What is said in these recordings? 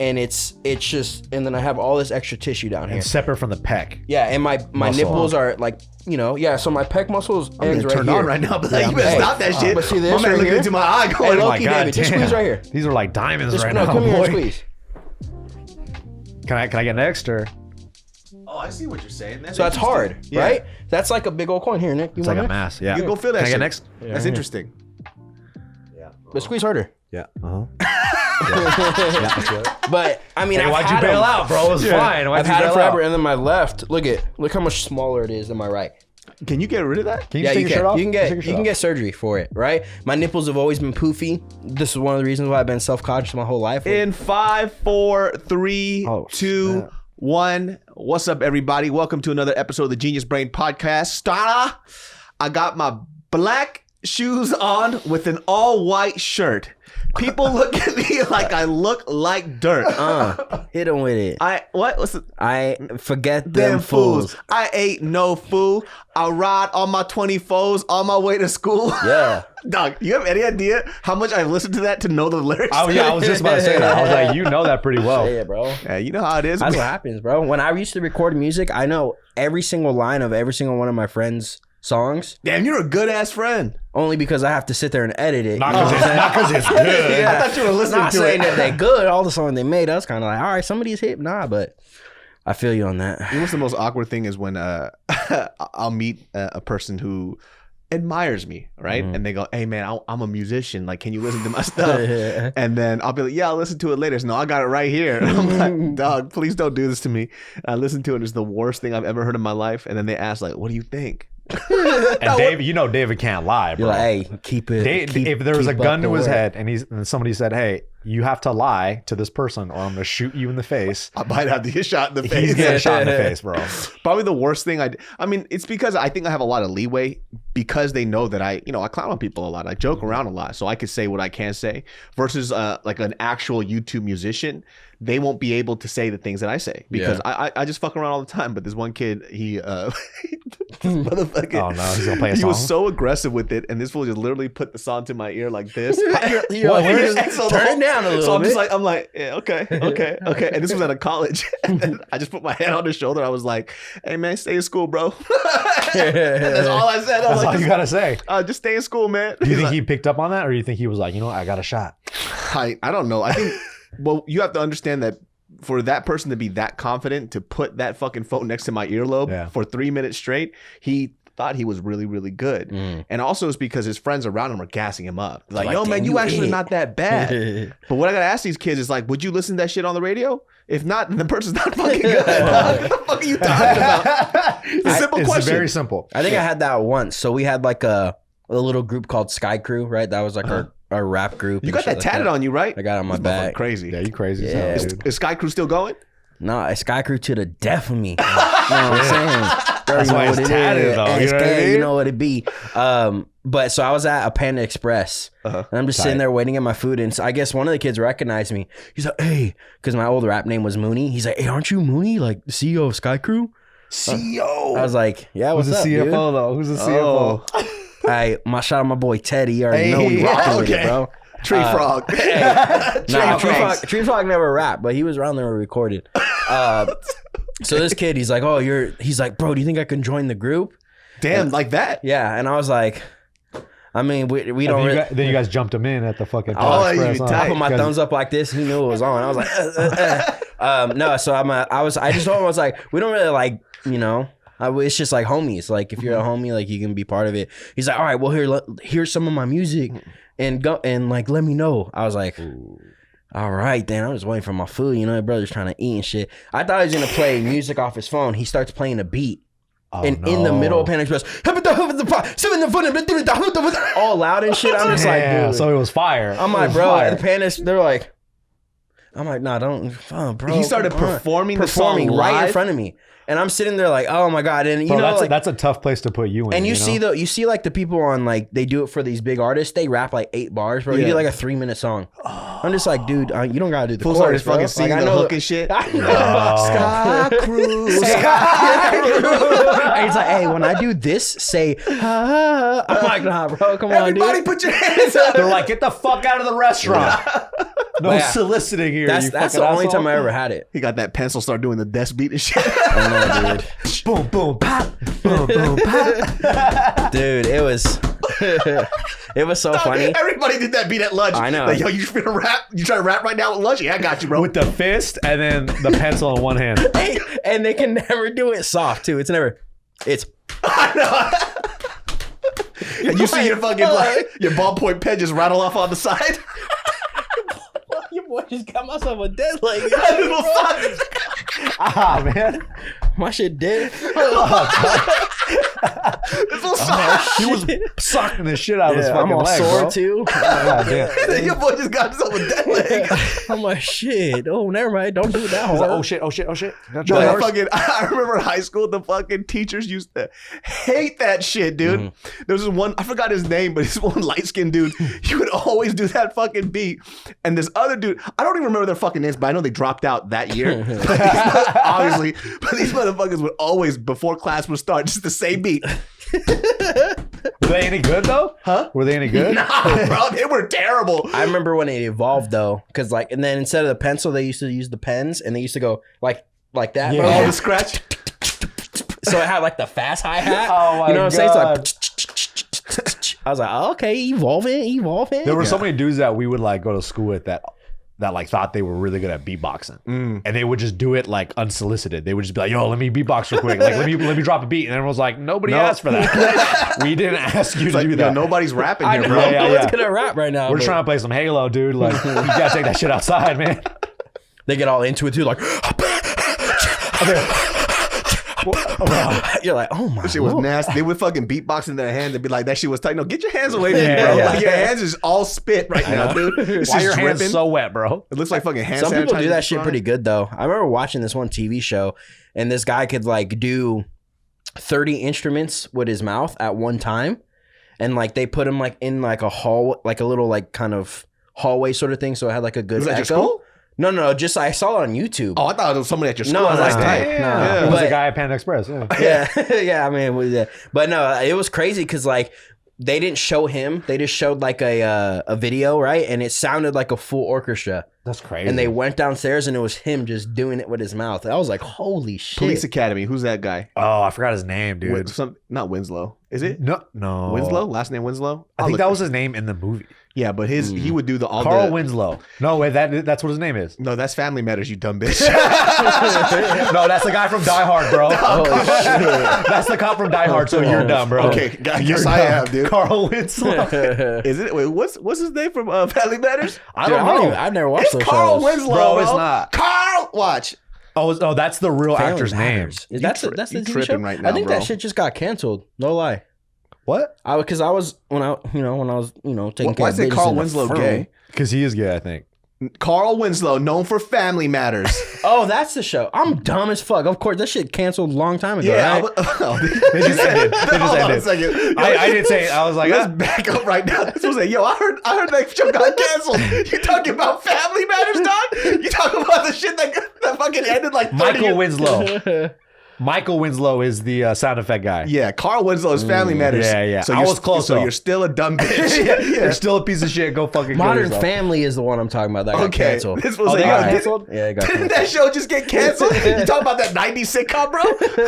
and it's just, and then I have all this extra tissue down here. And separate from the pec. Yeah, and my nipples are like, you know, so my pec muscles ends right turned here. on right now, but like, you better stop that shit. But see this my man right looking here? into my eye going, Hey, oh my Loki, God, David, just squeeze right here. These are like diamonds right now. Come here boy. and squeeze. Can I get next or? Oh, I see what you're saying. So that's hard, right? That's like a big old coin here, Nick. You It's want like a it? mass. Yeah. You go feel that Can I shit. get next? That's interesting. But squeeze harder. Yeah. But I mean, Hey, I've why'd you had bail them. out, bro? It was fine. Why'd I've you had it bail forever, out? and then my left. Look how much smaller it is than my right. Can you get rid of that? Can you Yeah, take you your shirt off? can. Take your You shirt can off. get surgery for it, right? My nipples have always been poofy. This is one of the reasons why I've been self-conscious my whole life. In 5, 4, 3, Oh, 2, snap. 1. What's up, everybody? Welcome to another episode of the Genius Brain Podcast. Starter, I got my black shoes on with an all-white shirt. People look at me like I look like dirt. Hit them with it. What's it? I forget Them them fools. I ain't no fool. I ride on my 24s on my way to school. Yeah. Dog, you have any idea how much I've listened to that to know the lyrics? Oh yeah, I was just about to say that. I was like, you know that pretty well. Yeah, bro. Yeah, you know how it is. That's what happens, bro. When I used to record music, I know every single line of every single one of my friends' songs. Damn, you're a good ass friend. Only because I have to sit there and edit it. Not because it's good. Yeah. I thought you were listening Not to saying it. that they're good. All the songs they made, I was kind of like, all right, somebody's hip. Nah, but I feel you on that. You know what's the most awkward thing is when I'll meet a person who admires me, right? And they go, hey man, I'm a musician. Like, can you listen to my stuff? And then I'll be like, yeah, I'll listen to it later. So, no, I got it right here. And I'm like, dog, please don't do this to me. And I listened to it. It's the worst thing I've ever heard in my life. And then they ask like, what do you think? And David, you know David can't lie, bro. You're like, hey, keep it. If there was a keep up gun the to his work. head and somebody said, hey, you have to lie to this person or I'm going to shoot you in the face, I might have to get shot in the face. he's getting shot in the face, bro. Probably the worst thing I mean, it's because I think I have a lot of leeway because they know that I clown on people a lot. I joke around a lot. So I can say what I can say versus like an actual YouTube musician. They won't be able to say the things that I say because I just fuck around all the time. But this one kid, he motherfucker. Oh no, he's going to play a He song? was so aggressive with it, and this fool just literally put the song to my ear like this. You're like, turn it down a little So bit. I'm like, yeah, okay. And this was at a college. And then I just put my hand on his shoulder. I was like, hey man, stay in school, bro. And that's all I said. I was That's all like, you got to say. just stay in school, man. Do you He's think like, he picked up on that or do you think he was like, you know what, I got a shot? I don't know. I think, well, you have to understand that for that person to be that confident to put that fucking phone next to my earlobe for 3 minutes straight, he thought he was really, really good. And also it's because his friends around him are gassing him up. Like, yo, man, you actually not that bad. But what I gotta ask these kids is like, would you listen to that shit on the radio? If not, then the person's not fucking good. What the fuck are you talking about? It's a simple question. It's very simple. I think I had that once. So we had like a little group called Sky Crew, right? That was like our rap group. You and got shit that like tatted on you, right? I got it on my This back. motherfucker crazy. Yeah, you crazy as Yeah. hell, dude. Is Sky Crew still going? No, it's Sky Crew to the death of me. You know what I'm saying? That's why it's tatted, though. You know what I mean? You know what it be. But so I was at a Panda Express, and I'm just sitting there waiting at my food, and so I guess one of the kids recognized me. He's like, hey, because my old rap name was Mooney. He's like, hey, aren't you Mooney, like the CEO of Sky Crew? CEO. I was like, yeah, what's Who's the up, CFO dude? though? Who's the CFO? Shout out my boy Teddy. You already know we rocking with it, bro. Tree Frog. Tree Frog never rapped, but he was around there and recorded. So this kid, he's like, he's like, bro, do you think I can join the group? Damn, like that? Yeah, and I was like, I mean, we don't. Then you guys jumped him in at the fucking Oh, Express, you huh? tight. I put my thumbs up like this. He knew it was on. I was like, no. So I just told him, I was like, we don't really like, you know. It's just like homies. Like if you're a homie, like you can be part of it. He's like, all right, well here's some of my music, and go and like let me know. I was like, all right, then I'm just waiting for my food. You know, my brother's trying to eat and shit. I thought he was gonna play music off his phone. He starts playing a beat. And in the middle of Panda Express, all loud and shit. I'm just like, dude. So it was fire. I'm like, bro, and the Pandas, they're like, I'm like, nah, don't, bro. He started performing the song right live? in front of me. And I'm sitting there like, oh my God. And you Bro, know, that's a tough place to put you in. and you know? see like the people on like, they do it for these big artists. They rap like 8 bars, bro. You do like a 3-minute song. I'm just like, dude, you don't gotta do the Full chorus, started bro. fucking singing Like, I the know hook and shit. Sky Crew. And he's like, hey, when I do this, say, I'm like, nah, bro, come on, Everybody dude. put your hands up. They're like, get the fuck out of the restaurant. No soliciting here. That's the only time I ever had it. He got that pencil, start doing the desk beat and shit. I know, dude. Boom, boom, pop. Boom, boom, pop. Dude, it was it was so funny. Everybody did that beat at lunch. I know. Like, yo, you finna rap? You trying to rap right now with lunch? Yeah, I got you, bro. With the fist and then the pencil in one hand. Hey, and they can never do it soft too. It's I know. And you see your fucking your ballpoint pen just rattle off on the side. Your boy just got myself a dead leg. Man. My shit dead. This little sock. He was sucking the shit out of his fucking I'm all leg, sore bro. too. Your boy just got himself a dead leg. I'm like, shit. Oh, never mind. Don't do that. He's like, hard. oh shit. I remember in high school, the fucking teachers used to hate that shit, dude. There was this one, I forgot his name, but this one light-skinned dude, he would always do that fucking beat. And this other dude, I don't even remember their fucking names, but I know they dropped out that year. Obviously. But these motherfuckers would always, before class would start, just the same beat. Were they any good though? Huh? Were they any good? Nah, bro, they were terrible. I remember when it evolved though, because like, and then instead of the pencil, they used to use the pens, and they used to go like that. Yeah. Bro. Oh, the scratch. So it had like the fast hi hat. Oh my You know what I'm saying? God. It's like, I was like, oh, okay, evolving. There were so many dudes that we would like go to school with that like thought they were really good at beatboxing, and they would just do it like unsolicited. They would just be like, "Yo, let me beatbox real quick. Like, let me drop a beat." And everyone was like, "Nobody asked for that. We didn't ask you to do that. Nobody's rapping here, I know, bro. no one's gonna rap right now. We're just trying to play some Halo, dude. Like, you gotta take that shit outside, man." They get all into it too, like. You're like, oh my. That shit was Lord. nasty. They would fucking beatbox in their hand. They'd be like, that shit was tight. No, get your hands away from me, Yeah, bro. yeah. Like, your hands is all spit right now, dude. It's Why just your hands dripping. so wet, bro? It looks like fucking hand Some people do sanitizer that shit running. pretty good though. I remember watching this one TV show, and this guy could like do 30 instruments with his mouth at one time, and like they put him like in like a hall, like a little like kind of hallway sort of thing, so it had like a good Was that echo. your school? No, just I saw it on YouTube. Oh, I thought it was somebody at your school. No, I was like, no, hey. no. Yeah, it was But- a guy at Panda Express. Yeah. Yeah, I mean, but no, it was crazy because like they didn't show him; they just showed like a video, right? And it sounded like a full orchestra. That's crazy. And they went downstairs, and it was him just doing it with his mouth. I was like, "Holy shit!" Police Academy. Who's that guy? Oh, I forgot his name, dude. Not Winslow. Is it? No. Winslow? Last name Winslow? I think that was his name in the movie. Yeah, but he would do Carl Winslow. No, wait, that's what his name is. No, that's Family Matters, you dumb bitch. No, that's the guy from Die Hard, bro. Holy shit! That's the cop from Die Hard, so you're dumb, bro. Okay, I guess I am, dude. Carl Winslow. Is it? Wait, what's his name from Family Matters? I don't know. I've never watched It's those Carl shows. Winslow, Bro, it's not. Carl, watch. Oh, that's the real Family actor's name. Matters. That's the you TV tripping show? right now, I think bro. that shit just got canceled. No lie. What? Because I was when I was taking care Why of is business Carl in the Winslow firm. gay? Because he is gay, I think. Carl Winslow, known for Family Matters. Oh, that's the show. I'm dumb as fuck. Of course, that shit canceled a long time ago. Yeah, right? They just ended. Hold on a second. I didn't say it. I was like, Let's back up right now. This was yo, I heard that show got canceled. You talking about Family Matters, dog? You talking about the shit that fucking ended like 30 Michael years- Winslow. Michael Winslow is the sound effect guy. Yeah, Carl Winslow is Family Matters. Yeah. So I was close, So though. you're still a dumb bitch. Yeah. You're still a piece of shit. Go fucking kill Modern yourself. Family is the one I'm talking about. That got Okay, canceled. this was they a- got did- canceled? Yeah, it got Didn't canceled. that show just get canceled? You talking about that 90s sitcom, bro?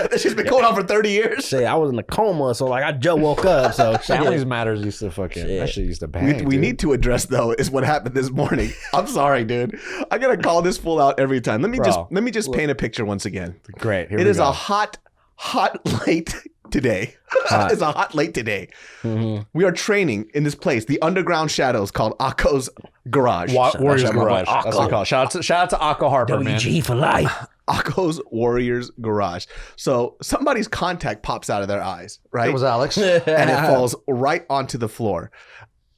That shit's been going on for 30 years. Shit, I was in a coma, so like I just woke up. So Families Matters used to fucking. Shit. That shit used to bang. We dude. need to address though is what happened this morning. I'm sorry, dude. I gotta call this fool out every time. Let me just paint a picture once again. Great. Here It we is go. a hot late today. It's a hot late today. Mm-hmm. We are training in this place, the underground shadows called Akko's Garage. Warriors Shout out my boy Garage. That's what we call it. Shout out to Akko Harper, man. WG for life. Akko's Warriors Garage. So somebody's contact pops out of their eyes, right? It was Alex. And it falls right onto the floor.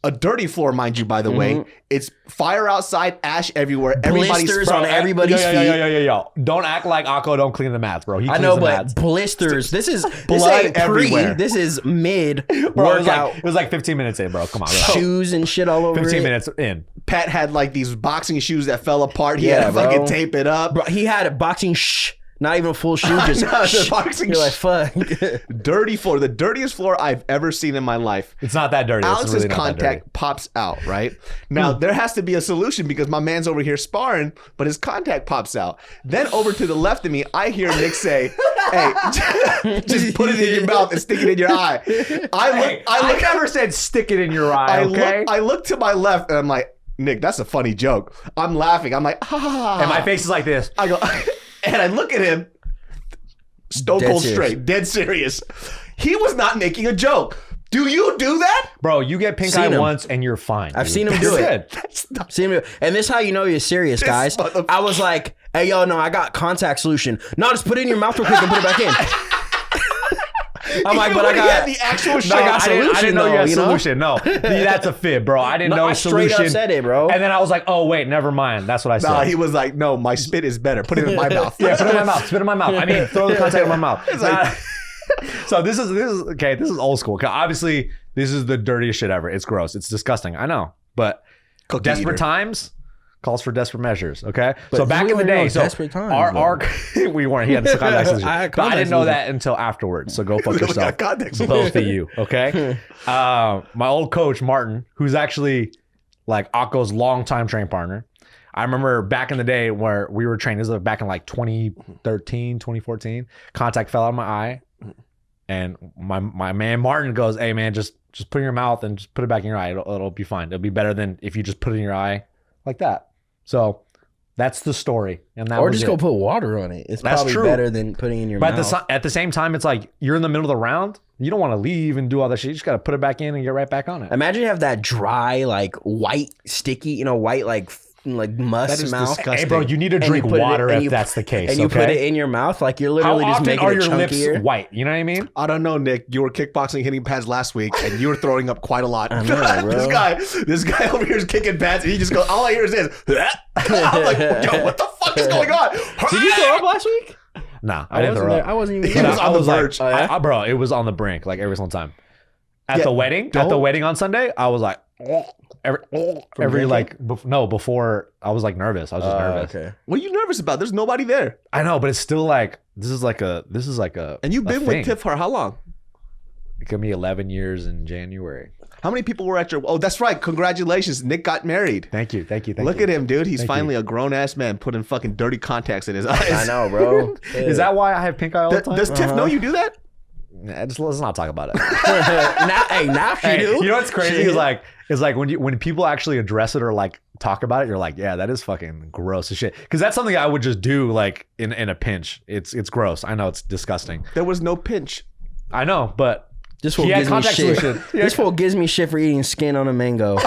A dirty floor, mind you, by the way. It's fire outside, ash everywhere. Everybody's Blisters on everybody's feet. Yo. Don't act like Akko don't clean the mats, bro. He I cleans know, the but mats. blisters. This blood ain't everywhere. This is mid Bro, workout. it was like 15 minutes in, bro. Come on. relax. Shoes and shit all over 15 it. minutes in. Pat had like these boxing shoes that fell apart. He Yeah, had to bro. fucking tape it up. Bro, he had a boxing Not even a full shoe, just the boxing you're like, fuck. Dirty floor, the dirtiest floor I've ever seen in my life. It's not that dirty. Alex's really contact pops out, right? Now, there has to be a solution because my man's over here sparring, but his contact pops out. Then over to the left of me, I hear Nick say, hey, just put it in your mouth and stick it in your eye. I never said stick it in your eye, okay? I look to my left and I'm like, Nick, that's a funny joke. I'm laughing. I'm like, ha. And my face is like this. I go, and I look at him, stone cold straight, dead serious. He was not making a joke. Do you do that? Bro, you get pink eye once and you're fine. I've seen him do it. Seen him do it. And this is how you know you're serious, guys. I was like, hey, yo, no, I got contact solution. No, just put it in your mouth real quick and put it back in. I'm like, but I got the actual shot. I didn't know you had solution. No, that's a fib, bro. I didn't know solution. I straight up said it, bro. And then I was like, oh, wait, never mind. That's what I said. Nah, he was like, no, my spit is better. Put it in my mouth. Yeah, put it in my mouth. Spit in my mouth. I mean, throw the contact in my mouth. It's like, so this is okay. This is old school. Obviously, this is the dirtiest shit ever. It's gross. It's disgusting. I know, but desperate times calls for desperate measures. Okay, but so back in the day, so our we weren't. He had the contact solution, but I didn't know that until afterwards. So go fuck yourself, both of you. Okay, my old coach Martin, who's actually like Akko's longtime training partner. I remember back in the day where we were training, this was back in like 2013, 2014, contact fell out of my eye. And my man Martin goes, hey man, just put it in your mouth and just put it back in your eye. It'll be fine. It'll be better than if you just put it in your eye like that. So that's the story. And that or just go put water on it. It's probably better than putting it in your mouth. But at the same time, it's like you're in the middle of the round. You don't want to leave and do all that shit. You just got to put it back in and get right back on it. Imagine you have that dry, like white, sticky, white, like must mouth. Disgusting. Hey, bro, you need to drink water if that's the case. And you put it in your mouth, like you're literally just making it chunkier. How often are your lips white? You know what I mean? I don't know, Nick. You were kickboxing, hitting pads last week, and you were throwing up quite a lot. I know, bro. This guy over here is kicking pads, and he just goes, all I hear is this. I'm like, yo, what the fuck is going on? Did you throw up last week? Nah, I didn't throw up. I wasn't even. He was on the verge. Bro, it was on the brink, like every single time. At the wedding on Sunday, I was like, before I was like nervous. I was just nervous. Okay. What are you nervous about? There's nobody there. I know, but it's still like this is like a. And you've been with Tiff for how long? It could be 11 years in January. How many people were at your? Oh, that's right. Congratulations, Nick got married. Thank you. Look at him, dude. He's finally a grown ass man putting fucking dirty contacts in his eyes. I know, bro. Is that why I have pink eye all the time? Does Tiff know you do that? Let's not talk about it. now she do. You know what's crazy is like when people actually address it or like talk about it, you're like, yeah, that is fucking gross as shit. Because that's something I would just do like in a pinch. It's gross. I know it's disgusting. There was no pinch. I know, but this fool gives me shit. This fool gives me shit for eating skin on a mango.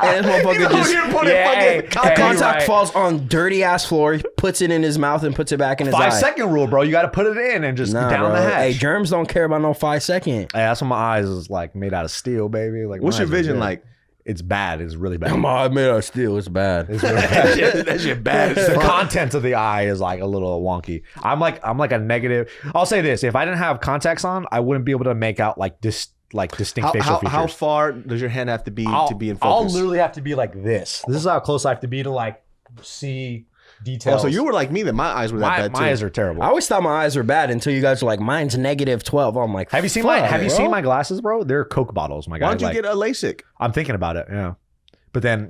And this motherfucker contact falls on dirty ass floor. He puts it in his mouth and puts it back in his eye. 5-second rule, bro. You got to put it in and just down the hatch. Hey, germs don't care about no 5 second. Hey, that's why my eyes is like made out of steel, baby. Like, what's your vision like? It's bad. It's really bad. My eye made out of steel. It's bad. It's really bad. That shit bad. The contents of the eye is like a little wonky. I'm like a negative. I'll say this: if I didn't have contacts on, I wouldn't be able to make out like distinct facial features. How far does your hand have to be to be in focus? I'll literally have to be like this. This is how close I have to be to like see details. Oh, so you were like me then. My eyes were that bad too. My eyes are terrible. I always thought my eyes were bad until you guys were like, mine's -12. I'm like, have you seen my glasses, bro? They're Coke bottles, my guy. Why don't you get a LASIK? I'm thinking about it, yeah. But then,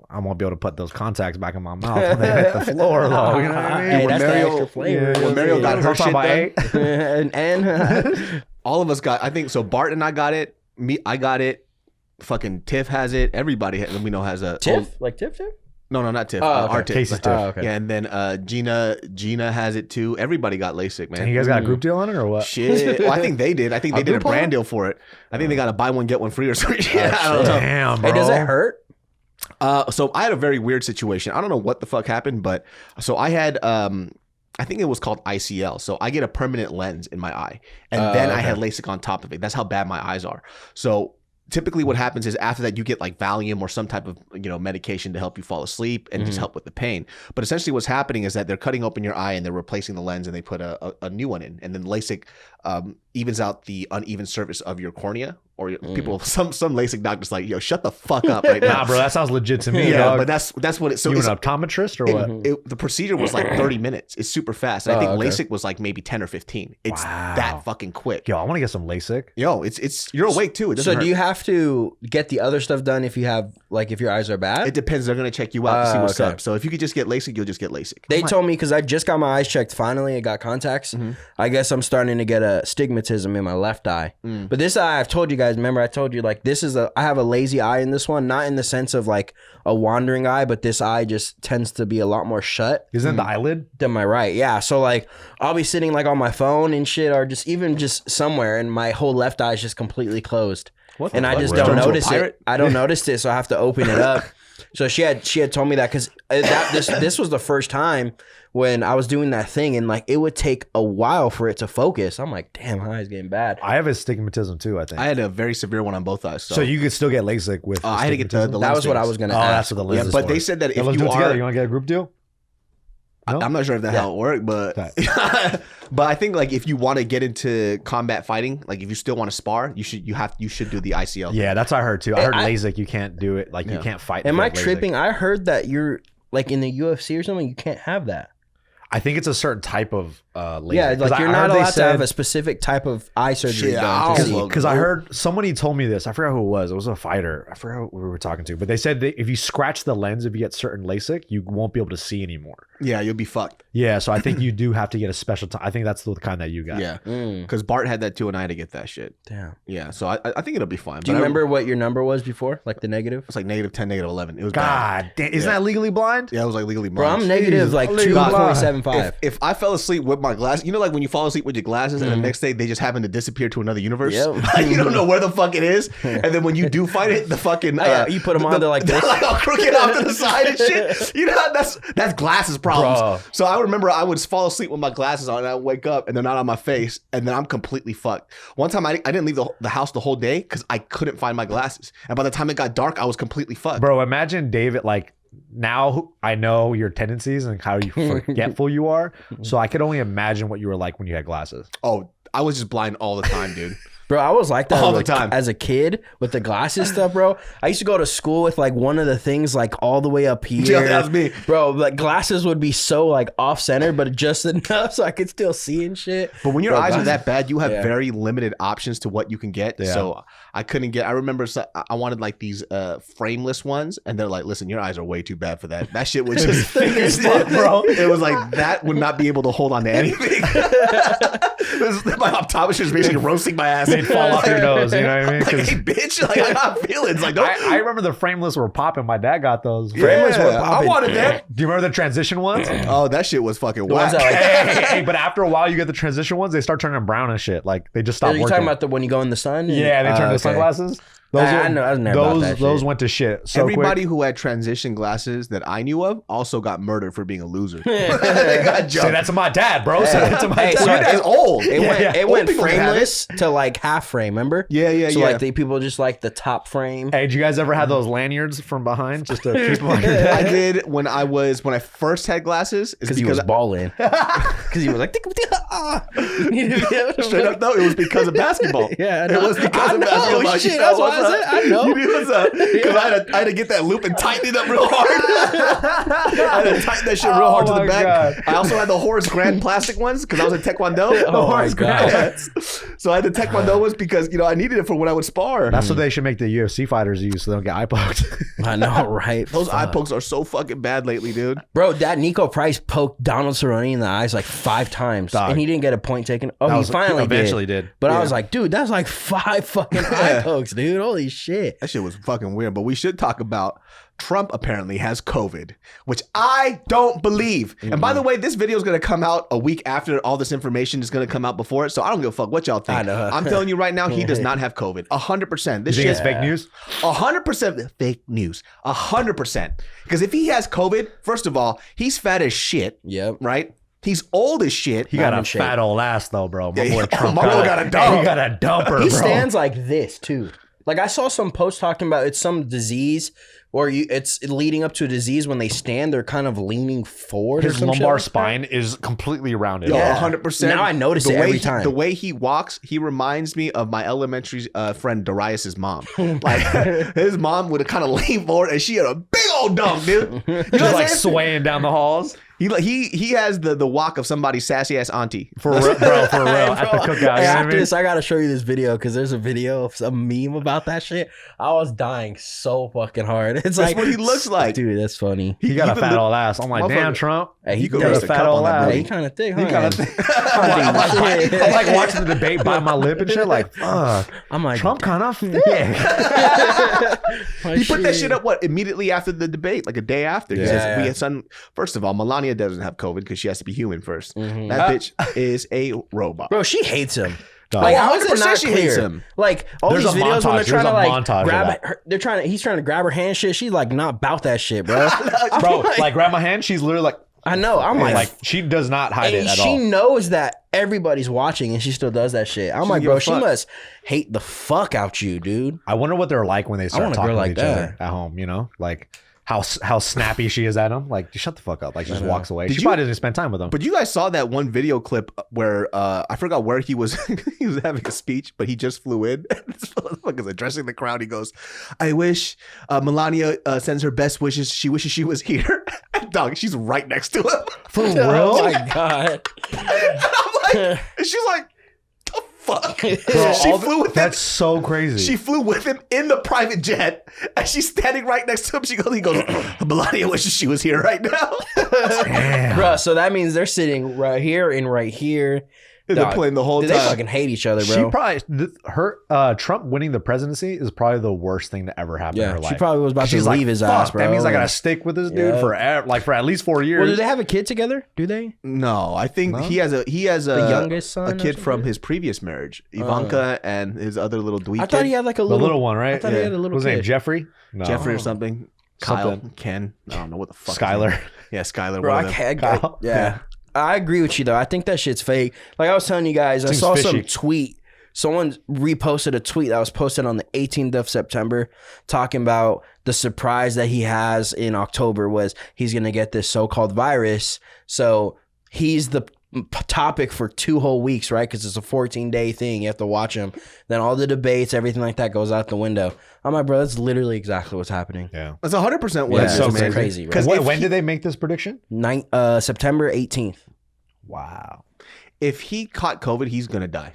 I won't be able to put those contacts back in my mouth when they hit the floor, though. You know what I mean? Hey, that's the extra flavor. When Mario got her shit done. and all of us got, I think, so Bart and I got it. I got it. Fucking Tiff has it. Everybody we know has a... Tiff? Like Tiff? No, not Tiff. Our Tiff. Casey's Tiff. Okay. Yeah, and then Gina has it too. Everybody got LASIK, man. And you guys got a group deal on it or what? Shit. Well, I think they did. I think they did a brand deal for it. I think they got a buy one, get one free or something. I don't know. Damn, bro. Hey, does it hurt? So I had a very weird situation. I don't know what the fuck happened, but so I had I think it was called ICL. So I get a permanent lens in my eye, and then I had LASIK on top of it. That's how bad my eyes are. So typically what happens is after that you get like Valium or some type of medication to help you fall asleep and just help with the pain. But essentially what's happening is that they're cutting open your eye and they're replacing the lens and they put a new one in, and then LASIK evens out the uneven surface of your cornea or people, some LASIK doctors like, yo, shut the fuck up right now. Nah, bro, that sounds legit to me. Yeah, dog. but that's what it. So you it's an optometrist or what? The procedure was like 30 minutes. It's super fast. And I think LASIK was like maybe 10 or 15. It's that fucking quick. Yo, I want to get some LASIK. Yo, it's you're awake too. It doesn't So hurt. do you have to get the other stuff done if you have like if your eyes are bad? It depends. They're gonna check you out to see what's up. So if you could just get LASIK, you'll just get LASIK. They told me because I just got my eyes checked finally. I got contacts. I guess I'm starting to get a stigmatism in my left eye. But this eye, I've told you guys. Remember, I told you like I have a lazy eye in this one, not in the sense of like a wandering eye, but this eye just tends to be a lot more shut. Isn't it the eyelid? Than my right, yeah. So like I'll be sitting like on my phone and shit, or just somewhere, and my whole left eye is just completely closed. And I just don't notice it. I don't notice it, so I have to open it up. So she had told me that because this was the first time when I was doing that thing, and like it would take a while for it to focus. I'm like, damn, my eye's getting bad. I have astigmatism too, I think. I had a very severe one on both eyes. So you could still get LASIK with I had to get the that was what I was gonna ask. that's what the lens is but for. they said that if let's you do it are, together. You want to get a group deal? No? I'm not sure if that's how it worked, but but I think like if you want to get into combat fighting, like if you still want to spar, you should do the ICL. Yeah, that's what I heard too. I heard LASIK, you can't do it. Like you can't fight. Am I LASIK. tripping? I heard that you're like in the UFC or something. You can't have that. I think it's a certain type of LASIK. Yeah, like you're not allowed to have a specific type of eye surgery done. Because I heard somebody told me this. I forgot who it was. It was a fighter. I forgot who we were talking to. But they said that if you scratch the lens, if you get certain LASIK, you won't be able to see anymore. Yeah, you'll be fucked. Yeah, so I think you do have to get a special I think that's the kind that you got. Yeah, because Bart had that too, and I had to get that shit. Damn. Yeah, so I think it'll be fine. Do you remember what your number was before? Like the negative? It's like -10, -11. It was God damn. Isn't that legally blind? Yeah, it was like legally Bro, blind. I'm negative like 2.75. If I fell asleep with my glasses, you know, like when you fall asleep with your glasses and the next day they just happen to disappear to another universe. Like, you don't know where the fuck it is, and then when you do find it, the fucking you put them on there like this, like all crooked off to the side and shit. You know, that's glasses problems. Bro. So I remember I would fall asleep with my glasses on, and I would wake up and they're not on my face, and then I'm completely fucked. One time I didn't leave the house the whole day because I couldn't find my glasses, and by the time it got dark, I was completely fucked. Bro, imagine David like. Now I know your tendencies and how you forgetful you are. So I could only imagine what you were like when you had glasses. Oh, I was just blind all the time, dude. Bro, I was like that all the time as a kid with the glasses stuff, bro. I used to go to school with like one of the things like all the way up here. Yeah, that was me. Bro, like glasses would be so like off center, but just enough so I could still see and shit. But when your eyes are that bad, you have very limited options to what you can get. Yeah. So I couldn't get, I remember I wanted like these frameless ones, and they're like, listen, your eyes are way too bad for that. That shit was just thick as fuck, bro. It was like, that would not be able to hold on to anything. My optometrist is basically roasting my ass. They'd fall off your nose, you know what I mean? Like, hey, bitch, like I got feelings. Like, I remember the frameless were popping. My dad got those. Frameless were popping. I wanted them. Do you remember the transition ones? Oh, that shit was fucking whack. Hey, but after a while, you get the transition ones. They start turning brown and shit. Like they just stop working. You're talking about the when you go in the sun? Yeah, they turn to sunglasses. I know. I was never about that shit. Those went to shit. So everybody who had transition glasses that I knew of also got murdered for being a loser. They got Say that to my dad, bro. Say that to my dad. So it's old. It went frameless to like half frame. Remember? Yeah. So like the people just like the top frame. Hey, did you guys ever have those lanyards from behind just to keep them on your I dad? did when I first had glasses. Because he was balling. Because he was like, straight up though, it was because of basketball. Yeah, it was because of basketball. Shit, that's why I said I know. Because I had to get that loop and tighten it up real hard. I had to tighten that shit real hard to the back. God. I also had the Horace Grant plastic ones because I was in Taekwondo. Oh my God. So I had the Taekwondo ones because, you know, I needed it for when I would spar. That's what they should make the UFC fighters use so they don't get eye poked. I know, right? Those eye pokes are so fucking bad lately, dude. Bro, that Nico Price poked Donald Cerrone in the eyes like 5 times. And he didn't get a point taken. Oh, he finally eventually did. But I was like, dude, that's like 5 fucking eye pokes, dude. Holy shit. That shit was fucking weird. But we should talk about Trump apparently has COVID, which I don't believe. And by the way, this video is going to come out a week after all this information is going to come out before it. So I don't give a fuck what y'all think. I know. I'm telling you right now, he does not have COVID. 100%. This shit is fake news? 100% fake news. 100%. Because if he has COVID, first of all, he's fat as shit. Yep. Right? He's old as shit. He got a fat old ass though, bro. My boy Trump got a dump. He got a dumper, He bro. stands like this too. Like I saw some post talking about it's some disease or it's leading up to a disease. When they stand, they're kind of leaning forward. His lumbar spine is completely rounded. Yo, 100%. Now I notice it every time. The way he walks, he reminds me of my elementary friend Darius's mom. Like his mom would have kind of leaned forward, and she had a big old dunk, dude. You know Just like swaying down the halls. He has the walk of somebody's sassy ass auntie. For real, bro, for real. At the cookout. Hey, after this, I gotta show you this video because there's a video of some meme about that shit. I was dying so fucking hard. It's That's what he looks like. Dude, that's funny. He got a fat old ass. I'm like, damn, Trump. Hey, he could does. roast a cup on that He movie. kind of thick, huh? He kind of thick. I'm like watching the debate by my lip and shit. Like, fuck. I'm like, Trump kind of thick. He put that shit up immediately after the debate, like a day after. He says, "We had son." First of all, Melania doesn't have COVID because she has to be human first. Mm-hmm. That bitch is a robot. Bro, she hates him. Dog. Like, how is it 100% not she clear? hates him. Like all There's these a videos when they're montage. trying to There's a like montage of grab that. her, he's trying to grab her hand. Shit, she's like not about that shit, bro. Bro, like grab my hand. She's literally like, I know. I'm like she does not hide it and at she all. knows that everybody's watching, and she still does that shit. I'm like, give bro, a she fuck. must hate the fuck out you, dude. I wonder what they're like when they start want a talking girl to like each that. other at home. You know, like how snappy she is at him. Like, just shut the fuck up. Like, she just walks away. She probably doesn't spend time with him. But you guys saw that one video clip where I forgot where he was. He was having a speech, but he just flew in. This motherfucker's addressing the crowd. He goes, "I wish Melania sends her best wishes. She wishes she was here." Dog, she's right next to him. For real? Oh my god. And I'm like, and she's like, "The fuck?" Bro, She flew with him. that's so crazy. She flew with him in the private jet, and she's standing right next to him. He goes, "Melania wishes she was here right now." Damn. Bro, so that means they're sitting right here and right here. And they're playing the whole Dude, time. they fucking hate each other, bro. She probably Trump winning the presidency is probably the worst thing to ever happen in her life. she probably was about to She's leave like, his fuck, ass, bro. that means I gotta stick with this dude Yeah. for at least 4 years. Well, do they have a kid together? Do they? No, I think he has a The youngest son a or kid from something? his previous marriage, Ivanka, and his other little dweeb I thought kid, he had like a the little one, right? I thought he had a little What's his name? kid. Jeffrey? No. Jeffrey or something. Kyle, Something. Ken, I don't know what the fuck. Skylar. Yeah, Skylar. Bro, one I of them. can't. Kyle? Yeah. I agree with you though. I think that shit's fake. Like I was telling you guys, I Seems saw fishy. some tweet. Someone reposted a tweet that was posted on the 18th of September talking about the surprise that he has in October was he's going to get this so-called virus. So he's the topic for 2 whole weeks, right? Because it's a 14-day thing. You have to watch him. Then all the debates, everything like that goes out the window. I'm like, bro, that's literally exactly what's happening. Yeah. That's 100% what Yeah, it is, so man. crazy, bro. Because When did they make this prediction? September 18th. Wow. if he caught COVID, he's gonna die.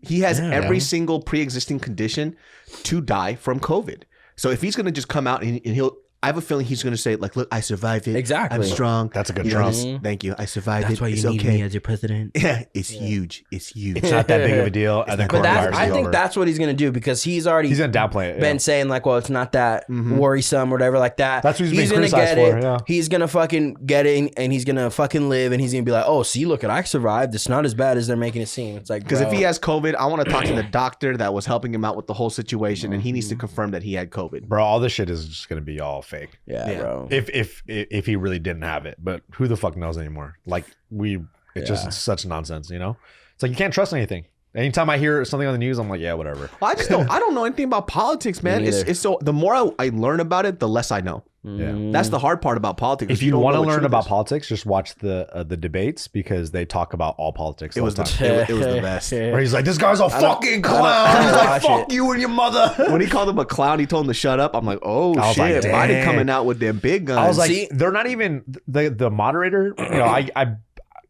He has every single pre-existing condition to die from COVID. So if he's gonna just come out and he'll, I have a feeling he's gonna say like, "Look, I survived it. Exactly. I'm strong." That's a good You know, Trump. Thank you. I survived That's it. why you It's need okay. me as your president. Yeah, it's huge. It's huge. It's not that big of a deal. And then But coronavirus I is think over. that's what he's gonna do because he's already He's gonna downplay it. been saying like, well, it's not that worrisome or whatever like that. That's what he's been gonna criticized get for, it. yeah. He's gonna fucking get it and he's gonna fucking live and he's gonna be like, oh, see, look, I survived. It's not as bad as they're making it seem. It's like, Because if bro. he has COVID, I want to talk to the doctor that was helping him out with the whole situation, and he needs to confirm that he had COVID. Bro, all this shit is just gonna be all fake. yeah, bro. If he really didn't have it, but who the fuck knows anymore? Like it's just such nonsense, you know. It's like you can't trust anything. Anytime I hear something on the news, I'm like, yeah, whatever. Well, I just don't. I don't know anything about politics, man. neither. It's so. The more I learn about it, the less I know. Yeah. That's the hard part about politics. If you don't want to know what learn truth about is. politics, just watch the debates because they talk about all politics. It was the the time. it was the best. Where he's like, this guy's a fucking I clown. don't He's like, watch fuck it. you and your mother. When he called him a clown, he told him to shut up. I'm like, oh I was like, shit, Biden damn. coming out with them big guns. I was like, See? they're not even the moderator. You know,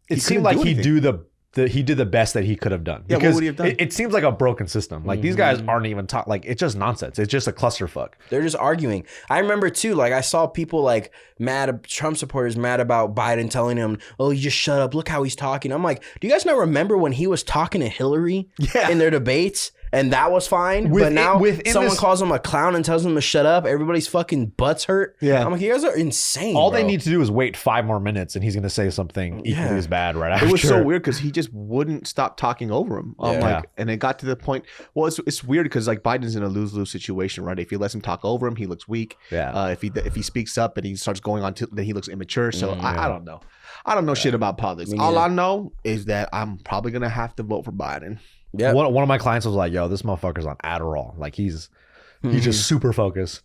it seemed couldn't like do he did the best that he could have done. Yeah, what because would he have done? It seems like a broken system. Like these guys aren't even talk. Like it's just nonsense. It's just a clusterfuck. They're just arguing. I remember too, like I saw people like mad, Trump supporters mad about Biden telling him, "Oh, you just shut up. Look how he's talking." I'm like, do you guys not remember when he was talking to Hillary in their debates? And that was fine. But now someone calls him a clown and tells him to shut up. Everybody's fucking butts hurt. Yeah. I'm like, you guys are insane. All bro. they need to do is wait 5 more minutes, and he's gonna say something equally as bad right after. it was so weird because he just wouldn't stop talking over him. I'm Yeah. like, and it got to the point. Well, it's weird because like Biden's in a lose-lose situation, right? If he lets him talk over him, he looks weak. Yeah. If he speaks up and he starts going on, then he looks immature. So I don't know. I don't know shit about politics. All I know is that I'm probably gonna have to vote for Biden. Yep. One of my clients was like, "Yo, this motherfucker's on Adderall. Like he's just super focused."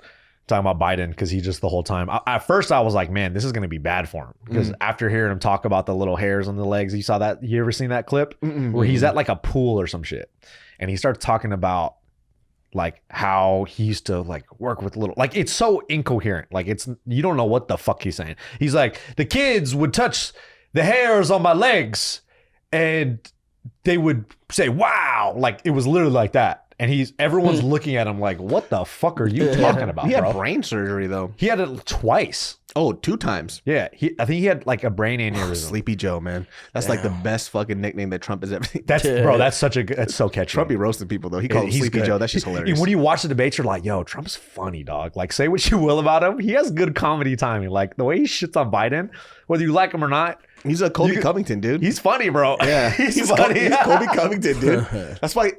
talking about Biden because he just the whole time. At first, I was like, man, this is going to be bad for him because after hearing him talk about the little hairs on the legs, you saw that? You ever seen that clip where he's at like a pool or some shit, and he starts talking about like how he used to like work with little, like it's so incoherent, like it's you don't know what the fuck he's saying. He's like, the kids would touch the hairs on my legs, and they would say, "Wow!" Like it was literally like that. And everyone's looking at him like, what the fuck are you talking about, He had bro? brain surgery though. He had it twice. Oh, 2 times. Yeah. I think he had like a brain aneurysm. Sleepy Joe, man. That's like the best fucking nickname that Trump has ever. That's such a good, that's so catchy. Trump be roasting people though. He called him Sleepy Joe. That's just hilarious. When you watch the debates, you're like, yo, Trump's funny, dog. Like, say what you will about him. He has good comedy timing. Like the way he shits on Biden, whether you like him or not. He's a Colby Covington, dude. He's funny, bro. Yeah, he's funny. He's Colby Covington, dude. That's why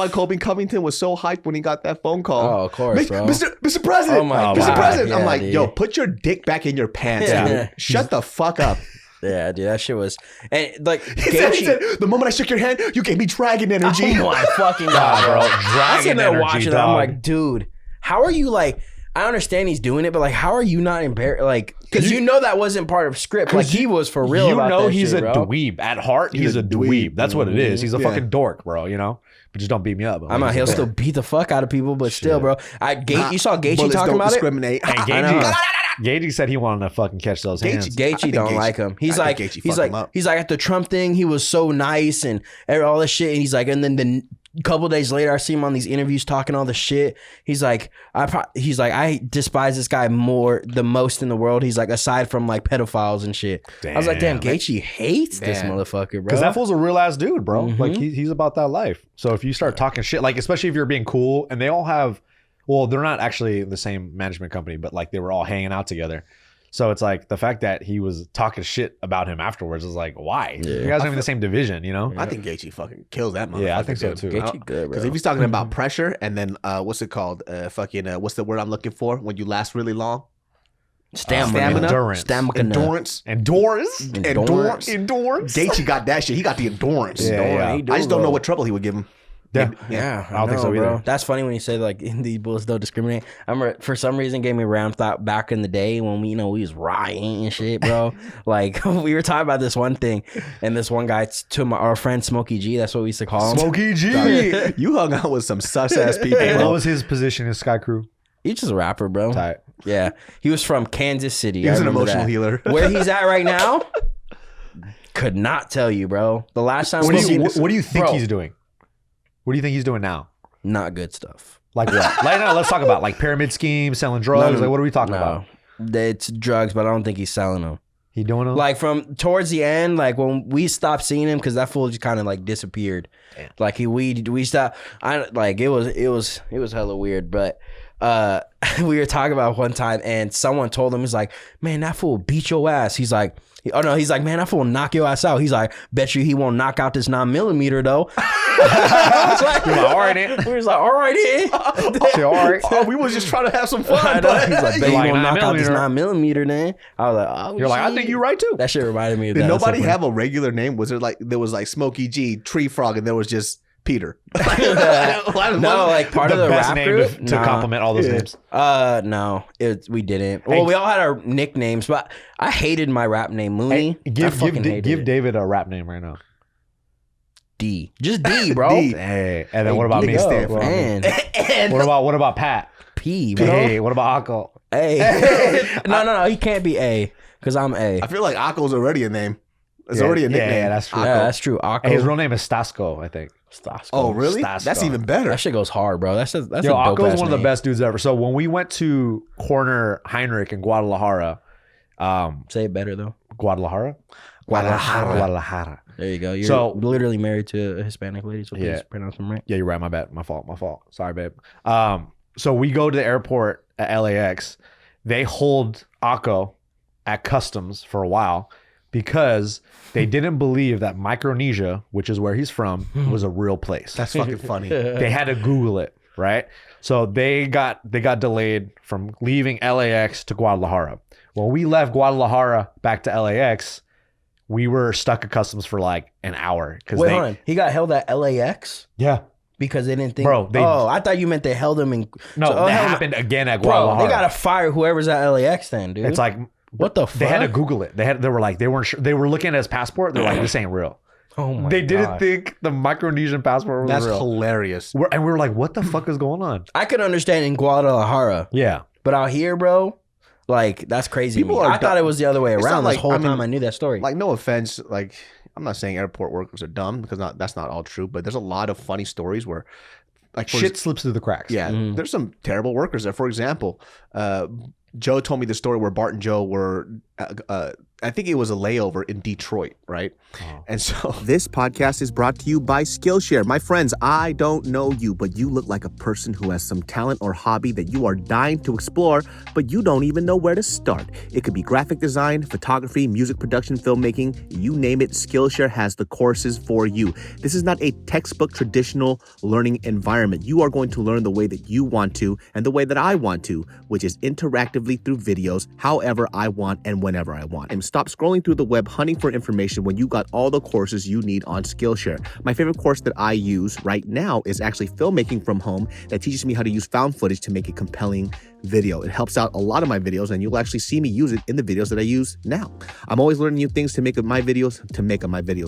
Colby Covington was so hyped when he got that phone call. Oh, of course, bro. Mr. President. Oh my Mr. God. President. I'm Yeah, like, dude. yo, put your dick back in your pants, Yeah. dude. Shut the fuck up. Yeah, dude, that shit was, and like, He said, the moment I shook your hand, you gave me dragon energy. oh my fucking god, bro! I'm Dragon sitting there energy, watching it. dog. I'm like, dude, how are you like? I understand he's doing it, but like, how are you not embarrassed? Like, because you know that wasn't part of script. Like, he was for real. You about know that he's shit, a bro. dweeb. At heart, he's a dweeb. That's what it is. He's a fucking dork, bro, you know? But just don't beat me up. I'm not. He'll still beat the fuck out of people, but still, bro. You saw Gaethje Bullets talking don't about discriminate. And I know. Gaethje said he wanted to fucking catch those hands. Gaethje don't like him. He's I like, think Gaethje he's fucked like, him up. he's like at the Trump thing. He was so nice and all this shit. And he's like, and then the couple days later, I see him on these interviews talking all the shit. He's like, I despise this guy the most in the world. He's like, aside from like pedophiles and shit. I was like, damn, Gaethje hates this motherfucker, bro. Because that fool's a real ass dude, bro. Like he's about that life. So if you start talking shit, like especially if you're being cool, and they all have, well, they're not actually the same management company, but like they were all hanging out together. So it's like the fact that he was talking shit about him afterwards is like, why? You guys are in the same division, you know? I think Gaethje fucking kills that motherfucker. Yeah, I think so too. Gaethje good, bro. Because if he's talking about pressure and then what's it called? What's the word I'm looking for when you last really long? Stamina. Endurance. Endurance. Endurance. Gaethje got that shit. He got the endurance. Yeah. I just don't know what trouble he would give him. Yeah, I don't think so either. That's funny when you say like these bullets don't discriminate. I remember for some reason gave me a round thought back in the day when we was rioting and shit, bro. Like we were talking about this one thing, and this one guy our friend Smokey G. That's what we used to call him. Smokey G. You hung out with some sus ass people. What Bro. was his position in Sky Crew? He's just a rapper, bro. Tight. Yeah, he was from Kansas City. He was I an remember emotional that. healer. Where he's at right now, could not tell you, bro. The last time What do you think Bro. he's doing? What do you think he's doing now? not good stuff. Like what? Like now, let's talk about like pyramid schemes, selling drugs. Like what are we talking about? It's drugs, but I don't think he's selling them. He doing them? Like from towards the end, like when we stopped seeing him, because that fool just kind of like disappeared. Damn. Like we stopped. It was hella weird. But we were talking about one time, and someone told him, he's like, man, that fool beat your ass. He's like, he's like, man, that fool knock your ass out. He's like, bet you he won't knock out this 9mm though. I was like, all right, then. we was like, all right, then. All right. Oh, we was just trying to have some fun. I know. But He's like, bet You're you like, won't knock out this 9mm. 9mm then. I was like, oh, You're like, I shit. think you're right too. That shit reminded me of did that. nobody So have a regular name? Was there was like Smokey G, Tree Frog, and there was just Peter? No, like part of the best rap name group to compliment all those names. No, we didn't. Well, we all had our nicknames, but I hated my rap name, Mooney. Hey, I fucking hated give it. David a rap name right now. D, just D, bro. D. Hey, and then what about me? Man, What about Pat? P, bro. Hey, what about Akko? A. No, he can't be A because I'm A. I feel like Akko's already a name. It's already a nickname. Yeah, that's true. Yeah, that's true. Akko. Hey, his real name is Stasco, I think. Stasco. Oh, really? Stasco. That's even better. That shit goes hard, bro. That's Yo, a dope Akko's ass one of the name. best dudes ever. So when we went to Corner Heinrich in Guadalajara, Say it better though. Guadalajara. There you go. You're So- literally married to a Hispanic lady, so please Yeah. pronounce them right. Yeah, you're right. My bad. My fault. Sorry, babe. So we go to the airport at LAX. They hold Akko at customs for a while because they didn't believe that Micronesia, which is where he's from, was a real place. That's fucking funny. They had to Google it, right? So they got delayed from leaving LAX to Guadalajara. When we left Guadalajara back to LAX, we were stuck at customs for like an hour. Wait, hold on. He got held at LAX? Yeah. Because they didn't think. Bro, I thought you meant they held him in. No, that happened again at Guadalajara. Bro, they gotta fire whoever's at LAX then, dude. It's like, what the fuck? They had to Google it. They were like, they weren't sure. They were looking at his passport. They're like, this ain't real. Oh my They didn't God. think the Micronesian passport was That's real. hilarious. And we were like, what the fuck is going on? I could understand in Guadalajara. Yeah. But out here, bro, like, that's crazy. People I are thought it was the other way It's around not this like- whole I mean, time I knew that story. Like, no offense, like I'm not saying airport workers are dumb because that's not all true, but there's a lot of funny stories where like Shit slips through the cracks. Yeah, there's some terrible workers there. For example, Joe told me the story where Bart and Joe were, I think it was a layover in Detroit, right? Oh. And so this podcast is brought to you by SKILLSHARE. My friends, I don't know you, but you look like a person who has some talent or hobby that you are dying to explore, but you don't even know where to start. It could be graphic design, photography, music production, filmmaking, you name it, SKILLSHARE has the courses for you. This is not a textbook traditional learning environment. You are going to learn the way that you want to and the way that I want to, which is interactively through videos, however I want and whenever I want. And stop scrolling through the web hunting for information when you got all the courses you need on SKILLSHARE. My favorite course that I use right now is actually filmmaking from home that teaches me how to use found footage to make a compelling video. It helps out a lot of my videos and you'll actually see me use it in the videos that I use now. I'm always learning new things to make my videos,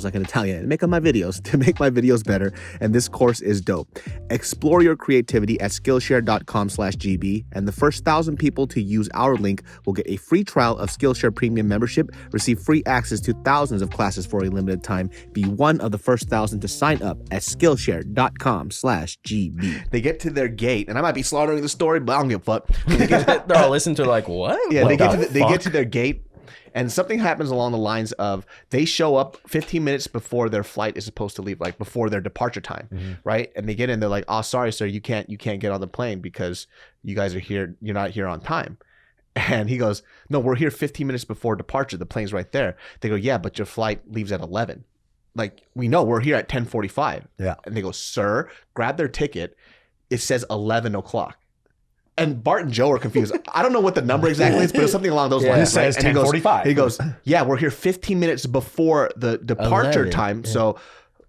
like an Italian, make my videos better. And this course is dope. Explore your creativity at Skillshare.com/GB. And the first 1,000 people to use our link will get a free trial of Skillshare Premium membership, receive free access to thousands of classes for a limited time. Be one of the first 1,000 to sign up at Skillshare.com/GB. They get to their gate, and I might be slaughtering the story, but I don't give a fuck. They're all listening to like, what? Yeah, What they get to their gate, and something happens along the lines of they show up 15 minutes before their flight is supposed to leave, like before their departure time, right? And they get in, they're like, "Oh, sorry, sir, you can't get on the plane because you guys are here. You're not here on time." And he goes, "No, we're here 15 minutes before departure. The plane's right there." They go, "Yeah, but your flight leaves at 11." Like, we know we're here at 10:45. Yeah. And they go, "Sir," grab their ticket. It says 11 o'clock. And Bart and Joe are confused. I don't know what the number exactly is, but it's something along those lines. It says 10:45. He goes, "Yeah, we're here 15 minutes before the departure 11, time. So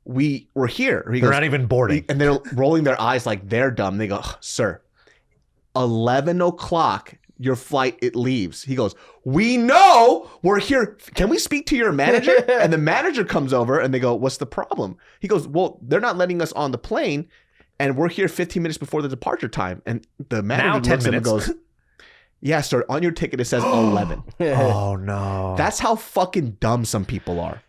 we're here." He They're goes, not even boarding. and they're rolling their eyes like they're dumb. They go, "Sir, 11 o'clock, your flight, it leaves." He goes, "We know, we're here. Can we speak to your manager?" And the manager comes over and they go, "What's the problem?" He goes, "Well, they're not letting us on the plane. And we're here 15 minutes before the departure time." And the manager looks at him and goes, "Yeah, sir, on your ticket it says 11. Oh no. That's how fucking dumb some people are.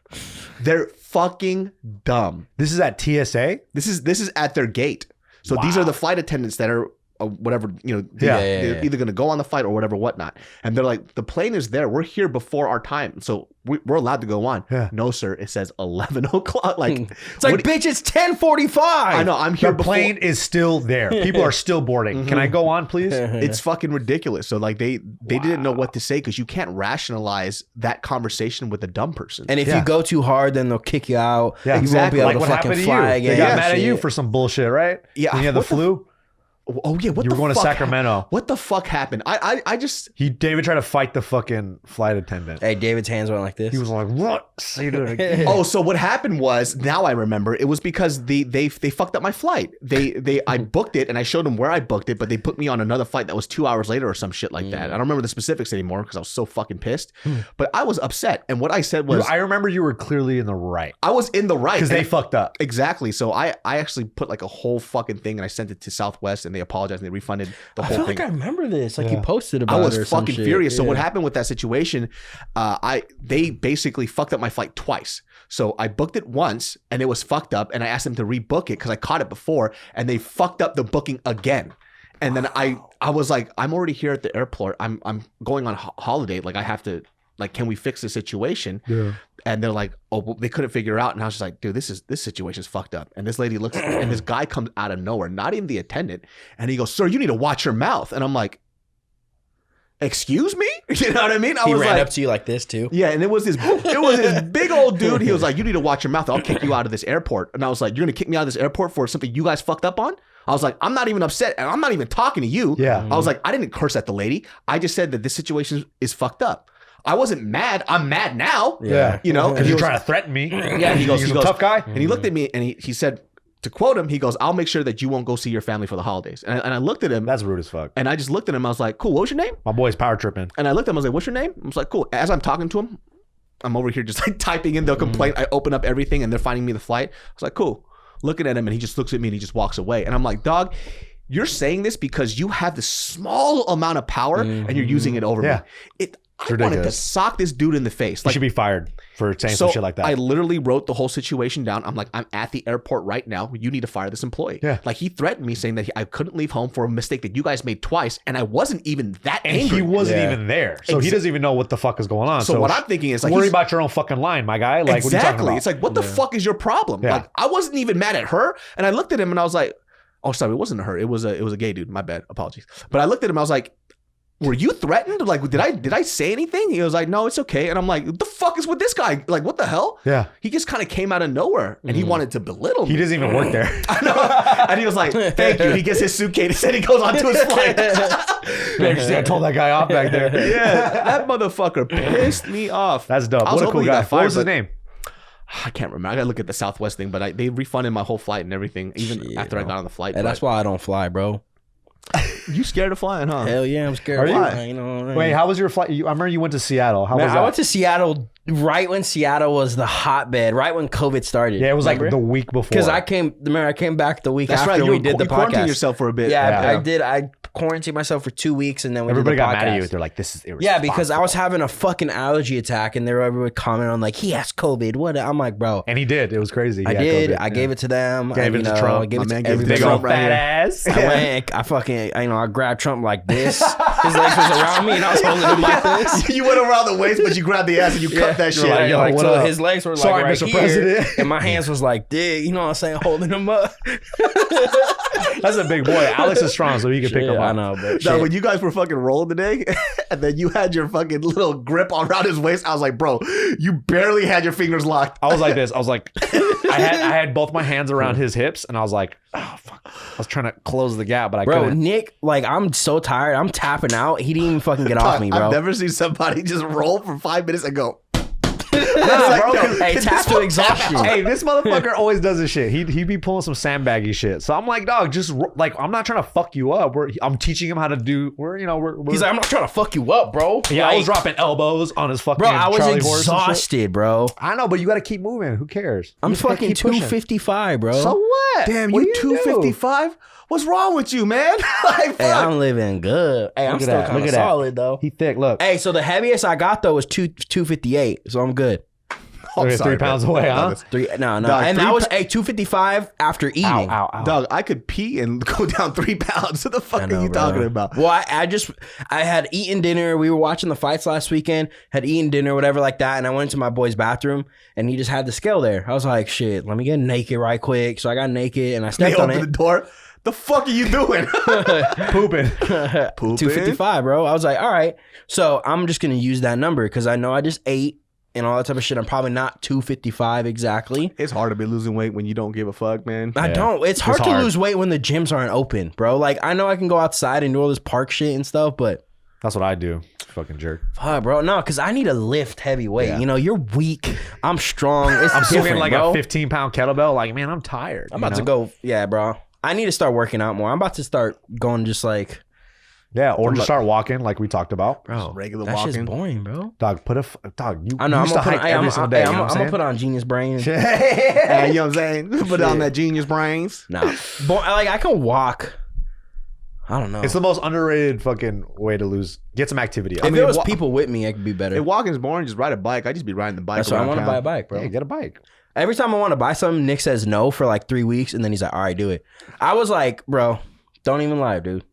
They're fucking dumb. This is at TSA? This is at their gate. So these are the flight attendants that are whatever, they're either going to go on the flight or whatever, whatnot. And they're like, "The plane is there. We're here before our time. So we're allowed to go on." Yeah. "No, sir. It says 11 o'clock. Like, It's like, bitch, it's 10:45. I know. I'm here The before. plane is still there. People are still boarding. Can I go on, please? It's fucking ridiculous. So like they didn't know what to say because you can't rationalize that conversation with a dumb person. And if you go too hard, then they'll kick you out. Yeah, You won't be able Like to what fucking happened to fly you? again. They got Yeah, mad at you shit. for some bullshit, right? Yeah, When you had the what the- flu? Oh yeah, what You the were going to fuck Sacramento. What the fuck happened? I just David tried to fight the fucking flight attendant. Hey, David's hands went like this. He was like, "What? Say that again." Oh, so what happened was, now I remember, it was because they fucked up my flight. I booked it and I showed them where I booked it, but they put me on another flight that was 2 hours later or some shit like that. I don't remember the specifics anymore because I was so fucking pissed. But I was upset, and what I said was, I remember you were clearly in the right. I was in the right Because they fucked up. Exactly. So I actually put like a whole fucking thing and I sent it to Southwest and they apologized and they refunded the I whole feel thing. like I remember this. Like you posted about I it was or some fucking shit. furious. So Yeah. what happened with that situation? They basically fucked up my flight twice. So I booked it once and it was fucked up, and I asked them to rebook it because I caught it before, and they fucked up the booking again. And then I was like, "I'm already here at the airport. I'm going on holiday. Like I have to. Like, can we fix the situation?" Yeah. And they're like, "Oh, well, they couldn't figure it out." And I was just like, "Dude, this situation's fucked up." And this lady looks, and this guy comes out of nowhere, not even the attendant, and he goes, "Sir, you need to watch your mouth." And I'm like, "Excuse me?" You know what I mean? He ran up to you like this too. Yeah, and it was this big old dude. He was like, "You need to watch your mouth. I'll kick you out of this airport." And I was like, "You're gonna kick me out of this airport for something you guys fucked up on?" I was like, "I'm not even upset, and I'm not even talking to you." Yeah. I was like, "I didn't curse at the lady. I just said that this situation is fucked up. I wasn't mad. I'm mad now." Yeah. You know, Because you're trying to threaten me. Yeah, he goes, You're a tough guy. and he looked at me and he said, to quote him, he goes, "I'll make sure that you won't go see your family for the holidays." And I looked at him. That's rude as fuck. And I just looked at him. I was like, "Cool. What was your name?" My boy's power tripping. And I looked at him. I was like, "What's your name?" I was like, "Cool." As I'm talking to him, I'm over here just like typing in the complaint. I open up everything and they're finding me the flight. I was like, "Cool." Looking at him and he just looks at me and he just walks away. And I'm like, "Dog, you're saying this because you have this small amount of power and you're using it over me." I wanted to sock this dude in the face. Like, he should be fired for saying some shit like that. I literally wrote the whole situation down. I'm like, "I'm at the airport right now. You need to fire this employee." Yeah. Like, he threatened me saying that I couldn't leave home for a mistake that you guys made twice. And I wasn't even that angry. He wasn't even there. So he doesn't even know what the fuck is going on. So what I'm thinking is like, worry about your own fucking line, my guy. Like, what are you talking about? It's like, what the fuck is your problem? Like, I wasn't even mad at her. And I looked at him and I was like, oh, sorry, it wasn't her. It was a gay dude. My bad. Apologies. But I looked at him. I was like, were you threatened? Like, did I say anything? He was like, no, it's okay. And I'm like, what the fuck is with this guy? Like, what the hell? Yeah. He just kind of came out of nowhere and he wanted to belittle me. He doesn't even work there. I know. And he was like, thank you. He gets his suitcase and he goes on to his flight. I told that guy off back there. Yeah. That motherfucker pissed me off. That's dope. What a cool guy. What was his name? I can't remember. I gotta look at the Southwest thing, but they refunded my whole flight and everything, even after I got on the flight. And that's why I don't fly, bro. You scared of flying, huh? Hell yeah, I'm scared of flying. You know what I mean? Wait, how was your flight? I remember you went to Seattle. How was that? I went to Seattle right when Seattle was the hotbed, right when COVID started. Yeah, it was like the week before. Because I came back the week after we did the podcast. You quarantined yourself for a bit. Yeah, I did. I quarantined myself for 2 weeks and then everybody did the podcast. got mad at you. They're like, this is irresponsible. Yeah, because I was having a fucking allergy attack and everybody would comment on like, he has COVID. What? I'm like, bro. And he did. It was crazy. I did. I gave it to them. Gave it to Trump. I gave it to everybody. Big old fat ass. I fucking, I grabbed Trump like this. His legs was around me and I was holding him like this. You went around the waist, but you grabbed the ass and you cut that shit. Like, so his legs were like Sorry, right Mr. here, President. and my hands was like, dig, you know what I'm saying, holding him up. That's a big boy. Alex is strong, so he can pick him up. I know, but now, when you guys were fucking rolling today, and then you had your fucking little grip around his waist, I was like, bro, you barely had your fingers locked. I was like this. I was like, I had both my hands around his hips, and I was like, oh fuck. I was trying to close the gap, but I couldn't. Nick, like, I'm so tired. I'm tapping out. He didn't even fucking get off me, bro. I've never seen somebody just roll for 5 minutes and go. Hey, tap to exhaustion. Hey, this motherfucker always does this shit. He be pulling some sandbaggy shit. So I'm like, dog, just like, I'm not trying to fuck you up. I'm teaching him how to do. He's like, I'm not trying to fuck you up, bro. Yeah, I was dropping elbows on his fucking. Bro, I was Charlie exhausted, bro. I know, but you got to keep moving. Who cares? I'm fucking 255, bro. So what? Damn, you 255? What's wrong with you, man? Like, hey, I'm living good. Hey, I'm still kind of solid though. He thick. Look. Hey, so the heaviest I got though was 258. So I'm good. Oh, okay, 3 pounds away, huh? No. Dog, and that was 255 after eating. Ow. Dog, I could pee and go down 3 pounds. What the fuck are you talking about? Well, I had eaten dinner. We were watching the fights last weekend. Had eaten dinner, whatever like that. And I went into my boy's bathroom and he just had the scale there. I was like, shit, let me get naked right quick. So I got naked and I stepped on it. Opened the door. The fuck are you doing? Pooping. 255, bro. I was like, all right. So I'm just going to use that number because I know I just ate and all that type of shit. I'm probably not 255 exactly. It's hard to be losing weight when you don't give a fuck, man. I don't. It's hard to lose weight when the gyms aren't open, bro. Like, I know I can go outside and do all this park shit and stuff, but that's what I do. Fucking jerk. Fuck, bro. No, because I need to lift heavy weight. Yeah. You know, you're weak. I'm strong. I'm swinging like a 15-pound kettlebell. Like, man, I'm tired. I'm about to go. Yeah, bro. I need to start working out more. I'm about to start going just like. Yeah, or just start walking like we talked about. Bro, just regular that walking. Shit's boring, bro. Dog, you I know, used to hike every single day. I'm going to put on Genius Brain. You know what I'm saying? Put on that Genius Brains. Nah. Like, I can walk. I don't know. It's the most underrated fucking way to get some activity. If there was people with me, it could be better. If walking's boring, just ride a bike. I just be riding the bike. That's why I want to buy a bike, bro. Yeah, get a bike. Every time I want to buy something, Nick says no for like 3 weeks, and then he's like, all right, do it. I was like, bro, don't even lie, dude.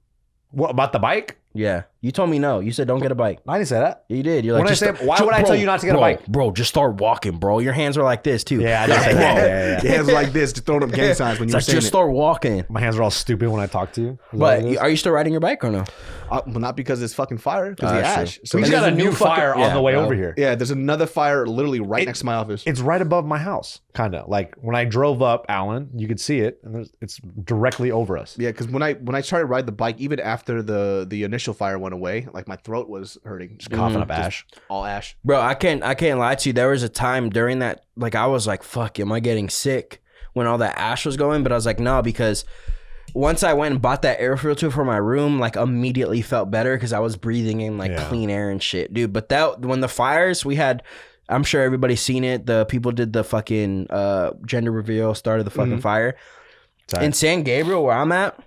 What, about the bike? Yeah. You told me no. You said don't get a bike. I didn't say that. You did. You're like, why would I tell you not to get a bike? Bro, just start walking, bro. Your hands are like this, too. Yeah, I did say that. Your hands are like this, just throwing up gang signs when you're saying just start walking. My hands are all stupid when I talk to you. But are you still riding your bike or no? Well, not because it's fucking fire, because the ash. So he's got a new fire on the way over here. Yeah, there's another fire literally right next to my office. It's right above my house, kind of. Like when I drove up, Alan, you could see it, and it's directly over us. Yeah, because when I started riding the bike, even after the initial fire went away, like my throat was hurting. Just coughing up ash. All ash. Bro, I can't lie to you. There was a time during that, like I was like, fuck, am I getting sick? when all that ash was going, but I was like, no, because once I went and bought that air filter for my room, like immediately felt better because I was breathing in like clean air and shit, dude. But that when the fires we had, I'm sure everybody's seen it. The people did the fucking gender reveal, started the fucking fire. In San Gabriel, where I'm at,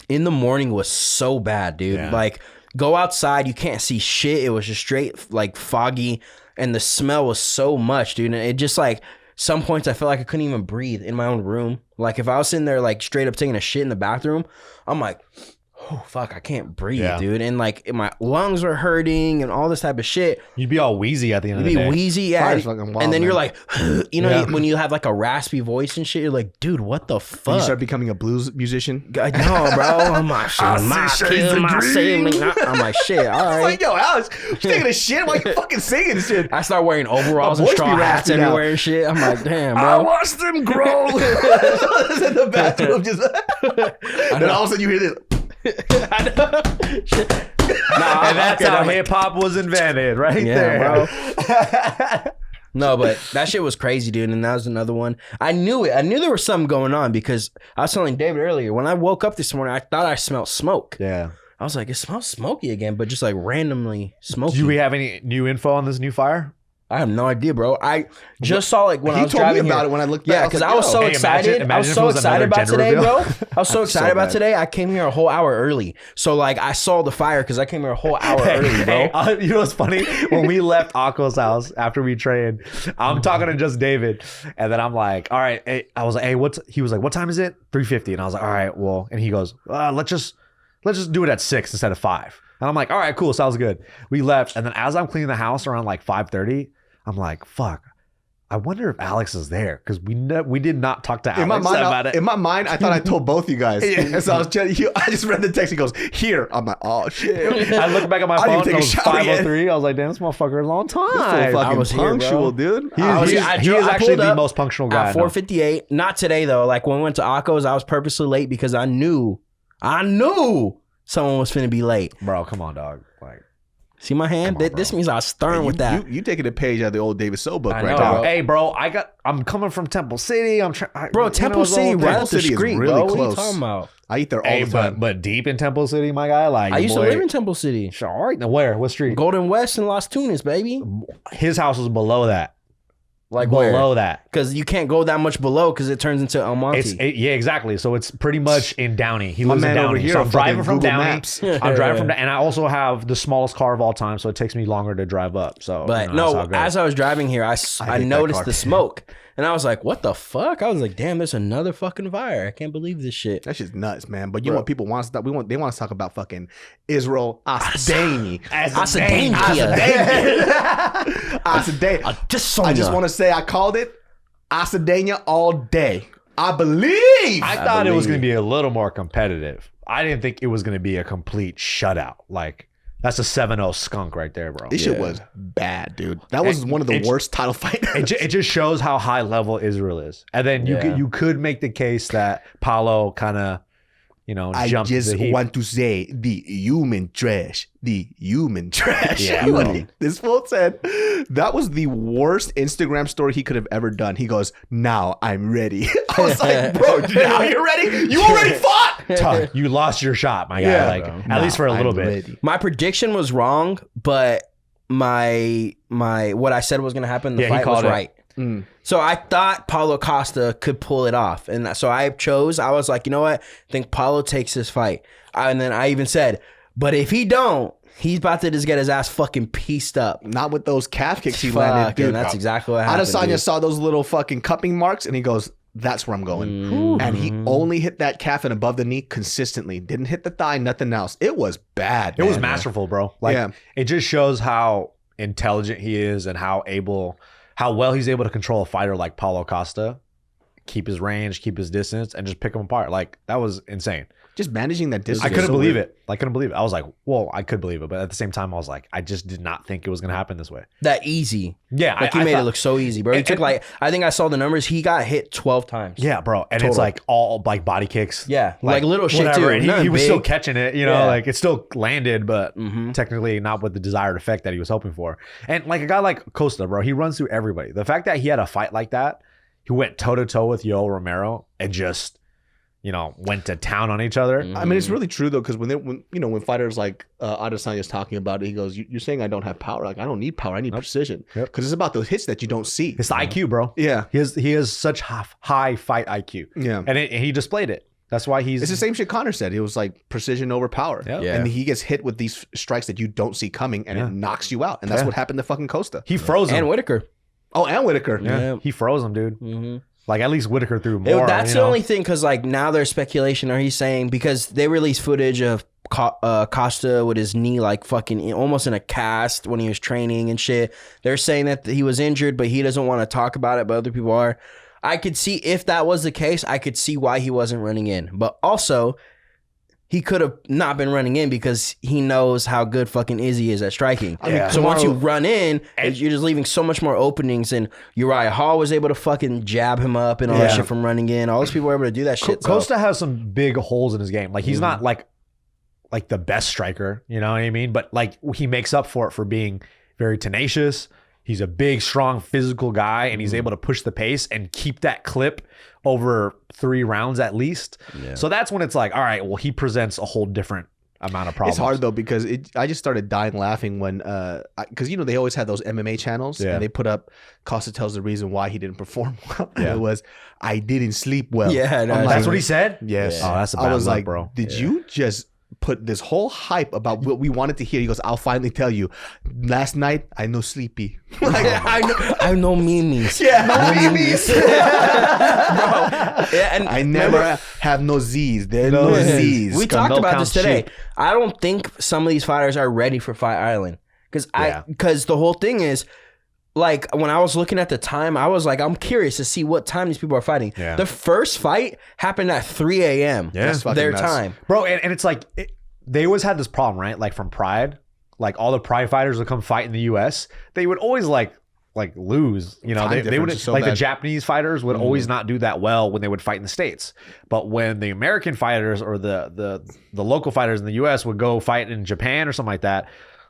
in the morning was so bad, dude. Yeah. Like, go outside, you can't see shit. It was just straight, like, foggy, and the smell was so much, dude. And it just, like, some points I felt like I couldn't even breathe in my own room. Like, if I was sitting there, like, straight up taking a shit in the bathroom, I'm like, oh, fuck, I can't breathe, dude. And, like, my lungs are hurting and all this type of shit. You'd be all wheezy at the end of the day. You'd be wheezy, yeah. Fire's fucking wild, and then man. you're like, you know, when you have, like, a raspy voice and shit, you're like, dude, what the fuck? When you start becoming a blues musician? No, bro. I'm like, shit. I'm like, shit, all right. I was like, yo, Alex, you taking a shit? Why you fucking singing shit? I start wearing overalls and straw hats everywhere and shit. I'm like, damn, bro. I watched them grow. In the bathroom, just. And all of a sudden you hear this. I know. And that's how hip hop was invented, right there, bro. No, but that shit was crazy, dude. And that was another one. I knew it. I knew there was something going on because I was telling David earlier, when I woke up this morning, I thought I smelled smoke. Yeah. I was like, it smells smoky again, but just like randomly smoky. Do we have any new info on this new fire? I have no idea, bro. I just saw like when I was driving me about it when I looked back. Yeah, because I was so excited. I was so excited about today, bro. I was so excited about today. I came here a whole hour early. So like I saw the fire because I came here a whole hour early, bro. You know what's funny? When we left Akko's house after we trained, I'm talking to just David, and then I'm like, all right. Hey, I was like, hey, he was like, what time is it? 3:50. And I was like, all right, well, and he goes, let's just do it at 6 instead of 5. And I'm like, all right, cool, sounds good. We left, and then as I'm cleaning the house around like 5:30. I'm like, fuck. I wonder if Alex is there because we did not talk to Alex about it. In my mind, I thought I told both you guys. And so I just read the text. He goes, here. I'm like, oh shit. I looked back at my phone. It was 5:03. I was like, damn, this motherfucker is on time. I was punctual, dude. He is actually the most punctual guy. At 4:58. Not today though. Like when we went to Akko's, I was purposely late because I knew someone was finna be late. Bro, come on, dog. Like. See my hand? This means I was stern with that. You taking a page out of the old DavidSo book right now. Bro. Hey, bro, I'm coming from Temple City. Temple City right up the street, really bro. close. What are you talking about? I eat there all the time. But deep in Temple City, my guy. Like I used to live in Temple City. Sure, all right. Now where? What street? Golden West and Las Tunas, baby. His house was below that. Like below that, because you can't go that much below because it turns into El Monte. Yeah, exactly. So it's pretty much in Downey. He lives in Downey. So I'm driving from Downey. I'm driving from, and I also have the smallest car of all time, so it takes me longer to drive up. So, but as I was driving here, I noticed the smoke, and I was like, "What the fuck?" I was like, "Damn, there's another fucking fire! I can't believe this shit." That's just nuts, man. But you want people want to stop. They want to talk about fucking Israel Asadani. I just want to say I called it Asadania all day. I thought it was going to be a little more competitive. I didn't think it was going to be a complete shutout. Like, that's a 7-0 skunk right there, bro. This shit was bad, dude. That was one of the worst title fights. It just shows how high level Israel is. And then you could make the case that Paulo kind of, I just want to say the human trash. Yeah, this fool said that was the worst Instagram story he could have ever done. He goes, now I'm ready. I was like, bro, now you're ready? You already fought. You lost your shot, my guy. At least for a little bit. Ready. My prediction was wrong, but my what I said was going to happen, the fight was right. So I thought Paulo Costa could pull it off. And so I was like, you know what? I think Paulo takes this fight. And then I even said, but if he don't, he's about to just get his ass fucking pieced up. Not with those calf kicks he landed, dude. And that's exactly what happened. Adesanya saw those little fucking cupping marks and he goes, that's where I'm going. And he only hit that calf and above the knee consistently. Didn't hit the thigh, nothing else. It was bad. It was masterful, bro. It just shows how intelligent he is and how well he's able to control a fighter like Paulo Costa, keep his range, keep his distance, and just pick him apart. Like, that was insane. Just managing that distance. I couldn't believe it. I was like, well, I could believe it. But at the same time, I was like, I just did not think it was going to happen this way. That easy. Yeah. Like, he made it look so easy, bro. He took I think I saw the numbers. He got hit 12 times. Yeah, bro. And it's like all like body kicks. Yeah. Like little shit too. And he was still catching it, like it still landed, but technically not with the desired effect that he was hoping for. And like a guy like Costa, bro, he runs through everybody. The fact that he had a fight like that, he went toe to toe with Yoel Romero and just, went to town on each other. I mean, it's really true though, because when fighters like Adesanya is talking about it, he goes, "You're saying I don't have power? Like I don't need power. I need precision. Because it's about those hits that you don't see. It's the IQ, bro. Yeah, he has such high fight IQ. Yeah, and he displayed it. That's why it's the same shit Connor said. It was like precision over power. Yeah. And he gets hit with these strikes that you don't see coming, and it knocks you out. And that's what happened to fucking Costa. He froze him. And Whitaker. Oh, and Whitaker. Yeah. He froze him, dude. Mm-hmm. Like at least Whitaker threw more. That's the only thing, because like now there's speculation. Are he's saying, because they released footage of Costa with his knee like fucking almost in a cast when he was training and shit. They're saying that he was injured, but he doesn't want to talk about it, but other people are. I could see, if that was the case, I could see why he wasn't running in. But also, he could have not been running in because he knows how good fucking Izzy is at striking. So once you run in, you're just leaving so much more openings. And Uriah Hall was able to fucking jab him up and all that shit from running in. All those people were able to do that shit. Costa has some big holes in his game. Like he's not like the best striker, you know what I mean? But like he makes up for it for being very tenacious. He's a big, strong, physical guy, and he's able to push the pace and keep that clip over 3 rounds at least. Yeah. So that's when it's like, all right, well, he presents a whole different amount of problems. It's hard though, because I just started dying laughing when, because they always had those MMA channels, and they put up Costa tells the reason why he didn't perform well. Yeah. It was, I didn't sleep well. Yeah, no, that's what he said. Yes. Yeah. Oh, that's a bad look, like, bro. Did you just put this whole hype about what we wanted to hear? He goes, I'll finally tell you. Last night, I know sleepy. Like, I know memes. Yeah, no memes. Bro. Yeah, and I never have no Z's. There are no Z's. We talked about this today. I don't think some of these fighters are ready for Fight Island. Because the whole thing is, like, when I was looking at the time, I was like, I'm curious to see what time these people are fighting. Yeah. The first fight happened at 3 a.m. Yeah. Their time. Bro, and it's like, they always had this problem, right? Like from Pride, like all the Pride fighters would come fight in the U.S. They would always like lose. They would the Japanese fighters would always not do that well when they would fight in the States. But when the American fighters or the local fighters in the U.S. would go fight in Japan or something like that,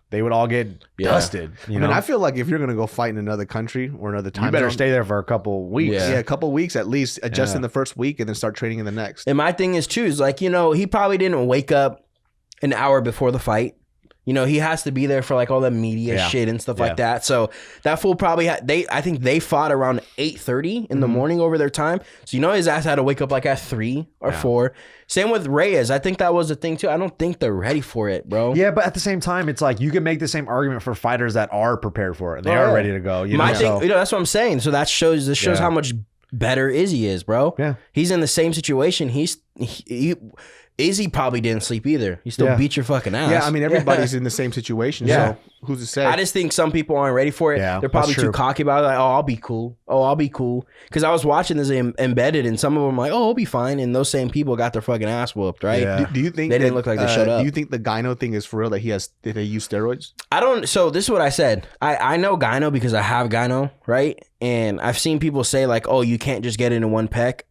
they would all get dusted. I mean, I feel like if you're going to go fight in another country or another time you better zone, stay there for a couple weeks. Yeah, a couple weeks at least, adjust in the first week and then start training in the next. And my thing is too, is like, he probably didn't wake up an hour before the fight. He has to be there for like all the media shit and stuff like that. So that fool probably I think they fought around 8:30 in the morning over their time. So his ass had to wake up like at 3 or 4. Same with Reyes. I think that was the thing too. I don't think they're ready for it, bro. Yeah, but at the same time, it's like you can make the same argument for fighters that are prepared for it. They are ready to go. My thing, that's what I'm saying. So this shows how much better Izzy is, bro. Yeah. He's in the same situation. Izzy probably didn't sleep either. He still beat your fucking ass. Yeah, I mean, everybody's in the same situation. So who's to say? I just think some people aren't ready for it. Yeah, they're probably too cocky about it. Like, I'll be cool. I'll be cool. Because I was watching this embedded, and some of them like, I'll be fine. And those same people got their fucking ass whooped, right? Yeah. Do you think they didn't look like they showed up? Do you think the Gyno thing is for real? That they use steroids? I don't. So this is what I said. I know Gyno because I have Gyno, right? And I've seen people say like, oh, you can't just get into one pec.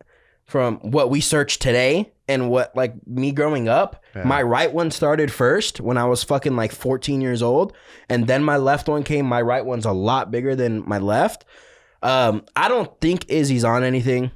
From what we searched today and what like me growing up, my right one started first when I was fucking like 14 years old, and then my left one came. My right one's a lot bigger than my left. I don't think Izzy's on anything.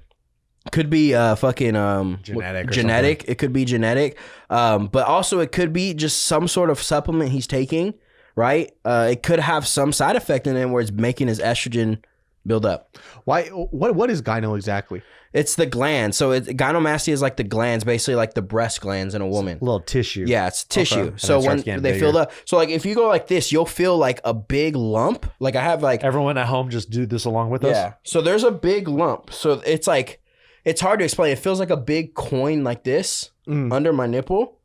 Could be fucking genetic. It could be genetic, but also it could be just some sort of supplement he's taking. Right? It could have some side effect in it where it's making his estrogen build up. Why? What is Gyno exactly? It's the gland. So gynomastia is like the glands, basically like the breast glands in a woman. A little tissue. Yeah, it's tissue. Okay. So when they fill up, so like if you go like this, you'll feel like a big lump. Like I have like everyone at home just do this along with us. Yeah. So there's a big lump. So it's like it's hard to explain. It feels like a big coin like this under my nipple.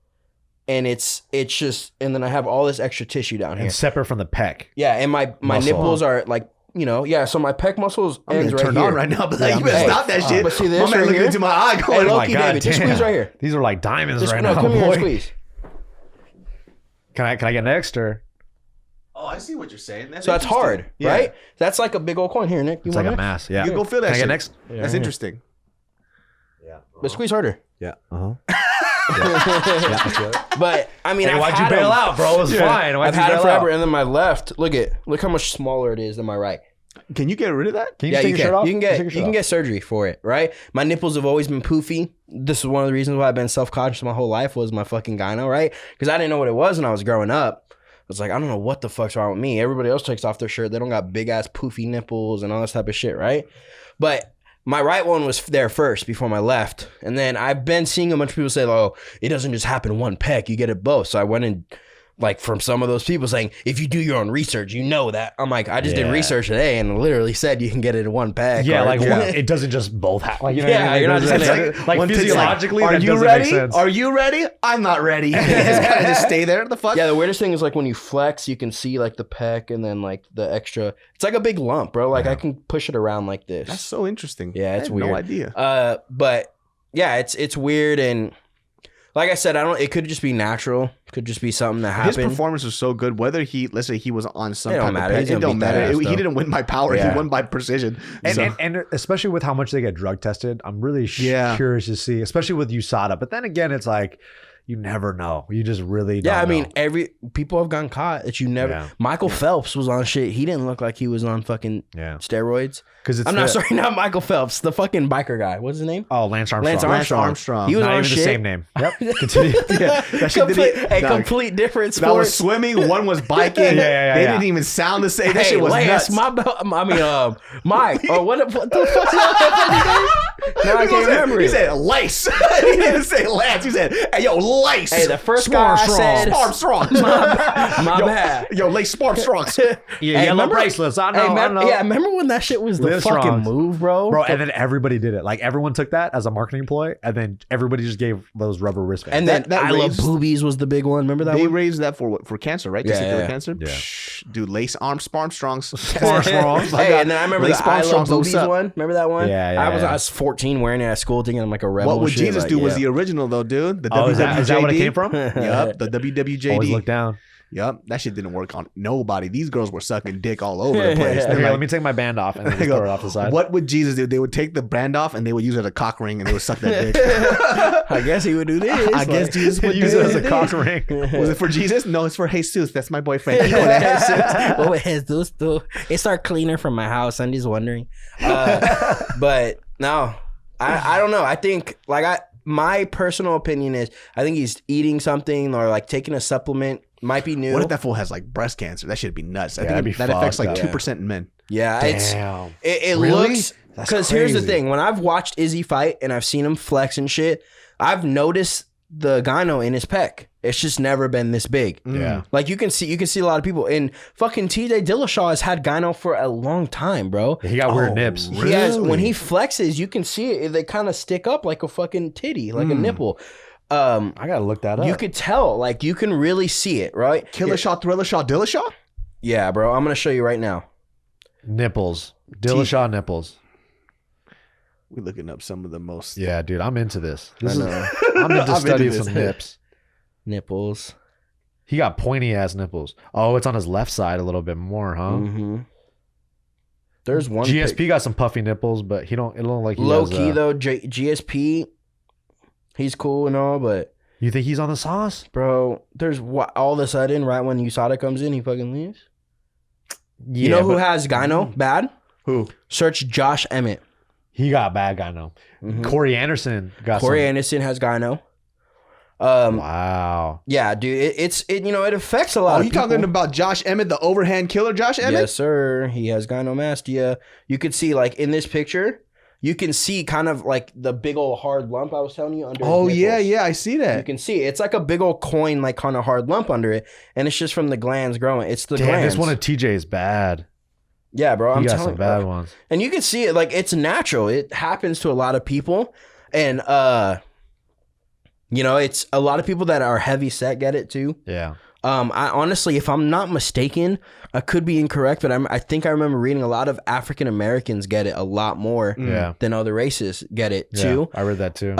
And it's just, and then I have all this extra tissue down here. And separate from the pec. Yeah, and my nipples are like, so my pec muscles ends right here. Turned on right now, but you better stop that shit. But see this my man looking into my eye going, hey, Loki, David, just squeeze right here. These are like diamonds right now, come boy. Here and squeeze. Can I get next or? Oh, I see what you're saying. So that's hard, right? That's like a big old coin here, Nick. It's like a mass. Yeah. You go feel that. Can shit. I get next? Yeah, that's interesting. Yeah. But squeeze harder. Yeah. But I mean, why'd you bail out, bro? It was fine. I've had it forever, and then my left. Look how much smaller it is than my right. Can you get rid of that? Can you take your shirt off? You can get surgery for it, right? My nipples have always been poofy. This is one of the reasons why I've been self-conscious my whole life was my fucking gyno, right? Because I didn't know what it was when I was growing up. I was like, I don't know what the fuck's wrong with me. Everybody else takes off their shirt. They don't got big ass poofy nipples and all this type of shit, right? But my right one was there first before my left. And then I've been seeing a bunch of people say, oh, it doesn't just happen one peck. You get it both. So I went and like from some of those people saying, if you do your own research, you know that. I'm like, I just did research today and it literally said you can get it in one pack. Yeah, like it doesn't just both happen. Like, you know you're not just like physiologically, are that you doesn't ready? make sense. Are you ready? I'm not ready. Just kind of just stay there. The fuck? Yeah, the weirdest thing is like when you flex, you can see like the pec and then like the extra. It's like a big lump, bro. Like I can push it around like this. That's so interesting. Yeah, it's weird. No idea. But yeah, it's weird and. Like I said, it could just be natural. It could just be something that happened. His performance was so good. Whether let's say he was on some type of pec, it don't matter. He didn't win by power. Yeah. He won by precision. And especially with how much they get drug tested, I'm really curious to see, especially with USADA. But then again, it's like, you never know. You just really don't know. I mean, people have gotten caught that you never. Yeah. Michael Phelps was on shit. He didn't look like he was on fucking steroids. Not Michael Phelps, the fucking biker guy. What's his name? Oh, Lance Armstrong. Lance Armstrong. He was not on even shit. The same name. Yep. Complete different sport. That was swimming. One was biking. They didn't even sound the same. That shit was nuts. Mike. Or what the fuck? Now I can't remember. He said Lace. He didn't say Lance. He said, "Hey, yo, Lace." Hey, the first guy I said Armstrong. My bad. Yo, Lace Armstrongs. Yellow bracelets. I know. Yeah, remember when that shit was the fucking move, bro? Bro, and then everybody did it. Like everyone took that as a marketing ploy, and then everybody just gave those rubber wristbands. And then I Love Boobies was the big one. Remember that? They one? raised that for cancer, right? Testicular cancer. Yeah. Dude, Lace Armstrongs. Hey, and then I remember the I Love Boobies one. Remember that one? Yeah. I was 14 wearing it at school, thinking I'm like a rebel. What Would Jesus Do was the original though, dude. The WWJD. Is that what it came from? Yep, the WWJD. Always look down. Yep, that shit didn't work on nobody. These girls were sucking dick all over the place. Okay, let me take my band off and then just throw it off the side. What would Jesus do? They would take the brand off and they would use it as a cock ring and they would suck that dick. I guess he would do this. I guess Jesus would use it as a cock ring. Was it for Jesus? No, it's for Jesus. That's my boyfriend. You know that. What would Jesus do? It's our cleaner from my house. I'm just wondering. But no, I don't know. I think my personal opinion is I think he's eating something or like taking a supplement. Might be new. What if that fool has like breast cancer? That should be nuts. I think that affects like 2% in men. Yeah, damn. It really looks because here's the thing. When I've watched Izzy fight and I've seen him flex and shit, I've noticed the gyno in his pec. It's just never been this big. Yeah, like you can see a lot of people. And fucking TJ Dillashaw has had gyno for a long time, bro. He got weird nips. He has, when he flexes, you can see it. They kind of stick up like a fucking titty, like a nipple. I gotta look that up. You could tell, like you can really see it, right? Killishaw, Thrillishaw, Dillashaw? Yeah, bro. I'm gonna show you right now. Nipples. Dillashaw nipples. We're looking up some of the most. Yeah, dude, I'm into this. I'm into studying some nips. Nipples. He got pointy ass nipples. Oh, it's on his left side a little bit more, huh? Mm-hmm. There's one. GSP got some puffy nipples, but it don't look like he low has, key though. GSP. He's cool and all, but you think he's on the sauce, bro? There's all of a sudden, right when USADA comes in, he fucking leaves. Yeah, you know who has gyno bad? Who? Search Josh Emmett. He got bad gyno. Mm-hmm. Corey Anderson got. Corey Anderson has gyno. Wow. Yeah, dude. It affects a lot. Are you talking about Josh Emmett, the overhand killer, Josh Emmett? Yes, sir. He has gynomastia. You could see like in this picture. You can see kind of like the big old hard lump I was telling you under. Oh, his yeah, I see that. You can see it's like a big old coin, like kind of hard lump under it, and it's just from the glands growing. It's the glands. This one of TJ is bad. Yeah, bro. I'm got telling some bad ones, and you can see it like it's natural. It happens to a lot of people, and it's a lot of people that are heavy set get it too. Yeah. I honestly, if I'm not mistaken, I could be incorrect, but I think I remember reading a lot of African Americans get it a lot more than other races get it too. I read that too.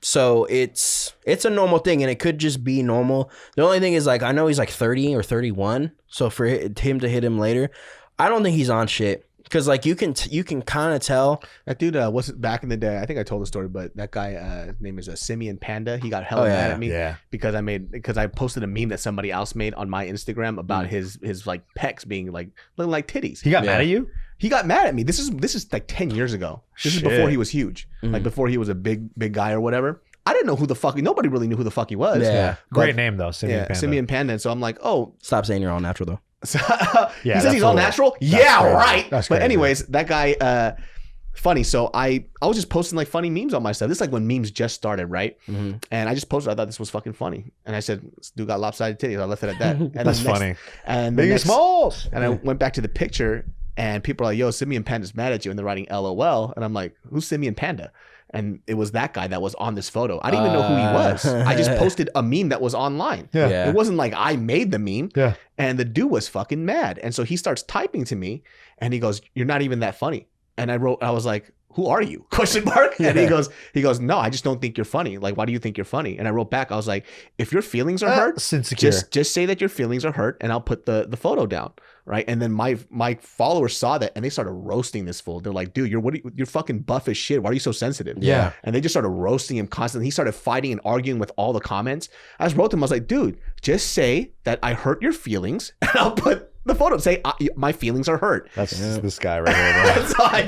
So it's a normal thing, and it could just be normal. The only thing is, like, I know he's like 30 or 31, so for him to hit him later, I don't think he's on shit. Because like you can kind of tell that dude was back in the day. I think I told the story, but that guy his name is Simeon Panda. He got hella mad at me because I posted a meme that somebody else made on my Instagram about his like pecs being like looking like titties. He got mad at you? He got mad at me. This is like 10 years ago. This is before he was huge. Like before he was a big guy or whatever. I didn't know who the fuck. Nobody really knew who the fuck he was. Yeah. Great name though. Simian Panda. And so I'm like, oh. Stop saying you're all natural though. He says he's all natural. Yeah, crazy. right. That's but crazy. anyways, that guy. Funny. So I was just posting like funny memes on my stuff. This is like when memes just started, right? And I just posted. I thought this was fucking funny, and I said, "This dude got lopsided titties." I left it at that. And That's funny. And Big smalls. And I went back to the picture, and people are like, "Yo, Simian Panda's mad at you," and they're writing LOL, and I'm like, "Who's Simian Panda?" And it was that guy that was on this photo. I didn't even know who he was. I just posted a meme that was online. Yeah. It wasn't like I made the meme. Yeah. And the dude was fucking mad, and so he starts typing to me, and he goes, "You're not even that funny." And I was like, "Who are you?" ? And he goes, "No, I just don't think you're funny. Like, why do you think you're funny?" And I wrote back, I was like, "If your feelings are hurt, just say that your feelings are hurt, and I'll put the photo down." Right. And then my followers saw that and they started roasting this fool. They're like, "Dude, you're fucking buff as shit. Why are you so sensitive?" Yeah. And they just started roasting him constantly. He started fighting and arguing with all the comments. I just wrote to him, I was like, "Dude, just say that I hurt your feelings and I'll put the photo. Say my feelings are hurt." That's this guy right here, bro. So I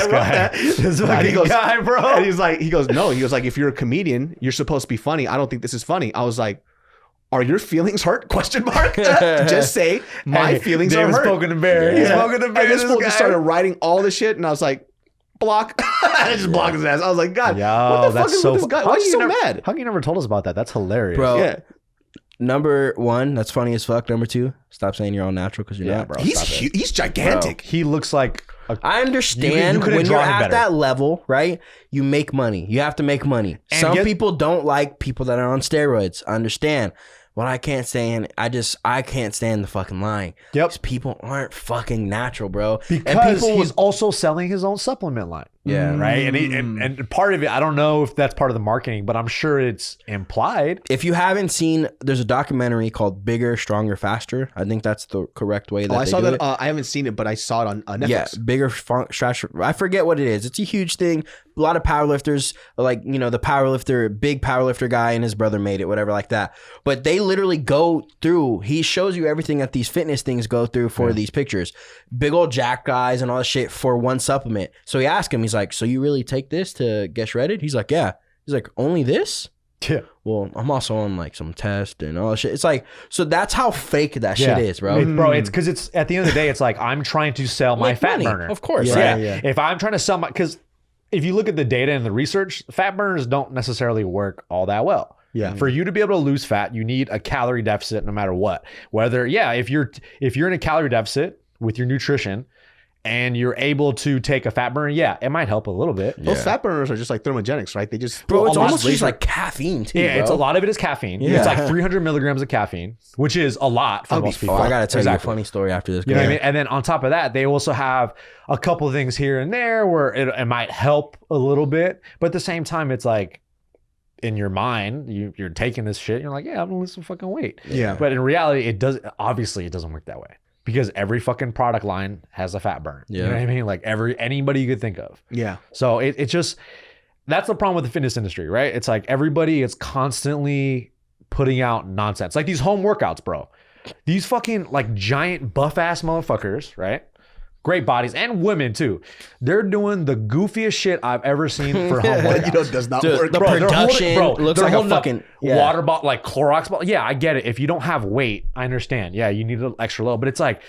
wrote that. This fucking guy, bro. And he goes, "No." He goes like, "If you're a comedian, you're supposed to be funny. I don't think this is funny." I was like, "Are your feelings hurt?" ? Just say my feelings are hurt. Spoken to Bear. He's spoken to Bear. And this fool just started writing all this shit, and I was like, block. I just blocked his ass. I was like, God, what the fuck is with this guy? Why is he so mad? How come you never told us about that? That's hilarious. Bro. Yeah. Number one, that's funny as fuck. Number two, stop saying you're all natural because you're not, bro. He's gigantic. He looks like I understand when you're at that level, right? You make money. You have to make money. And Some people don't like people that are on steroids. I understand. What I can't stand, I can't stand the fucking lying. Yep. These people aren't fucking natural, bro. Because he's also selling his own supplement line. Yeah. Right. And part of it, I don't know if that's part of the marketing, but I'm sure it's implied. If you haven't seen, there's a documentary called Bigger, Stronger, Faster. I think that's the correct way that I saw that. it. I haven't seen it, but I saw it on Netflix. Yeah, Bigger, Faster. I forget what it is. It's a huge thing. A lot of powerlifters, like, the big powerlifter guy and his brother made it, whatever like that. But they literally go through, he shows you everything that these fitness things go through for these pictures. Big old jack guys and all this shit for one supplement. So he asked him, he's like, "So you really take this to get shredded?" He's like, "Yeah." He's like, "Only this?" Yeah. Well, I'm also on like some test and all that shit. It's like, so that's how fake that shit is, bro. It's because it's at the end of the day, it's like I'm trying to sell my fat burner. Of course. Yeah. Yeah. If I'm trying to sell because if you look at the data and the research, fat burners don't necessarily work all that well. Yeah. For you to be able to lose fat, you need a calorie deficit no matter what. Whether, if you're in a calorie deficit with your nutrition and you're able to take a fat burner, it might help a little bit. Those fat burners are just like thermogenics, right? They just Bro, it's almost just like caffeine too, Yeah, bro. it's a lot of it is caffeine. Yeah. It's like 300 milligrams of caffeine, which is a lot for most people. I gotta tell you a funny story after this. You know what I mean? And then on top of that, they also have a couple of things here and there where it might help a little bit. But at the same time, it's like in your mind, you're taking this shit. You're like, yeah, I'm gonna lose some fucking weight. Yeah. But in reality, it doesn't work that way. Because every fucking product line has a fat burn. Yeah. You know what I mean? Like anybody you could think of. Yeah. So it's just, that's the problem with the fitness industry, right? It's like everybody is constantly putting out nonsense. Like these home workouts, bro. These fucking like giant buff ass motherfuckers, right? Great bodies and women too. They're doing the goofiest shit I've ever seen for home workouts. Does not Dude, work. the production looks like a fucking water bottle, like Clorox bottle. Yeah, I get it. If you don't have weight, I understand. Yeah, you need an extra load. But it's like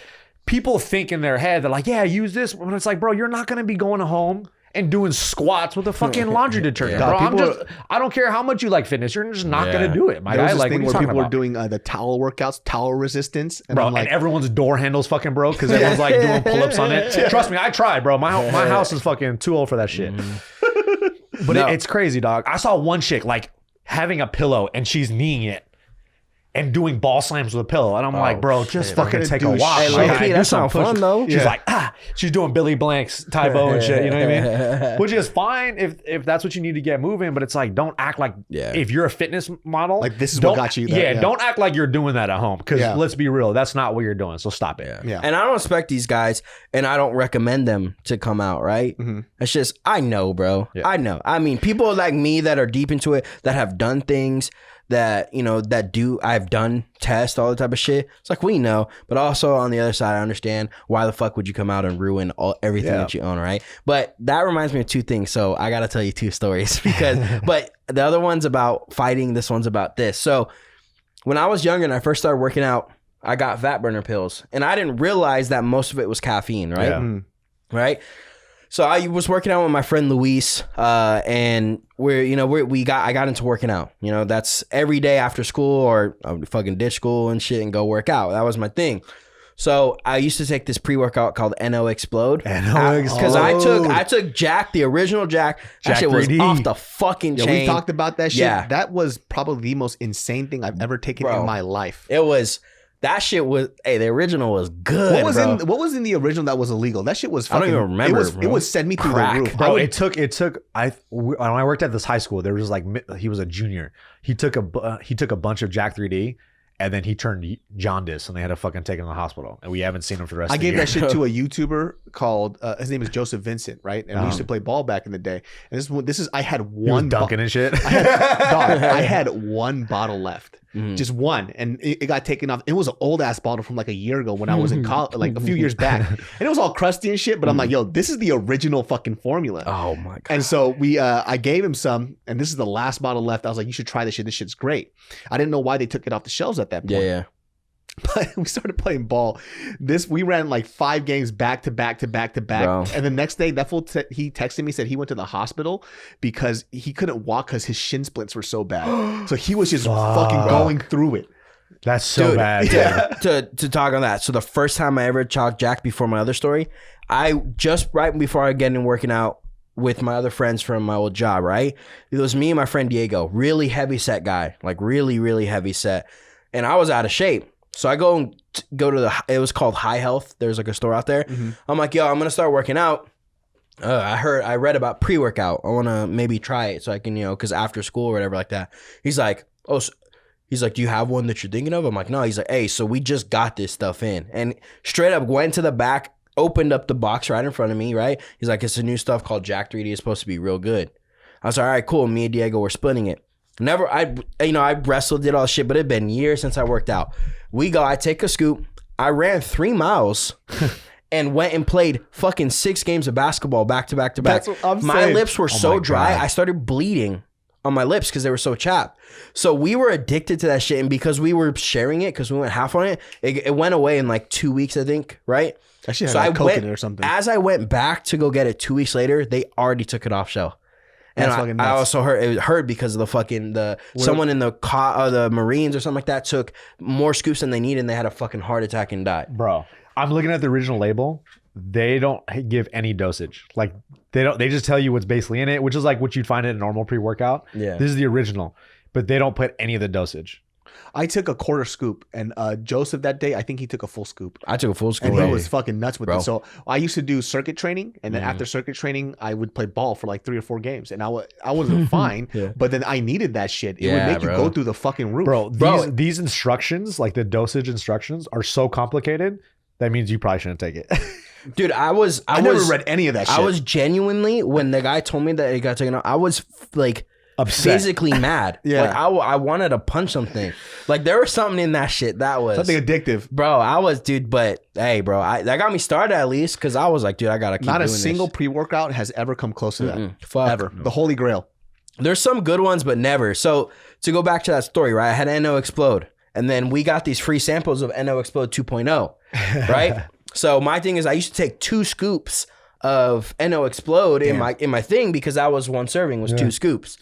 people think in their head, they're like, yeah, use this. But it's like, bro, you're not gonna be going home and doing squats with a fucking laundry detergent. Bro, I don't care how much you like fitness. You're just not gonna do it. My guy, like, thing where people are doing the towel workouts, towel resistance, and bro, I'm like, and everyone's door handles fucking broke because everyone's like doing pull-ups on it. Trust me, I tried, bro. My house is fucking too old for that shit. But it's crazy, dog. I saw one chick like having a pillow and she's kneeing it and doing ball slams with a pillow. And I'm like, bro, just fucking take a walk. Hey, low-key, that sounds fun though. She's like, she's doing Billy Blank's Tybo and shit. You know what I mean? Which is fine if that's what you need to get moving. But it's like, don't act like if you're a fitness model, like this is what got you there. Don't act like you're doing that at home. Because let's be real, that's not what you're doing. So stop it. Yeah. And I don't expect these guys, and I don't recommend them to come out, right? Mm-hmm. It's just, I know, bro. Yeah. I know. I mean, people like me that are deep into it, that have done things, that, you know, I've done tests, all the type of shit. It's like, we know, but also on the other side, I understand why the fuck would you come out and ruin everything that you own, right? But that reminds me of two things. So I got to tell you two stories because, but the other one's about fighting. This one's about this. So when I was younger and I first started working out, I got fat burner pills, and I didn't realize that most of it was caffeine, right? Yeah. Right. So I was working out with my friend Luis, and I got into working out. You know, that's every day after school, or I would fucking ditch school and shit and go work out. That was my thing. So I used to take this pre-workout called NO Explode. Because I took Jack, the original Jack. That shit 3D. Was off the fucking chain. We talked about that shit. Yeah. That was probably the most insane thing I've ever taken in my life. It was. That shit was, the original was good. What was in the original that was illegal? That shit was fucking, I don't even remember. It was send me through the roof. Bro, when I worked at this high school, there was he was a junior. He took a bunch of Jack 3D, and then he turned jaundice, and they had to fucking take him to the hospital. And we haven't seen him for the rest of the year. I gave that shit to a YouTuber called, his name is Joseph Vincent, right? And we used to play ball back in the day. And this is I had one. He was dunking and shit. I had one bottle left. Just one, and it got taken off. It was an old ass bottle from like a year ago when I was in college, like a few years back, and it was all crusty and shit. But I'm like, yo, this is the original fucking formula. Oh my god! And so I gave him some, and this is the last bottle left. I was like, you should try this shit. This shit's great. I didn't know why they took it off the shelves at that point. Yeah. But we started playing ball. We ran like 5 games back to back. Bro. And the next day, that fool he texted me, said he went to the hospital because he couldn't walk because his shin splints were so bad. So he was just fucking going through it. That's so bad. Yeah. To talk on that. So the first time I ever chalked Jack before my other story, I just right before I get in working out with my other friends from my old job, right? It was me and my friend Diego, really heavy set guy, like really, really heavy set. And I was out of shape. So I go to it was called High Health. There's like a store out there. Mm-hmm. I'm like, yo, I'm going to start working out. I read about pre-workout. I want to maybe try it so I can, because after school or whatever like that. He's like, do you have one that you're thinking of? I'm like, no. He's like, hey, so we just got this stuff in. And straight up went to the back, opened up the box right in front of me, right? He's like, it's a new stuff called Jack 3D. It's supposed to be real good. I was like, all right, cool. Me and Diego were splitting it. I wrestled, did all this shit, but it'd been years since I worked out. I take a scoop. I ran 3 miles and went and played fucking 6 games of basketball back to back to back. That's what I'm my saying. lips were so dry. I started bleeding on my lips because they were so chapped. So we were addicted to that shit. And because we were sharing it, because we went half on it, it went away in like 2 weeks, I think, right? That shit had coke in it or something. As I went back to go get it 2 weeks later, they already took it off shelf. And I also heard because of someone in the Marines or something like that took more scoops than they needed, and they had a fucking heart attack and died. Bro, I'm looking at the original label. They don't give any dosage. Like they just tell you what's basically in it, which is like what you'd find in a normal pre-workout. Yeah. This is the original, but they don't put any of the dosage. I took a quarter scoop, and Joseph that day, I think he took a full scoop. I took a full scoop. And he was fucking nuts with it. So I used to do circuit training, and then after circuit training, I would play ball for like 3 or 4 games, and I wasn't fine, but then I needed that shit. It would make you go through the fucking roof. Bro, these instructions, like the dosage instructions, are so complicated. That means you probably shouldn't take it. Dude, I never read any of that shit. I was genuinely, when the guy told me that it got taken out, I was like upset. Physically mad. Yeah. Like I wanted to punch something. Like there was something in that shit that was something addictive. Bro, but hey, bro, that got me started at least, because I was like, dude, I gotta keep doing this. Not a single pre-workout has ever come close to that. Fuck. Ever. No. The Holy Grail. There's some good ones, but never. So to go back to that story, right? I had NO Explode, and then we got these free samples of NO Explode 2.0, right? So my thing is, I used to take 2 scoops of NO Explode in my thing, because that was 1 serving, was 2 scoops.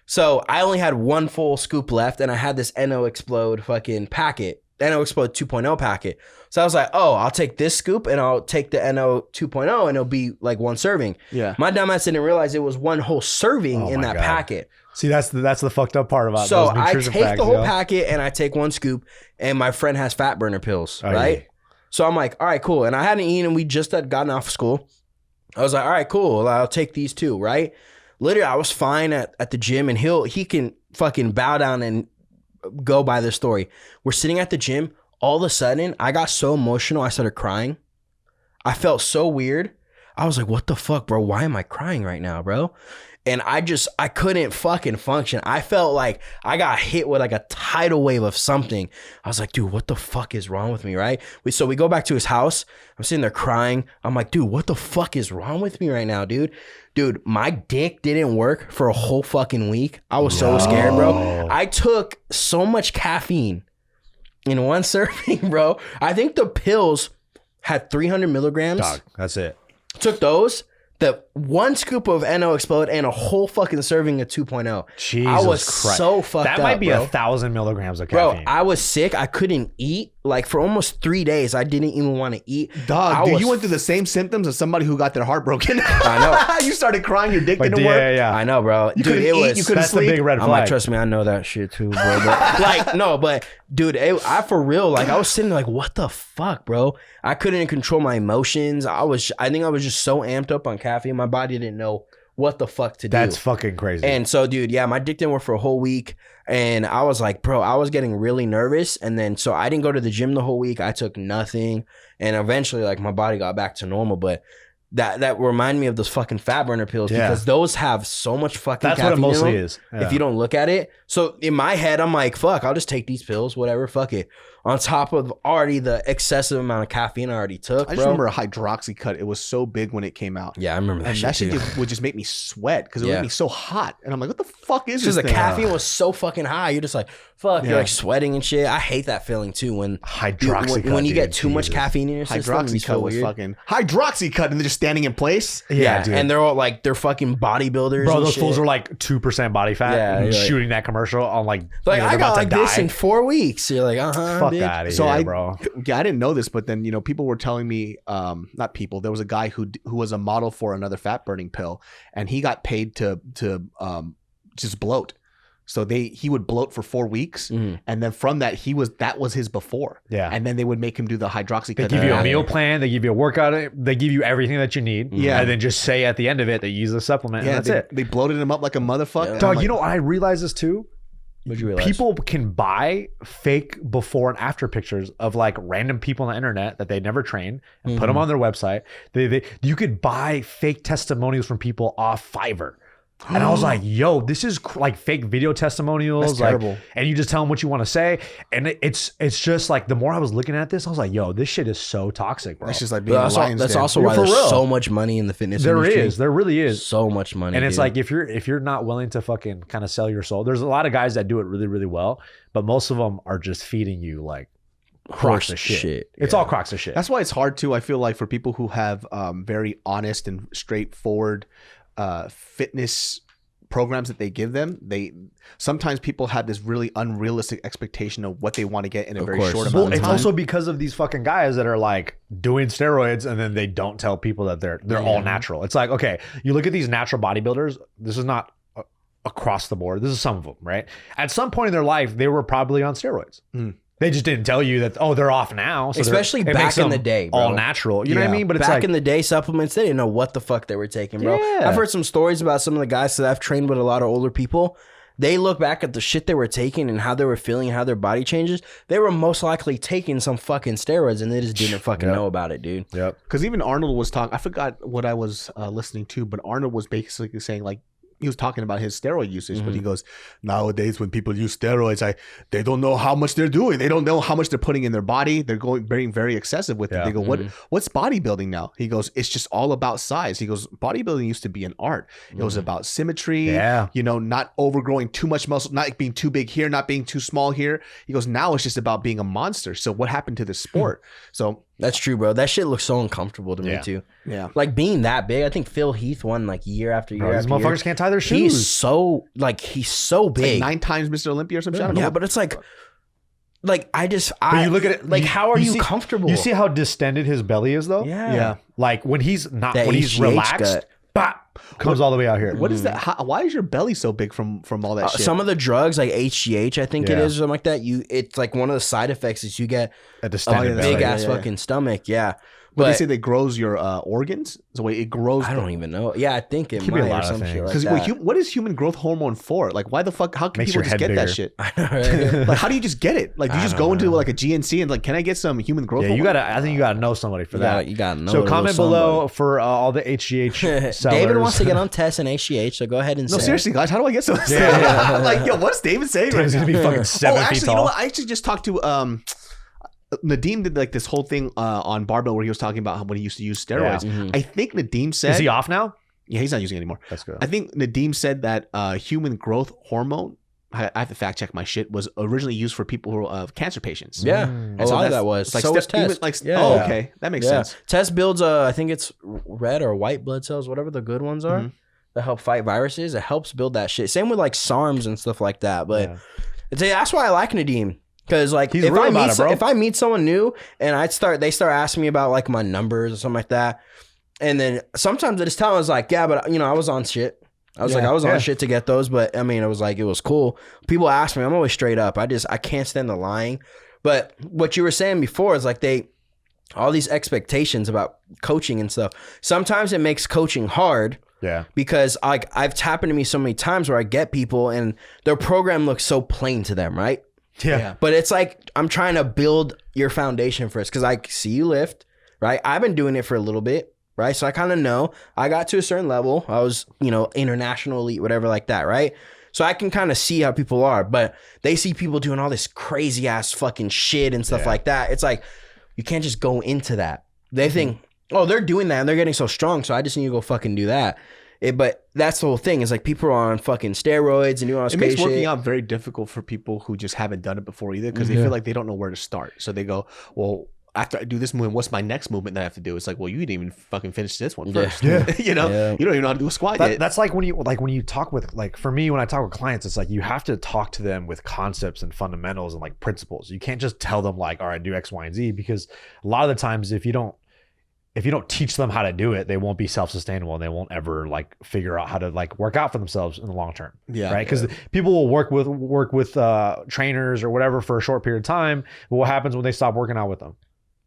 So I only had 1 full scoop left, and I had this NO Explode fucking packet, NO Explode 2.0 packet. So I was like, oh, I'll take this scoop and I'll take the NO 2.0 and it'll be like 1 serving. Yeah. My dumbass didn't realize it was 1 whole serving in that packet. See, that's the fucked up part about so those nutrition I take facts, the whole packet and I take 1 scoop, and my friend has fat burner pills, right? Yeah. So I'm like, all right, cool. And I hadn't eaten, and we just had gotten off of school. I was like, all right, cool. I'll take these 2, right? Literally, I was fine at the gym, and he can fucking bow down and go by this story. We're sitting at the gym. All of a sudden, I got so emotional, I started crying. I felt so weird. I was like, what the fuck, bro? Why am I crying right now, bro? And I couldn't fucking function. I felt like I got hit with like a tidal wave of something. I was like, dude, what the fuck is wrong with me, right? So we go back to his house. I'm sitting there crying. I'm like, dude, what the fuck is wrong with me right now, dude? Dude, my dick didn't work for a whole fucking week. I was so scared, bro. I took so much caffeine in one serving, bro. I think the pills had 300 milligrams. Dog, that's it. Took those. The one scoop of NO Explode and a whole fucking serving of 2.0. Jesus I was Christ. so fucked up, That might be bro. 1,000 milligrams of caffeine. Bro, I was sick. I couldn't eat. Like for almost 3 days, I didn't even want to eat. Dog, dude, you went through the same symptoms as somebody who got their heart broken. I know. You started crying. Your dick But didn't work. yeah. I know, bro. You Dude, couldn't it eat, was. you couldn't That's the sleep. big red I'm like, flag. trust me, I know that shit too, bro. But, like, no, but dude, I for real, like, I was sitting there like, what the fuck, bro? I couldn't control my emotions. I think I was just so amped up on caffeine. My body didn't know what the fuck to do. That's fucking crazy. And so, dude, yeah, my dick didn't work for a whole week. And I was like, bro, I was getting really nervous. And then, so I didn't go to the gym the whole week. I took nothing. And eventually, like, my body got back to normal. But that reminded me of those fucking fat burner pills because those have so much fucking that's what it caffeine in mostly them, is. if you don't look at it. So in my head, I'm like, fuck, I'll just take these pills, whatever, fuck it. On top of already the excessive amount of caffeine I already took, I just remember a Hydroxycut. It was so big when it came out. Yeah, I remember that And shit that shit too. would just make me sweat because it would make me so hot. And I'm like, what the fuck is this Because the thing? caffeine was so fucking high. You're just like, fuck, Yeah. you're like sweating and shit. I hate that feeling too when Hydroxycut, when you get dude, too much Jesus. caffeine in your system. You Hydroxycut feel was weird. fucking Hydroxycut, and they're just standing in place. Yeah, dude. and they're all like, they're fucking bodybuilders. Bro, and those shit. fools are like 2% body fat. Yeah, and you're like- shooting that commercial on like, like, they're I got about to like this die. in 4 weeks. You're like, Fuck bitch. out of So here, bro. Yeah, I didn't know this, but then people were telling me, not people. There was a guy who was a model for another fat burning pill, and he got paid to just bloat. So he would bloat for 4 weeks, and then from that that was his before. Yeah. And then they would make him do the Hydroxycut. They give you a meal plan. They give you a workout. They give you everything that you need. Yeah. And then just say at the end of it that you use a supplement. Yeah, and that's it. They bloated him up like a motherfucker. Yeah. Dog, you know, I realized this too. What'd you realize? People can buy fake before and after pictures of like random people on the internet that they never trained and put them on their website. You could buy fake testimonials from people off Fiverr. And I was like, yo, this is like fake video testimonials. That's terrible. And you just tell them what you want to say. And it's just like, the more I was looking at this, I was like, yo, this shit is so toxic, bro. That's just like being But a lion's that's den. also Yeah, why for there's real. so much money in the fitness industry. There really is. So much money. And it's dude. like, if you're not willing to fucking kind of sell your soul, there's a lot of guys that do it really, really well, but most of them are just feeding you like crocks of shit. It's all crocks of shit. That's why it's hard too. I feel like for people who have very honest and straightforward fitness programs that they give them, sometimes people have this really unrealistic expectation of what they want to get in a very course. short Well, amount of it's time. also because of these fucking guys that are like doing steroids and then they don't tell people that they're all natural. It's like, okay, you look at these natural bodybuilders. This is not across the board. This is some of them, right? At some point in their life, they were probably on steroids. They just didn't tell you that, oh, they're off now. So especially it back makes in them the day, bro. all natural. You know what I mean? But it's back like, in the day, supplements, they didn't know what the fuck they were taking, bro. Yeah. I've heard some stories about some of the guys that I've trained with, a lot of older people. They look back at the shit they were taking and how they were feeling, how their body changes. They were most likely taking some fucking steroids and they just didn't fucking know about it, dude. yep. Because even Arnold was talking, I forgot what I was listening to, but Arnold was basically saying, like, he was talking about his steroid usage, but he goes, nowadays when people use steroids, they don't know how much they're doing. They don't know how much they're putting in their body. They're being very excessive with it. They go, what's bodybuilding now? He goes, it's just all about size. He goes, bodybuilding used to be an art. It was about symmetry, not overgrowing too much muscle, not being too big here, not being too small here. He goes, now it's just about being a monster. So what happened to the sport? So That's true, bro. That shit looks so uncomfortable to me too. yeah. Like being that big, I think Phil Heath won like year after year. Bro, these after year. motherfuckers can't tie their shoes. He's so big. Like 9 times Mr. Olympia or something. I don't know. Yeah, but it's like I But you look at it like, how are you see, comfortable? You see how distended his belly is, though. Yeah. Like when he's not, That when he's HGH relaxed, gut. bop, comes all the way out here. What is that? Why is your belly so big from all that shit? some of the drugs like HGH, I think it Yeah. is, or something like that. It's like one of the side effects is you get A a distended that's big belly. right. ass Yeah, yeah. fucking stomach. Yeah. But they say that grows your organs. So wait, it grows. I don't even know. Yeah, I think it Could be a might lot or of some shit things. like that. What is human growth hormone for? Like, why the fuck? How can Makes people your just head get that bigger. shit? I know, right? Like, how do you just get it? Like, do you just go into like a GNC and like, can I get some human growth? Yeah, hormone? I think you gotta know somebody for that. You gotta know. So comment below for all the HGH sellers. David wants to get on tests and HGH, so go ahead and No, say seriously, guys, how do I get some? Yeah. Like, yo, what's David saying? David's right gonna now? be fucking 7 feet actually, tall. you know what? I actually just talked to Nadeem did like this whole thing on Barbell where he was talking about how when he used to use steroids. Yeah. Mm-hmm. I think Nadeem said, Is he off now? yeah, he's not using it anymore. That's good. I think Nadeem said that human growth hormone, I have to fact check my shit, was originally used for people who are cancer patients. Yeah, And a so lot of that's- that was. it's like So was even test. like, Yeah. oh, okay, that makes sense. Test builds, I think it's red or white blood cells, whatever the good ones are, that help fight viruses. It helps build that shit. Same with like SARMs and stuff like that. But that's why I like Nadeem. Because like He's real about it, bro. if I meet someone new and they start asking me about like my numbers or something like that, and then sometimes I just tell them, I was like, yeah, but I was on shit. I was on shit to get those, but I mean, it was cool. People ask me, I'm always straight up. I can't stand the lying. But what you were saying before is like all these expectations about coaching and stuff. Sometimes it makes coaching hard. Yeah. Because like it's happened to me so many times where I get people and their program looks so plain to them, right? Yeah. But it's like I'm trying to build your foundation first because I see you lift, right? I've been doing it for a little bit, right? So I kind of know. I got to a certain level. I was, international elite, whatever like that, right? So I can kind of see how people are, but they see people doing all this crazy ass fucking shit and stuff like that. It's like you can't just go into that. They think, oh, they're doing that and they're getting so strong, so I just need to go fucking do that. But that's the whole thing. Is like people are on fucking steroids and doing all this crazy shit. It makes working out very difficult for people who just haven't done it before either because they feel like they don't know where to start. So they go, well, after I do this movement, what's my next movement that I have to do? It's like, well, you didn't even fucking finish this one first. Yeah. You don't even know how to do a squat yet. That's like when you talk with, like, for me, when I talk with clients, it's like you have to talk to them with concepts and fundamentals and like principles. You can't just tell them like, all right, do X, Y, and Z, because a lot of the times if you don't teach them how to do it, they won't be self-sustainable and they won't ever like figure out how to like work out for themselves in the long term. Yeah. Right. Because people will work with trainers or whatever for a short period of time. But what happens when they stop working out with them?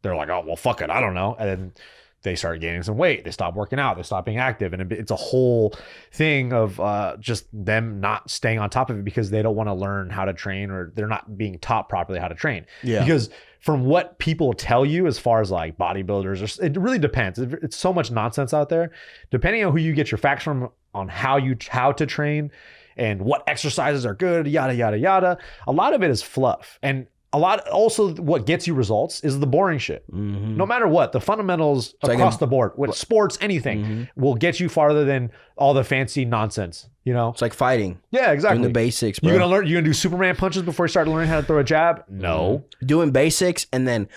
They're like, oh, well, fuck it, I don't know. And then they start gaining some weight. They stop working out. They stop being active. And it's a whole thing of just them not staying on top of it because they don't want to learn how to train, or they're not being taught properly how to train. Yeah. Because from what people tell you as far as like bodybuilders, it really depends. It's so much nonsense out there. Depending on who you get your facts from on how to train and what exercises are good, yada, yada, yada. A lot of it is fluff. And a lot also what gets you results is the boring shit. Mm-hmm. No matter what, the fundamentals across the board, with sports, anything will get you farther than all the fancy nonsense. It's like fighting. Yeah, exactly. Doing the basics, bro. You're gonna do Superman punches before you start learning how to throw a jab? No. Doing basics, and then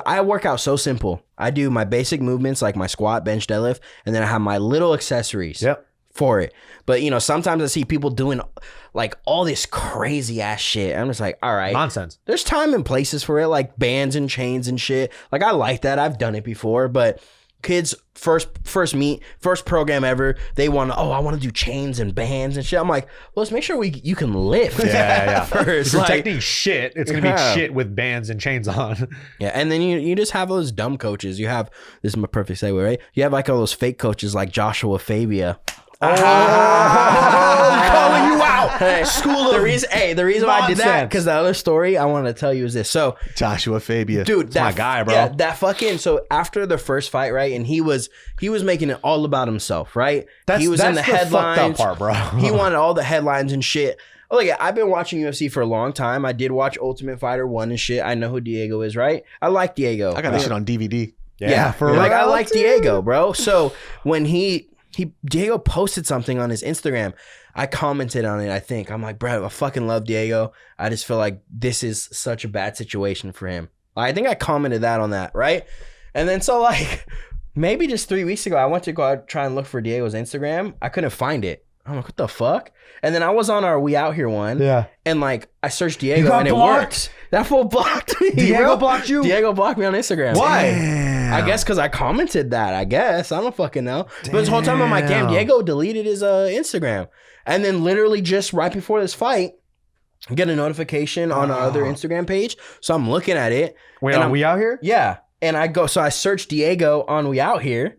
I work out so simple. I do my basic movements like my squat, bench, deadlift, and then I have my little accessories. Yep. For it. But sometimes I see people doing like all this crazy ass shit. I'm just like, all right. Nonsense. There's time and places for it, like bands and chains and shit. Like I like that. I've done it before, but kids first program ever, they want to, I want to do chains and bands and shit. I'm like, well, let's make sure you can lift. Yeah. First. If you're technique shit, it's gonna be shit with bands and chains on. Yeah, and then you just have those dumb coaches. You have, this is my perfect segue, right? You have like all those fake coaches like Joshua Fabia. Calling you out. Hey, the reason why I did that, because the other story I want to tell you is this. So Joshua Fabia, dude, that's my guy, bro. Yeah, that fucking. So after the first fight, right, and he was making it all about himself, right? He was in the headlines. Fucked up part, bro. He wanted all the headlines and shit. Oh yeah, I've been watching UFC for a long time. I did watch Ultimate Fighter 1 and shit. I know who Diego is, right? I like Diego. I got that shit on DVD. Yeah, I like Diego, bro. So when Diego posted something on his Instagram, I commented on it. I think I'm like, bro, I fucking love Diego. I just feel like this is such a bad situation for him. I think I commented that on that, right? And then so like maybe just 3 weeks ago, I went to go out try and look for Diego's Instagram. I couldn't find it. I'm like, what the fuck? And then I was on our We Out Here one. Yeah. And like I searched Diego and it worked. That fool blocked me. Diego blocked you? Diego blocked me on Instagram. Why? Damn. I guess because I commented that. I don't fucking know. Damn. But this whole time I'm like, damn, Diego deleted his Instagram. And then literally just right before this fight, I get a notification on our other Instagram page. So I'm looking at it. Wait, are we out here? Yeah. And I searched Diego on We Out Here,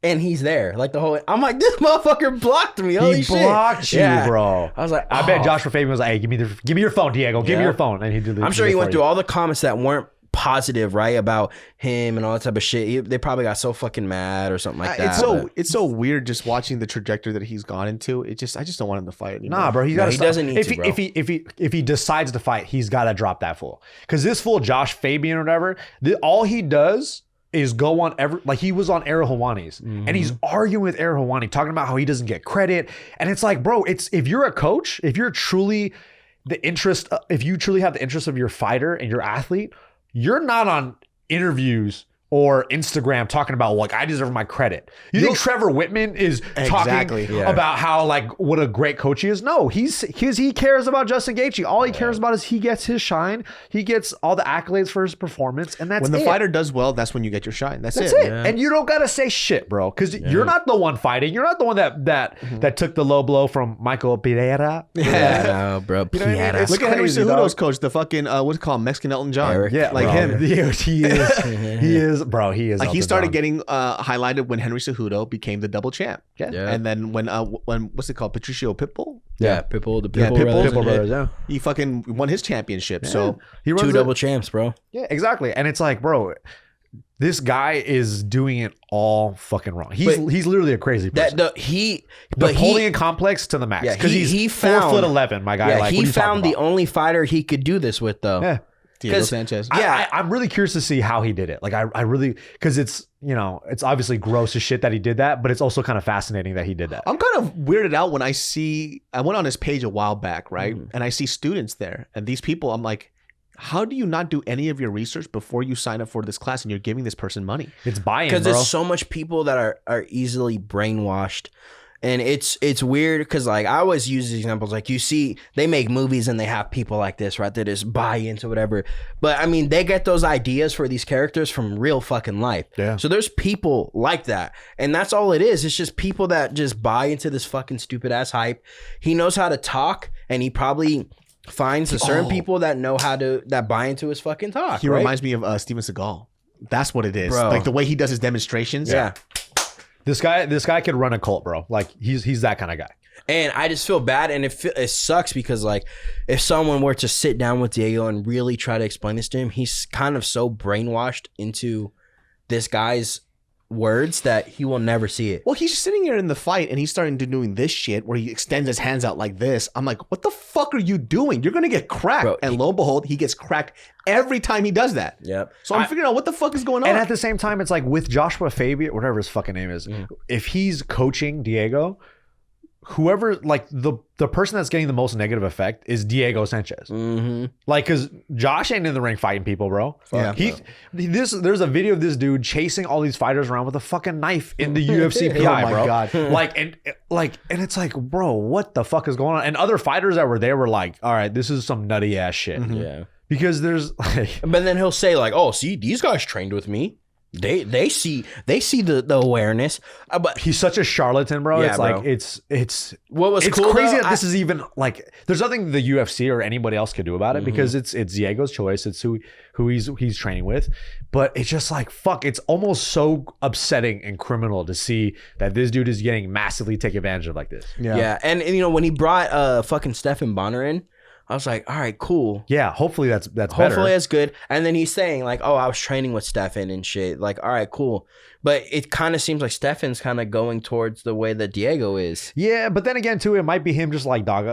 and he's there. Like the whole, I'm like, this motherfucker blocked me. Holy shit. He blocked you, bro. I was like, I bet Joshua Fabian was like, hey, give me your phone, Diego. Give me your phone. And he did. I'm sure he went through all the comments that weren't positive, right, about him and all that type of shit. They probably got so fucking mad or something like that. It's so weird just watching the trajectory that he's gone into. I just don't want him to fight anymore. Nah, bro, he doesn't need to, bro. If he decides to fight, he's got to drop that fool. Because this fool, Josh Fabian or whatever, all he does is go on he was on Ariel Helwani's and he's arguing with Ariel Helwani, talking about how he doesn't get credit. And it's like, bro, if you're a coach, if you truly have the interest of your fighter and your athlete, you're not on interviews or Instagram talking about like, I deserve my credit. You think Trevor Whitman is talking about how like what a great coach he is? No, he cares about Justin Gaethje. All he cares about is he gets his shine. He gets all the accolades for his performance, and that's when the fighter does well. That's when you get your shine. That's it. Yeah. And you don't gotta say shit, bro, because you're not the one fighting. You're not the one that took the low blow from Michael Pereira. Yeah, bro. You know what I mean? Look at Henry Cejudo's coach, the fucking what's it called, Mexican Elton John. Eric. Yeah, like him. He is. Bro, he is. Like he started getting highlighted when Henry Cejudo became the double champ. Yeah. And then when what's it called, Patricio Pitbull? Yeah, Pitbull. The Pitbull brothers. Yeah. He fucking won his championship. Yeah. So he runs 2 double champs, bro. Yeah, exactly. And it's like, bro, this guy is doing it all fucking wrong. He's literally a crazy person. The Napoleon complex to the max. Because he found 4'11", my guy. Yeah, like, he found the only fighter he could do this with, though. Yeah. Diego Sanchez. Yeah, I'm really curious to see how he did it. Like, I really, because it's, it's obviously gross as shit that he did that, but it's also kind of fascinating that he did that. I'm kind of weirded out when I went on his page a while back, right? And I see students there, and these people, I'm like, how do you not do any of your research before you sign up for this class and you're giving this person money? It's buying, because there's so much people that are easily brainwashed. And it's weird because like I always use these examples, like you see they make movies and they have people like this, right? They just buy into whatever. But I mean, they get those ideas for these characters from real fucking life. Yeah. So there's people like that. And that's all it is. It's just people that just buy into this fucking stupid ass hype. He knows how to talk, and he probably finds certain people that know how to, that buy into his fucking talk. He reminds me of Steven Seagal. That's what it is. Bro. Like the way he does his demonstrations. Yeah. This guy could run a cult, bro. Like he's that kind of guy. And I just feel bad, and it sucks because like if someone were to sit down with Diego and really try to explain this to him, he's kind of so brainwashed into this guy's words that he will never see it. Well, he's just sitting here in the fight and he's starting to doing this shit where he extends his hands out like this. I'm like, what the fuck are you doing? You're gonna get cracked. Bro, and lo and behold, he gets cracked every time he does that. Yep. So I'm figuring out what the fuck is going on. And at the same time, it's like with Joshua Fabian, whatever his fucking name is, if he's coaching Diego, whoever, like the person that's getting the most negative effect is Diego Sanchez. Like, because Josh ain't in the ring fighting people, bro. Yeah. There's a video of this dude chasing all these fighters around with a fucking knife in the UFC PI, bro. God. and it's like, bro, what the fuck is going on? And other fighters that were there were like, all right, this is some nutty ass shit. Yeah. Because there's like, but then he'll say like, oh, see, these guys trained with me. They see the awareness, but he's such a charlatan, bro. Yeah, it's bro. like it's what was it's cool, crazy though, that this is even like there's nothing the UFC or anybody else could do about it because it's Diego's choice. It's who he's training with, but it's just like fuck. It's almost so upsetting and criminal to see that this dude is getting massively taken advantage of like this. Yeah, and when he brought fucking Stephan Bonner in, I was like, all right, cool. Yeah, hopefully that's better. Hopefully that's good. And then he's saying like, oh, I was training with Stephan and shit. Like, all right, cool. But it kind of seems like Stephan's kind of going towards the way that Diego is. Yeah, but then again, too, it might be him just like, dog,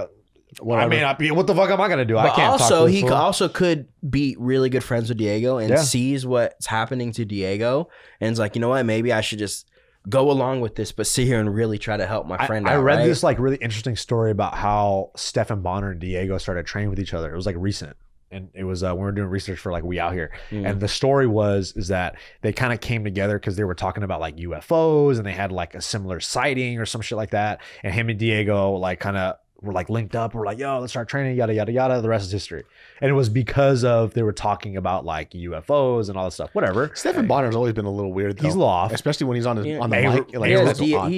I mean, what the fuck am I gonna do? But I can't. Also, he also could be really good friends with Diego and sees what's happening to Diego, and it's like, you know what? Maybe I should just go along with this, but sit here and really try to help my friend out. I read this like really interesting story about how Stephan Bonner and Diego started training with each other. It was like recent. And it was when we were doing research for like We Out Here. And the story is that they kind of came together because they were talking about like UFOs and they had like a similar sighting or some shit like that. And him and Diego like kind of were like linked up. We're like, yo, let's start training, yada, yada, yada. The rest is history. And it was because of they were talking about like UFOs and all that stuff. Whatever. Stephen Bonner's always been a little weird, though. He's a little off. Especially when he's on Yeah. on the mic. Like,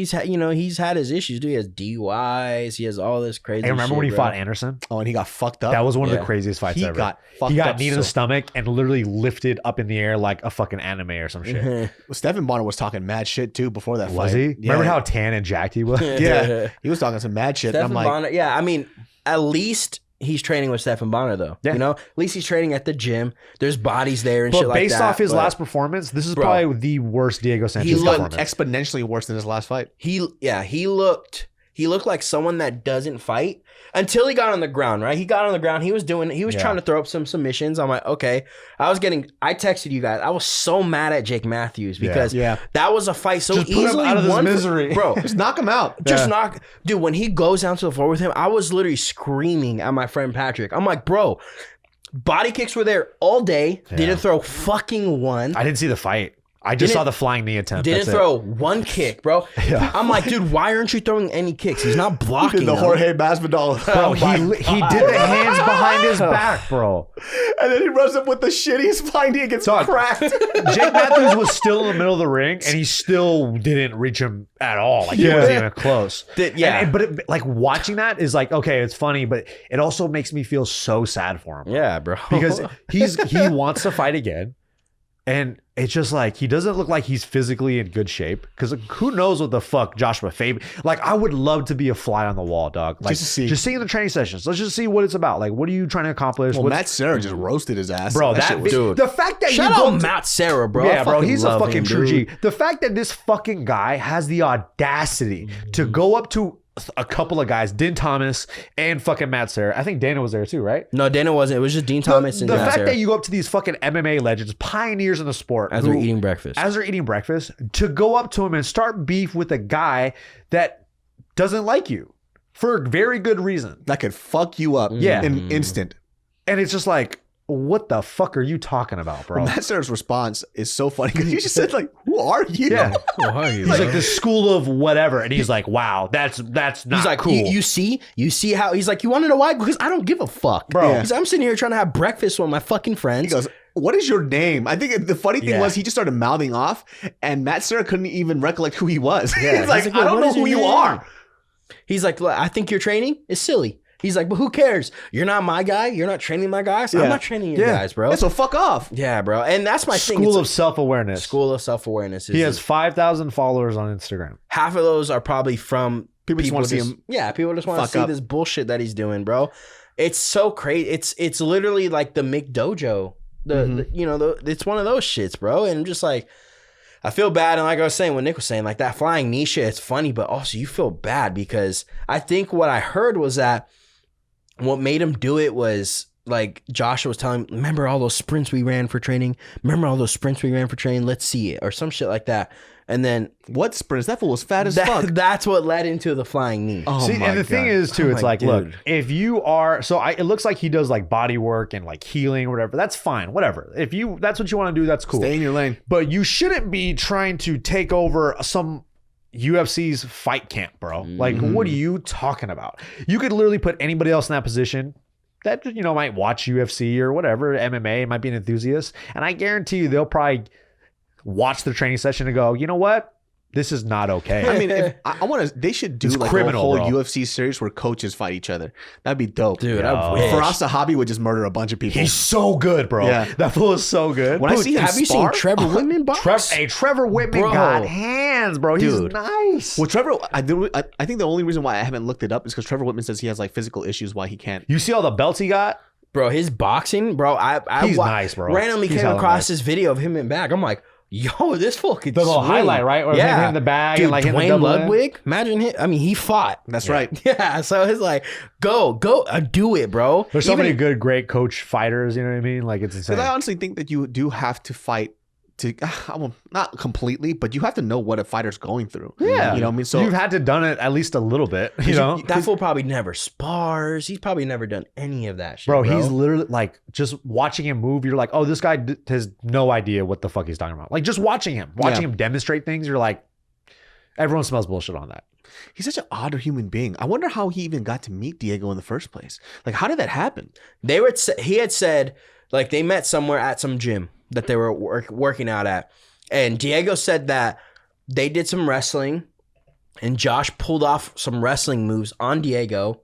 he's had his issues, dude. He has DUIs. He has all this crazy Hey, remember shit, when he bro. fought Anderson? oh, and he got fucked up. That was one of Yeah. the craziest fights He ever. got fucked He got up knee to so- the stomach and literally lifted up in the air like a fucking anime or some shit. Stephen Bonner was talking mad shit too before that fight. Was he? Yeah. Remember how tan and jacked he was? Yeah, he was talking some mad shit. And Stephen I'm like, Bonner, yeah, I mean, at least he's training with Stephen Bonner, though. Yeah. You know, at least he's training at the gym. There's bodies there and But shit like that. based off his but last performance, this is Bro. probably the worst Diego Sanchez he looked performance. exponentially worse than his last fight. he looked like someone that doesn't fight until he got on the ground, right? He got on the ground. He was trying to throw up some submissions. I'm like, okay. I texted you guys. I was so mad at Jake Matthews because Yeah. that was a fight so Just put him easily out of this won. misery. Bro, Just knock him out. just knock. Dude, when he goes down to the floor with him, I was literally screaming at my friend Patrick. I'm like, bro, body kicks were there all day. Yeah. Didn't throw fucking one. I didn't see the fight. I just Didn't- saw the flying knee attempt. Didn't That's it. throw one kick, bro. Yeah. I'm like, dude, why aren't you throwing any kicks? He's not blocking Did the them. Jorge Masvidal. Bro, Oh my he did the hands behind his back, bro. And then he runs up with the shittiest flying knee and gets Dog. cracked. Jake Matthews was still in the middle of the ring, and he still didn't reach him at all. Like he Yeah. wasn't even close. Yeah. But like watching that is like, okay, it's funny, but it also makes me feel so sad for him. Yeah, bro. Because he wants to fight again, and it's just like he doesn't look like he's physically in good shape. Because who knows what the fuck Joshua Fabian? Like I would love to be a fly on the wall, dog. Like Just to see. just seeing the training sessions. Let's just see what it's about. Like what are you trying to accomplish? Well, What's- Matt Serra just roasted his ass. bro, that shit was- Dude. the fact that Shout you go out to- Matt Serra, bro. I Yeah, bro, fucking he's a love fucking him, true dude. G. The fact that this fucking guy has the audacity to go up to a couple of guys, Din Thomas and fucking Matt Serra. I think Dana was there too, right? No, Dana wasn't. It was just Dean Thomas and the Matt fact Serra that you go up to these fucking MMA legends, pioneers in the sport, as they're eating breakfast. as they're eating breakfast, to go up to him and start beef with a guy that doesn't like you for a very good reason. that could fuck you up Yeah. in an instant. And it's just like, what the fuck are you talking about, bro? Matt Serra's response is so funny because he just said like, "Who are you?" Yeah. Who are you? He's like the school of whatever, and he's like, "Wow, that's not He's like, cool." you see how he's like, you want to know why? Because I don't give a fuck, Bro. He's, I'm sitting here trying to have breakfast with my fucking friends. He goes, "What is your name?" I think the funny thing Yeah. was he just started mouthing off, and Matt Serra couldn't even recollect who he was. Yeah. He's like, He's like, "I don't "What know is who your you name?" are." He's like, look, I think your training is silly. He's like, but who cares? You're not my guy. You're not training my guys. Yeah. I'm not training your guys, bro. Yeah, so fuck off. Yeah, bro. And that's my thing. School It's of self-awareness. school of self-awareness. He has 5,000 followers on Instagram. half of those are probably from People just wanna see him Yeah, people just want to fuck see up. this bullshit that he's doing, bro. It's so crazy. It's literally like the McDojo. It's one of those shits, bro. And I'm just like, I feel bad. And like I was saying, what Nick was saying, like that flying knee shit, it's funny, but also you feel bad because I think what I heard was that what made him do it was like Joshua was telling him, remember all those sprints we ran for training? Let's see it. Or some shit like that. And then What sprints? That fool was fat as fuck. that's what led into the flying knee. Oh See, my and the thing God. is too, I'm it's like, like, look, dude. if you are, it looks like he does like body work and like healing or whatever. That's fine, whatever. If that's what you want to do, that's cool. Stay in your lane. But you shouldn't be trying to take over some UFC's fight camp, bro. Like, what are you talking about? You could literally put anybody else in that position that, might watch UFC or whatever, MMA, might be an enthusiast. And I guarantee you they'll probably watch the training session and go, you know what? This is not okay. I mean, if I want to. They should do It's like criminal, a whole bro. UFC series where coaches fight each other. That'd be dope, Dude, Yo. I wish. Faraz Sahabi would just murder a bunch of people. He's so good, bro. Yeah. That fool is so good. When I see him have you seen spar- Trevor Whitman box? Trevor Whitman Bro. got hands, bro. He's Dude. nice. Well, Trevor, I think the only reason why I haven't looked it up is because Trevor Whitman says he has like physical issues why he can't. You see all the belts he got? Bro, his boxing, bro. He's nice, bro. Randomly He's came hella across nice. this video of him in back. I'm like, yo, this fool could The little swing. highlight, right? Or him in the bag Dude, and like hitting the Dwayne double Ludwig. Imagine him. I mean, he fought. That's right. Yeah, so it's like, go, do it, bro. There's so Even- many good, great coach fighters. You know what I mean? Like it's insane. Because I honestly think that you do have to fight to, well, not completely, but you have to know what a fighter's going through. Yeah. You know what I mean? So you've had to done it at least a little bit. You know, That fool probably never spars. He's probably never done any of that shit, bro, he's literally like just watching him move. You're like, oh, this guy has no idea what the fuck he's talking about. Like just watching him demonstrate things. You're like, everyone smells bullshit on that. He's such an odd human being. I wonder how he even got to meet Diego in the first place. Like, how did that happen? He had said, like, they met somewhere at some gym that they were working out at. And Diego said that they did some wrestling and Josh pulled off some wrestling moves on Diego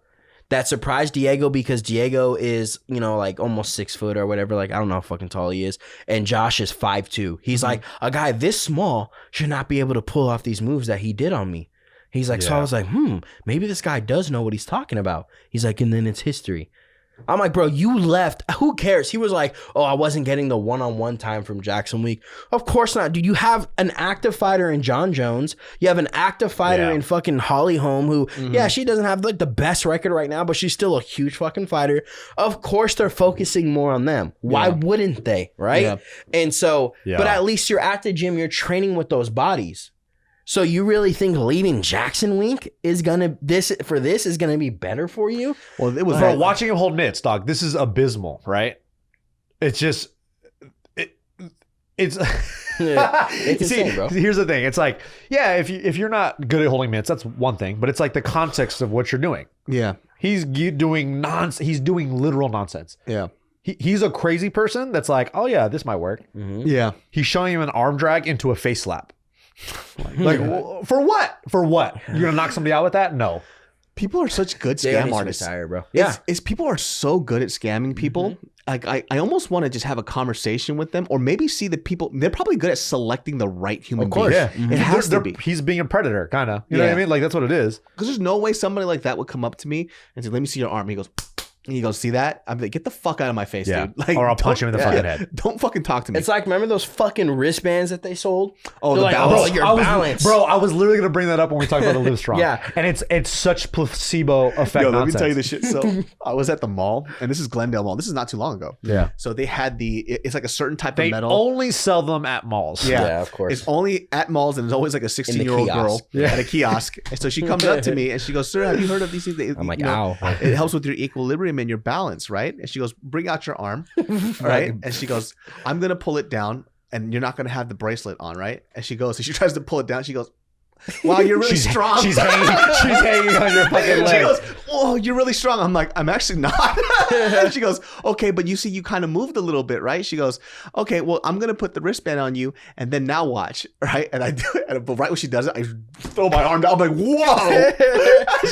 that surprised Diego because Diego is, you know, like almost 6 foot or whatever. Like, I don't know how fucking tall he is. And Josh is 5'2". He's like, a guy this small should not be able to pull off these moves that he did on me. He's like, so I was like, maybe this guy does know what he's talking about. He's like, and then it's history. I'm like, bro, you left. Who cares? He was like, oh, I wasn't getting the one-on-one time from Jackson Week. Of course not, dude. You have an active fighter in John Jones. You have an active fighter in fucking Holly Holm who, she doesn't have like the best record right now, but she's still a huge fucking fighter. Of course they're focusing more on them. Why wouldn't they, right? Yeah. And so, but at least you're at the gym, you're training with those bodies. So you really think leaving Jackson Week is gonna is gonna be better for you? Well, it was watching him hold mitts, dog. This is abysmal, right? It's just it's insane, bro. Here's the thing. It's like, if you're not good at holding mitts, that's one thing. But it's like the context of what you're doing. Yeah, he's doing He's doing literal nonsense. Yeah. He's a crazy person that's like, oh yeah, this might work. Yeah. He's showing you an arm drag into a face slap. Like, for what? For what? You're gonna knock somebody out with that? No. People are such good scam artists. Retire, bro. It's people are so good at scamming people. Like, I almost want to just have a conversation with them, or maybe see the people. They're probably good at selecting the right human being. Yeah. It has to be. He's being a predator, kind of. You know what I mean? Like, that's what it is. Because there's no way somebody like that would come up to me and say, "Let me see your arm." And he goes, see that? I'm like, get the fuck out of my face, dude. Like, or I'll punch him in the fucking head. Don't fucking talk to me. It's like, remember those fucking wristbands that they sold? Oh, they're the like, balance. Balance. Bro, I was literally going to bring that up when we talked about the Live Strong. Yeah. And it's such placebo effect Yo, nonsense. let me tell you this shit. So I was at the mall, and this is Glendale Mall. This is not too long ago. Yeah. So they had it's like a certain type of metal. They only sell them at malls. Yeah, of course. It's only at malls, and there's always like a 16-year-old girl at a kiosk. And so she comes up to me, and she goes, sir, have you heard of these things? I'm like, ow. It helps with your equilibrium and your balance, right? And she goes, bring out your arm, right? And she goes, I'm going to pull it down, and you're not going to have the bracelet on, right? And she goes, so she tries to pull it down. She goes, wow, you're really strong. She's hanging on your fucking leg. She goes, whoa, you're really strong. I'm like, I'm actually not. And she goes, okay, but you see, you kind of moved a little bit, right? She goes, okay, well, I'm going to put the wristband on you, and then now watch, right? And I do it, but right when she does it, I throw my arm down. I'm like, whoa.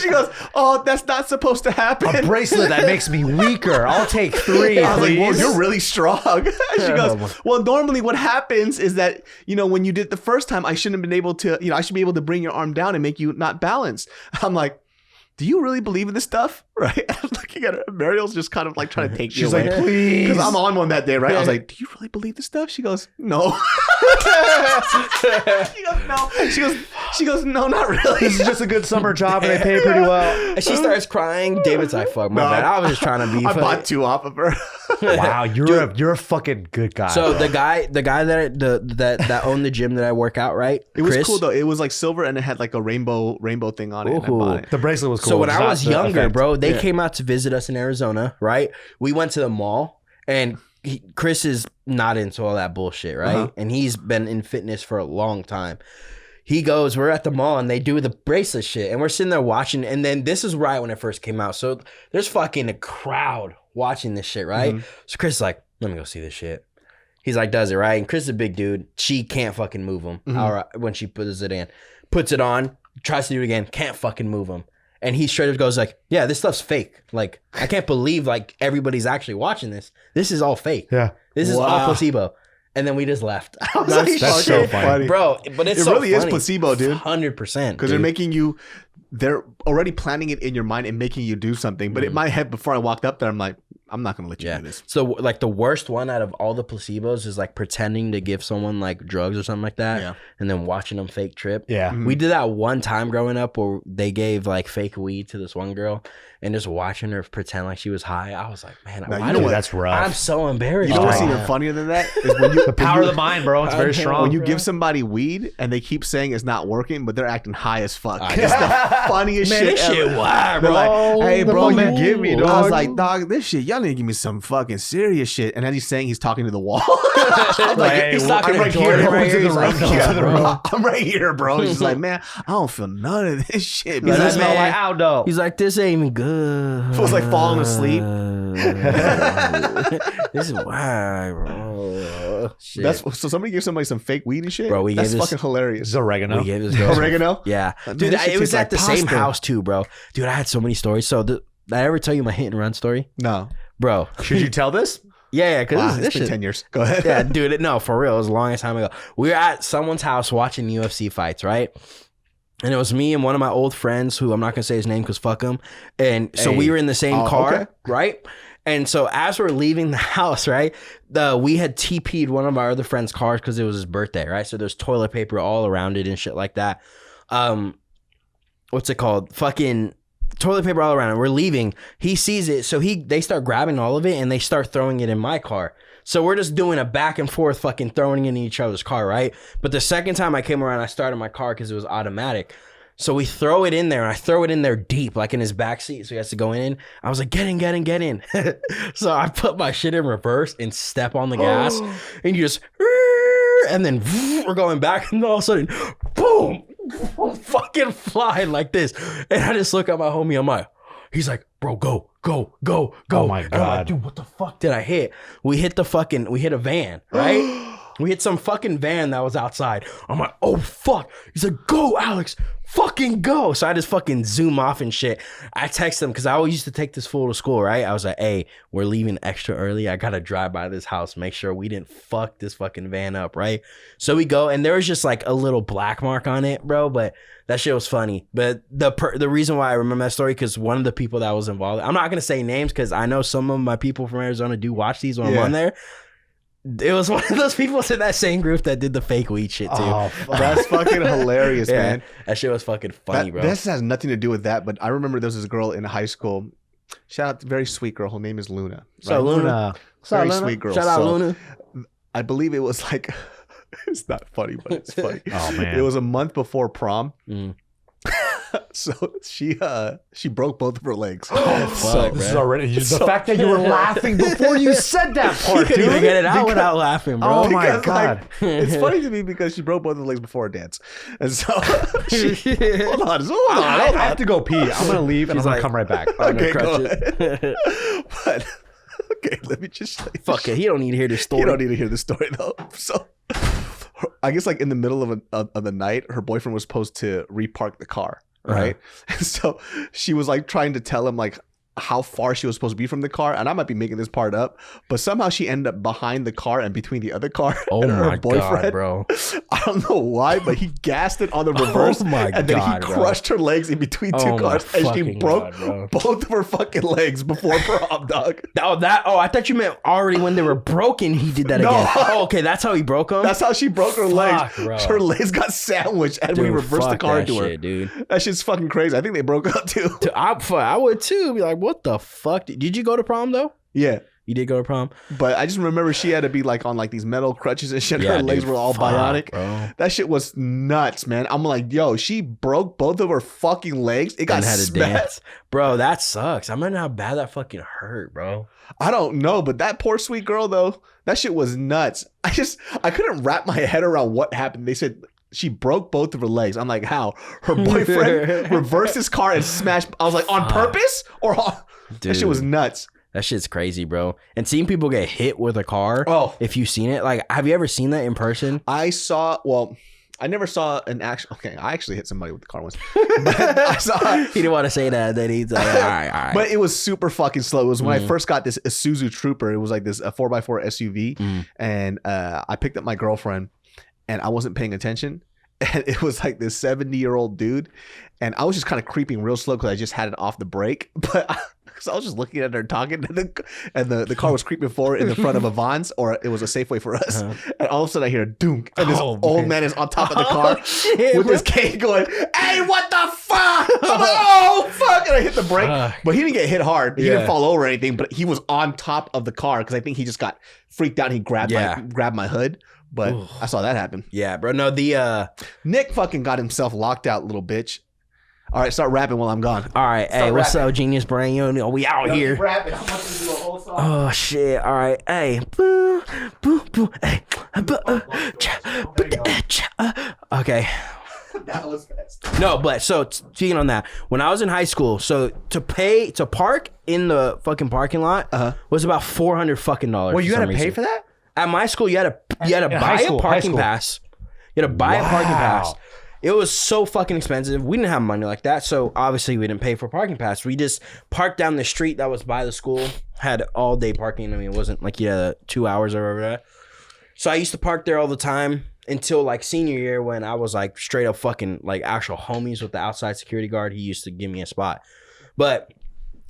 She goes, oh, that's not supposed to happen. A bracelet that makes me weaker. I'll take 3, I was please. like, well, you're really strong. She goes, well, normally what happens is that, when you did it the first time, I shouldn't have been able to, I should be able to bring your arm down and make you not balance. I'm like, do you really believe in this stuff? Right? I'm looking at her. Mariel's just kind of like trying to take me away. She's like, please. Because I'm on one that day, right? I was like, do you really believe this stuff? She goes, no. She goes, no. She goes, no, not really. This is just a good summer job and they pay pretty well. And she starts crying. David's like, fuck, my bad. I was just trying to be funny. I bought 2 off of her. Wow, you're a fucking good guy. So bro. the guy that owned the gym that I work out, right? It was cool though. It was like silver and it had like a rainbow thing on it. And I bought it. The bracelet was cool. So when I was younger, bro, they came out to visit us in Arizona, right? We went to the mall, and Chris is not into all that bullshit, right? And he's been in fitness for a long time. He goes, we're at the mall, and they do the bracelet shit, and we're sitting there watching, and then this is right when it first came out. So there's fucking a crowd watching this shit, right? So Chris is like, let me go see this shit. He's like, does it, right? And Chris is a big dude. She can't fucking move him when she puts it in. Puts it on, tries to do it again, can't fucking move him. And he straight up goes like, yeah, this stuff's fake. Like, I can't believe like everybody's actually watching this. This is all fake. Yeah. This is all placebo. And then we just left. That's so funny. Bro, but it really is placebo, dude. 100%. Because they're making you, they're already planning it in your mind and making you do something. But in my head, before I walked up there, I'm like, I'm not going to let you do this. So like the worst one out of all the placebos is like pretending to give someone like drugs or something like that. Yeah. And then watching them fake trip. Yeah. We did that one time growing up where they gave like fake weed to this one girl and just watching her pretend like she was high. I was like, man, that's rough. I'm so embarrassed. You know what's even funnier than that? Is when you, the power of the mind, bro. It's very strong. When you give somebody weed and they keep saying it's not working, but they're acting high as fuck. It's the funniest shit ever. Shit wild, bro. They're like, hey, bro, you give me, dog. I was like, dog, this shit, y'all need to give me some fucking serious shit. And as he's saying, he's talking to the wall. He's talking I'm right to here. Jordan right here. I'm right here, bro. He's just like, man, I don't feel none of this shit. He's like, smell like Aldo. He's like, this ain't even good. Feels like falling asleep. This is why, bro. Shit. So somebody gave somebody some fake weed and shit? Bro, That's gave fucking hilarious. It's oregano. We gave this girl Oregano? Yeah. Man, Dude, this shit it was tastes at like the same pasta. house too, bro. Dude, I had so many stories. So did I ever tell you my hit and run story? No. Bro. Should you tell this? Yeah, because Wow, this it's been shit. 10 years. Go ahead. Yeah, dude, no, for real. It was the longest time ago. We were at someone's house watching UFC fights, right? And it was me and one of my old friends who I'm not going to say his name because fuck him. And so we were in the same car, okay. right? And so as we're leaving the house, right, we had TP'd one of our other friend's cars because it was his birthday, right? So there's toilet paper all around it and shit like that. What's it called? Fucking toilet paper all around it. We're leaving. He sees it. So they start grabbing all of it and they start throwing it in my car. So we're just doing a back and forth fucking throwing it in each other's car, right? But the second time I came around, I started my car because it was automatic. So we throw it in there and I throw it in there deep, like in his back seat. So he has to go in. I was like, get in. So I put my shit in reverse and step on the gas and you just, and then we're going back and all of a sudden, boom, fucking flying like this. And I just look at my homie. I'm like, he's like, bro, go. Oh my And I'm like, God. dude, what the fuck did I hit? We hit a van, right? We hit some fucking van that was outside. I'm like, oh fuck. He's like, go, Alex, fucking go. So I just fucking zoom off and shit. I text him because I always used to take this fool to school, right? I was like, hey, we're leaving extra early. I gotta drive by this house, make sure we didn't fuck this fucking van up, right? So we go, and there was just like a little black mark on it, bro. But that shit was funny. But the reason why I remember that story, because one of the people that was involved, I'm not gonna say names because I know some of my people from Arizona do watch these when I'm on there. It was one of those people in that same group that did the fake weed shit too. Oh, That's fucking hilarious, Yeah, man. that shit was fucking funny, bro. This has nothing to do with that, but I remember there was this girl in high school. Shout out to very sweet girl. Her name is Luna. So Luna. Very sweet girl. Shout out So, Luna. I believe it was like, it's not funny, but it's funny. Oh man. It was a month before prom. Mm. So she broke both of her legs. Oh, fuck, This is bro. already the fact that you were laughing before you said that You part, couldn't even dude. get it out without laughing, bro. Oh my Because, God. it's funny to me because she broke both of her legs before a dance. And so hold on. I have to go pee. I'm gonna leave and I'm gonna like- come right back. Okay, Crutch go it. ahead. But okay, let me just show you. Fuck it. He don't need to hear this story. You don't need to hear the story though. So I guess like in the middle of the night, her boyfriend was supposed to repark the car, right? And so she was like trying to tell him like how far she was supposed to be from the car, and I might be making this part up, but somehow she ended up behind the car and between the other car Oh and her my boyfriend. God, bro. I don't know why, but he gassed it on the reverse, Oh my and then God, he bro. crushed her legs in between two Oh my cars, and she fucking broke God, bro. both of her fucking legs before prom, dog. I thought you meant already when they were broken, he did that No. again. Oh, okay, that's how he broke them? That's how she broke her legs. bro. Her legs got sandwiched, and we Dude, reversed the fuck car that into her. shit, dude. That shit's fucking crazy. I think they broke up too. I would too. Be like, what the fuck? Did you go to prom though? Yeah. You did go to prom? But I just remember she had to be like on like these metal crutches and shit. Her Yeah, legs dude, were all fuck, bionic. bro. That shit was nuts, man. I'm like, yo, she broke both of her fucking legs. It got And had to smashed. dance. Bro, that sucks. I remember how bad that fucking hurt, bro. I don't know, but that poor sweet girl though, that shit was nuts. I couldn't wrap my head around what happened. They said she broke both of her legs. I'm like, how? Her boyfriend reversed his car and smashed. I was like, on purpose or that shit was nuts. That shit's crazy, bro. And seeing people get hit with a car. Oh. If you've seen it, like, have you ever seen that in person? I never saw an actual. Okay, I actually hit somebody with the car once. But I saw. He didn't want to say that. Then he's like, all right. But it was super fucking slow. It was when I first got this Isuzu Trooper. It was like this a 4x4 SUV, and I picked up my girlfriend, and I wasn't paying attention. And it was like this 70-year-old dude, and I was just kind of creeping real slow because I just had it off the brake. But because I was just looking at her talking, and the car was creeping forward in the front of a Vons, or it was a Safeway for us. And all of a sudden I hear a dunk, and this old man is on top of the car with his cane going, "Hey, what the fuck?" I'm like, "Oh fuck!" And I hit the brake, but he didn't get hit hard. He didn't fall over or anything, but he was on top of the car because I think he just got freaked out. And he grabbed my hood. But I saw that happen. Yeah, bro. No, Nick fucking got himself locked out, little bitch. All right, start rapping while I'm gone. All right, hey, what's up, Genius Brain? You know, we out here. Rapping. I want you to do a whole song. Oh shit! All right, hey, boo, boo, boo, hey, okay. That was fast. No, but so speaking on that, when I was in high school, so to park in the fucking parking lot was about $400 fucking dollars. Well, you had to pay for that? At my school, you had to buy a parking pass. You had to buy a parking pass. It was so fucking expensive. We didn't have money like that, so obviously we didn't pay for a parking pass. We just parked down the street that was by the school. Had all day parking. I mean, it wasn't like you had 2 hours or whatever. So I used to park there all the time until like senior year when I was like straight up fucking like actual homies with the outside security guard. He used to give me a spot. But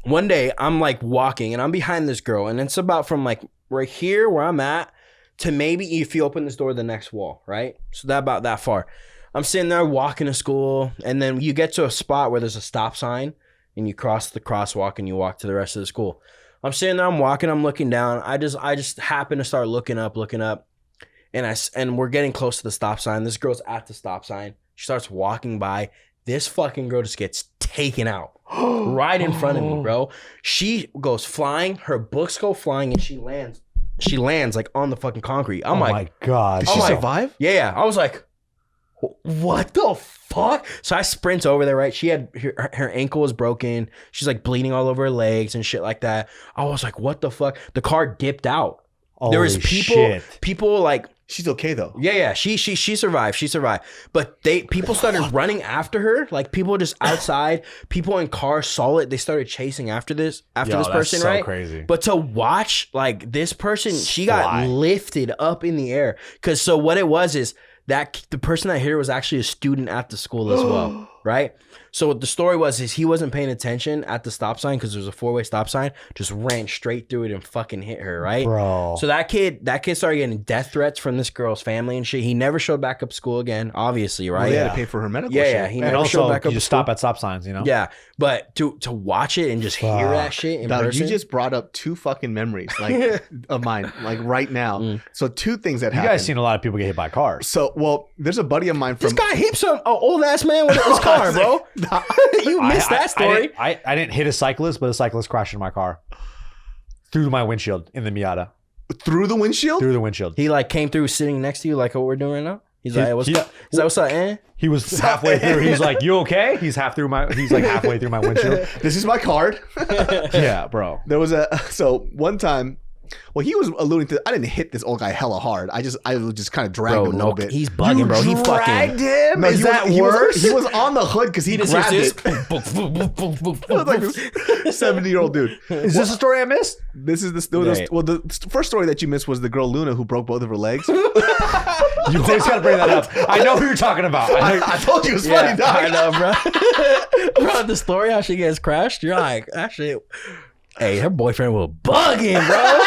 one day I'm like walking and I'm behind this girl, and it's about from like right here where I'm at to maybe if you open this door, the next wall, right? So that about that far. I'm sitting there walking to school, and then you get to a spot where there's a stop sign, and you cross the crosswalk and you walk to the rest of the school. I'm sitting there, I'm walking, I'm looking down. I just happen to start looking up, and we're getting close to the stop sign. This girl's at the stop sign. She starts walking by. This fucking girl just gets taken out right in front of me, bro. She goes flying, her books go flying, and she lands like on the fucking concrete. I'm like, my God. Did she survive? Yeah. I was like, what the fuck? So I sprint over there, right? She had her ankle was broken. She's like bleeding all over her legs and shit like that. I was like, what the fuck? The car dipped out. There was people like, she's okay though. Yeah. She survived. She survived. But people started running after her. Like people just outside, people in cars saw it. They started chasing after this person, so right? Crazy. But to watch like this person, she got lifted up in the air. Cause so what it was is that the person that hit her was actually a student at the school as well, right? So what the story was is he wasn't paying attention at the stop sign because there was a 4-way stop sign, just ran straight through it and fucking hit her, right? Bro. So that kid started getting death threats from this girl's family and shit. He never showed back up to school again, obviously, right? Well, they had to pay for her medical shit. Yeah, he and never also, showed back up you to school. stop at stop signs, you know? Yeah, but to watch it and just hear that shit in person. You just brought up two fucking memories like of mine, like right now. So two things that happened. You guys seen a lot of people get hit by cars. So, well, there's a buddy of mine from... This guy hit some old ass man with his car, bro. You missed that story. I didn't hit a cyclist, but a cyclist crashed in my car. Through my windshield in the Miata. Through the windshield? Through the windshield. He like came through sitting next to you like what we're doing right now? He's like, what's up? Is that what's up, eh? He was halfway through. He's like, you okay? He's like halfway through my windshield. This is my card. Yeah, bro. There was so one time, well, he was alluding to, I didn't hit this old guy hella hard. I just kind of dragged him a little bit. He's bugging, bro. He fucking him? No, Is that worse? He was on the hood because he grabbed it. It was like this 70-year-old dude. Is this a story I missed? This is the first story that you missed was the girl Luna who broke both of her legs. You always gotta bring that up. I know who you're talking about. I told you it was funny, dog. I know, bro. Bro, the story how she gets crashed, you're like, actually, hey, her boyfriend was bugging, bro.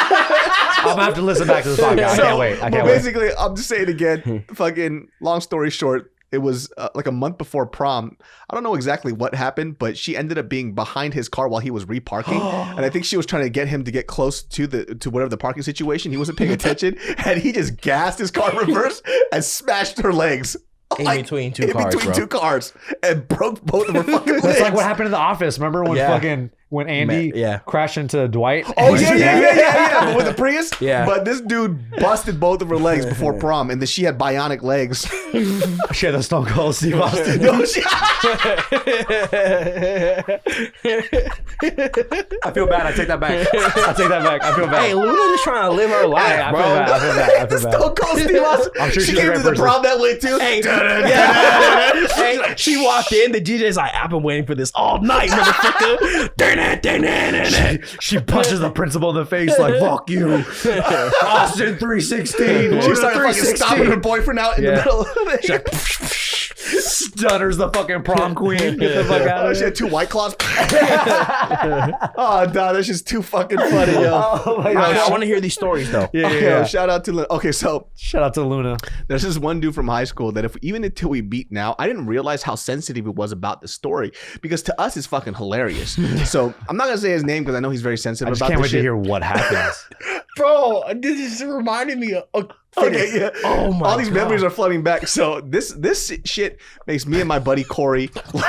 I'm gonna have to listen back to this podcast. I can't wait. Basically, I'm just saying again, fucking long story short, it was like a month before prom. I don't know exactly what happened, but she ended up being behind his car while he was reparking. And I think she was trying to get him to get close to whatever the parking situation. He wasn't paying attention. And he just gassed his car reverse and smashed her legs. In between two cars and broke both of her fucking legs. It's like what happened in The Office. Remember when Andy crashed into Dwight? Oh yeah. But with the Prius? Yeah. But this dude busted both of her legs before prom, and then she had bionic legs. She had a Stone Cold Steve Austin. I feel bad. I take that back. I feel bad. Hey, Luna just trying to live her life, bro. I feel bad. Stone Cold Steve Austin. I'm sure she came to the prom that way too. Hey, hey, she walked in. The DJ's like, I've been waiting for this all night, motherfucker. She punches the principal in the face like, fuck you. Austin 316. She started fucking stomping her boyfriend out in the middle of it. Stutters the fucking prom queen. Get the fuck out of She here. had 2 White Claws. Oh, dog, that's just too fucking funny, yo. Oh my gosh. I want to hear these stories, though. Yeah. Shout out to Luna. Okay, so shout out to Luna. there's this one dude from high school that even until we beat now, I didn't realize how sensitive it was about the story because to us it's fucking hilarious. So I'm not gonna say his name because I know he's very sensitive I just about can't this wait shit. to hear what happens. Bro, this just reminded me of Okay, yeah. Oh my All these God. memories are flooding back. So this shit makes me and my buddy Corey. Bro,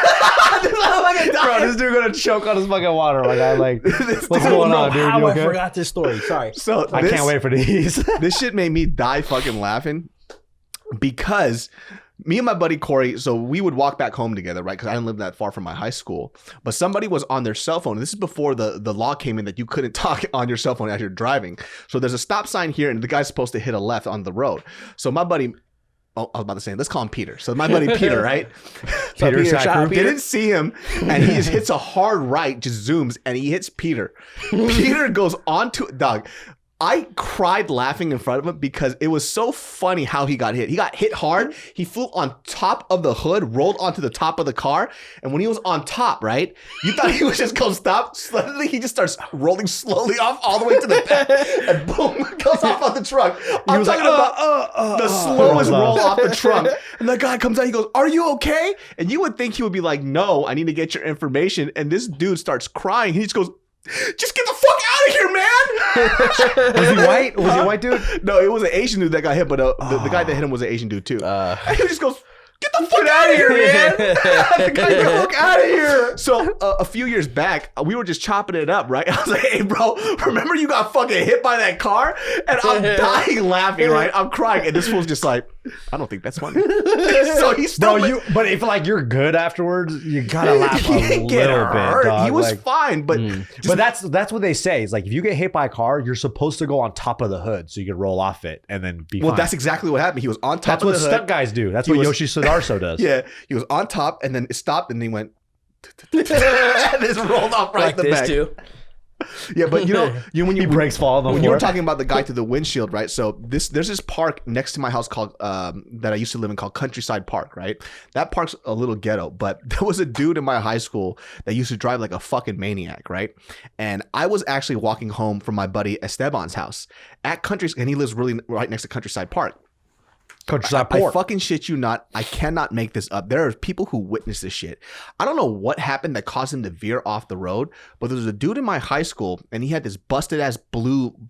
this dude gonna choke on his fucking water. Like I like. What's going on, dude? How You I okay? forgot this story. Sorry. So I can't wait for these. This shit made me die fucking laughing because me and my buddy Corey, so we would walk back home together, right? Because I didn't live that far from my high school. But somebody was on their cell phone. This is before the law came in that you couldn't talk on your cell phone as you're driving. So there's a stop sign here, and the guy's supposed to hit a left on the road. So my buddy, I was about to say, let's call him Peter. So my buddy Peter, right? Peter, Peter shout out, Peter. didn't see him, and he just hits a hard right, just zooms, and he hits Peter. Peter goes onto dog. I cried laughing in front of him because it was so funny how he got hit. He got hit hard. He flew on top of the hood, rolled onto the top of the car. And when he was on top, right, you thought he was just going to stop. Suddenly, he just starts rolling slowly off all the way to the back. And boom, goes off on the trunk. I'm talking about the slowest roll off the trunk. And the guy comes out, he goes, "Are you okay?" And you would think he would be like, "No, I need to get your information." And this dude starts crying. He just goes, "Just get the fuck out of here, man!" Was he white? Was he a white dude? No, it was an Asian dude that got hit, but the guy that hit him was an Asian dude too. And he just goes, "Get the fuck out of here, man!" The guy, "Get the fuck out of here!" So a few years back, we were just chopping it up, right? I was like, "Hey, bro, remember you got fucking hit by that car?" And I'm dying laughing, right? I'm crying, and this fool's just like, "I don't think that's funny." So he's still, but if like you're good afterwards, you gotta laugh a little bit, dog. He was fine, but but that's what they say. It's like if you get hit by a car, you're supposed to go on top of the hood so you can roll off it and then be fine. that's exactly what happened. He was on top That's of what the hood. stunt guys do. That's what Yoshi Sudarso does. Yeah, he was on top and then it stopped and he went and just rolled off right Like in the this back. too. Yeah, but when He breaks fall on the when floor. you were talking about the guy through the windshield, right? So there's this park next to my house called that I used to live in called Countryside Park, right? That park's a little ghetto, but there was a dude in my high school that used to drive like a fucking maniac, right? And I was actually walking home from my buddy Esteban's house at and he lives really right next to Countryside Park. Countryside I Park. fucking shit you not. I cannot make this up. There are people who witness this shit. I don't know what happened that caused him to veer off the road, but there was a dude in my high school and he had this busted ass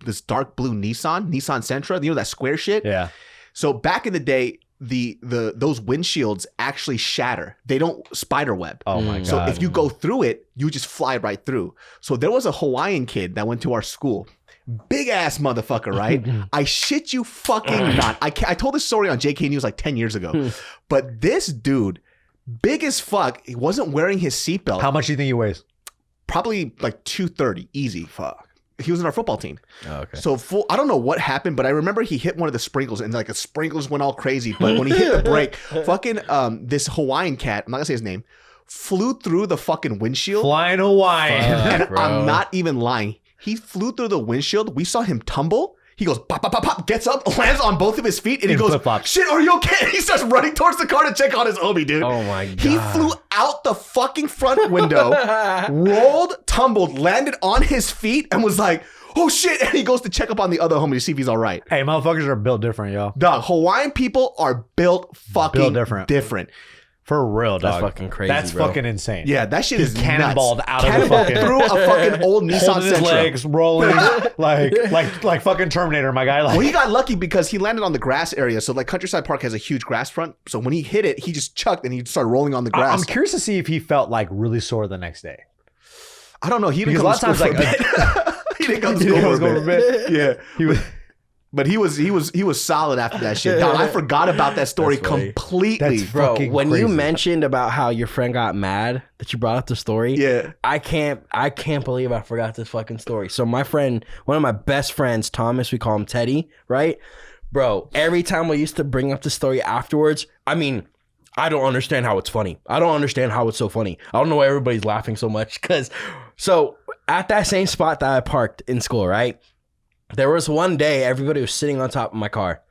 this dark blue Nissan Sentra, you know, that square shit? Yeah. So back in the day, those windshields actually shatter. They don't spider web. Oh my God. So if you go through it, you just fly right through. So there was a Hawaiian kid that went to our school. Big ass motherfucker, right? I shit you fucking not. I told this story on JK News like 10 years ago. But this dude, big as fuck, he wasn't wearing his seatbelt. How much do you think he weighs? Probably like 230, easy. Fuck. He was in our football team. Oh, okay. So I don't know what happened, but I remember he hit one of the sprinkles and like the sprinkles went all crazy. But when he hit the brake, fucking this Hawaiian cat, I'm not gonna say his name, flew through the fucking windshield. Flying Hawaiian. And bro. I'm not even lying. He flew through the windshield. We saw him tumble. He goes, pop, pop, pop, pop, gets up, lands on both of his feet, and he In goes, flip-flops. "Shit, are you okay?" And he starts running towards the car to check on his homie, dude. Oh my God. He flew out the fucking front window, rolled, tumbled, landed on his feet, and was like, "Oh shit!" And he goes to check up on the other homie to see if he's all right. Hey, motherfuckers are built different, yo. Dog, Hawaiian people are built fucking different. For real, dog. That's fucking crazy, That's bro. fucking insane. Yeah, that shit is cannonballed nuts. out of the fucking through a fucking old Nissan holding his Sentra. legs, rolling like fucking Terminator, my guy. Like, Well, he got lucky because he landed on the grass area. So like Countryside Park has a huge grass front. So when he hit it, he just chucked and he started rolling on the grass. I'm curious to see if he felt like really sore the next day. I don't know. He didn't Because come to school for a bit. He didn't come to school for a bit. Yeah. He was. But he was solid after that shit. Dog, I forgot about that story That's funny. completely. That's Bro, fucking when you crazy. mentioned about how your friend got mad that you brought up the story, Yeah. I can't believe I forgot this fucking story. So my friend, one of my best friends, Thomas, we call him Teddy, right? Bro, every time we used to bring up the story afterwards, I mean, I don't understand how it's funny. I don't understand how it's so funny. I don't know why everybody's laughing so much. So at that same spot that I parked in school, right? There was one day everybody was sitting on top of my car.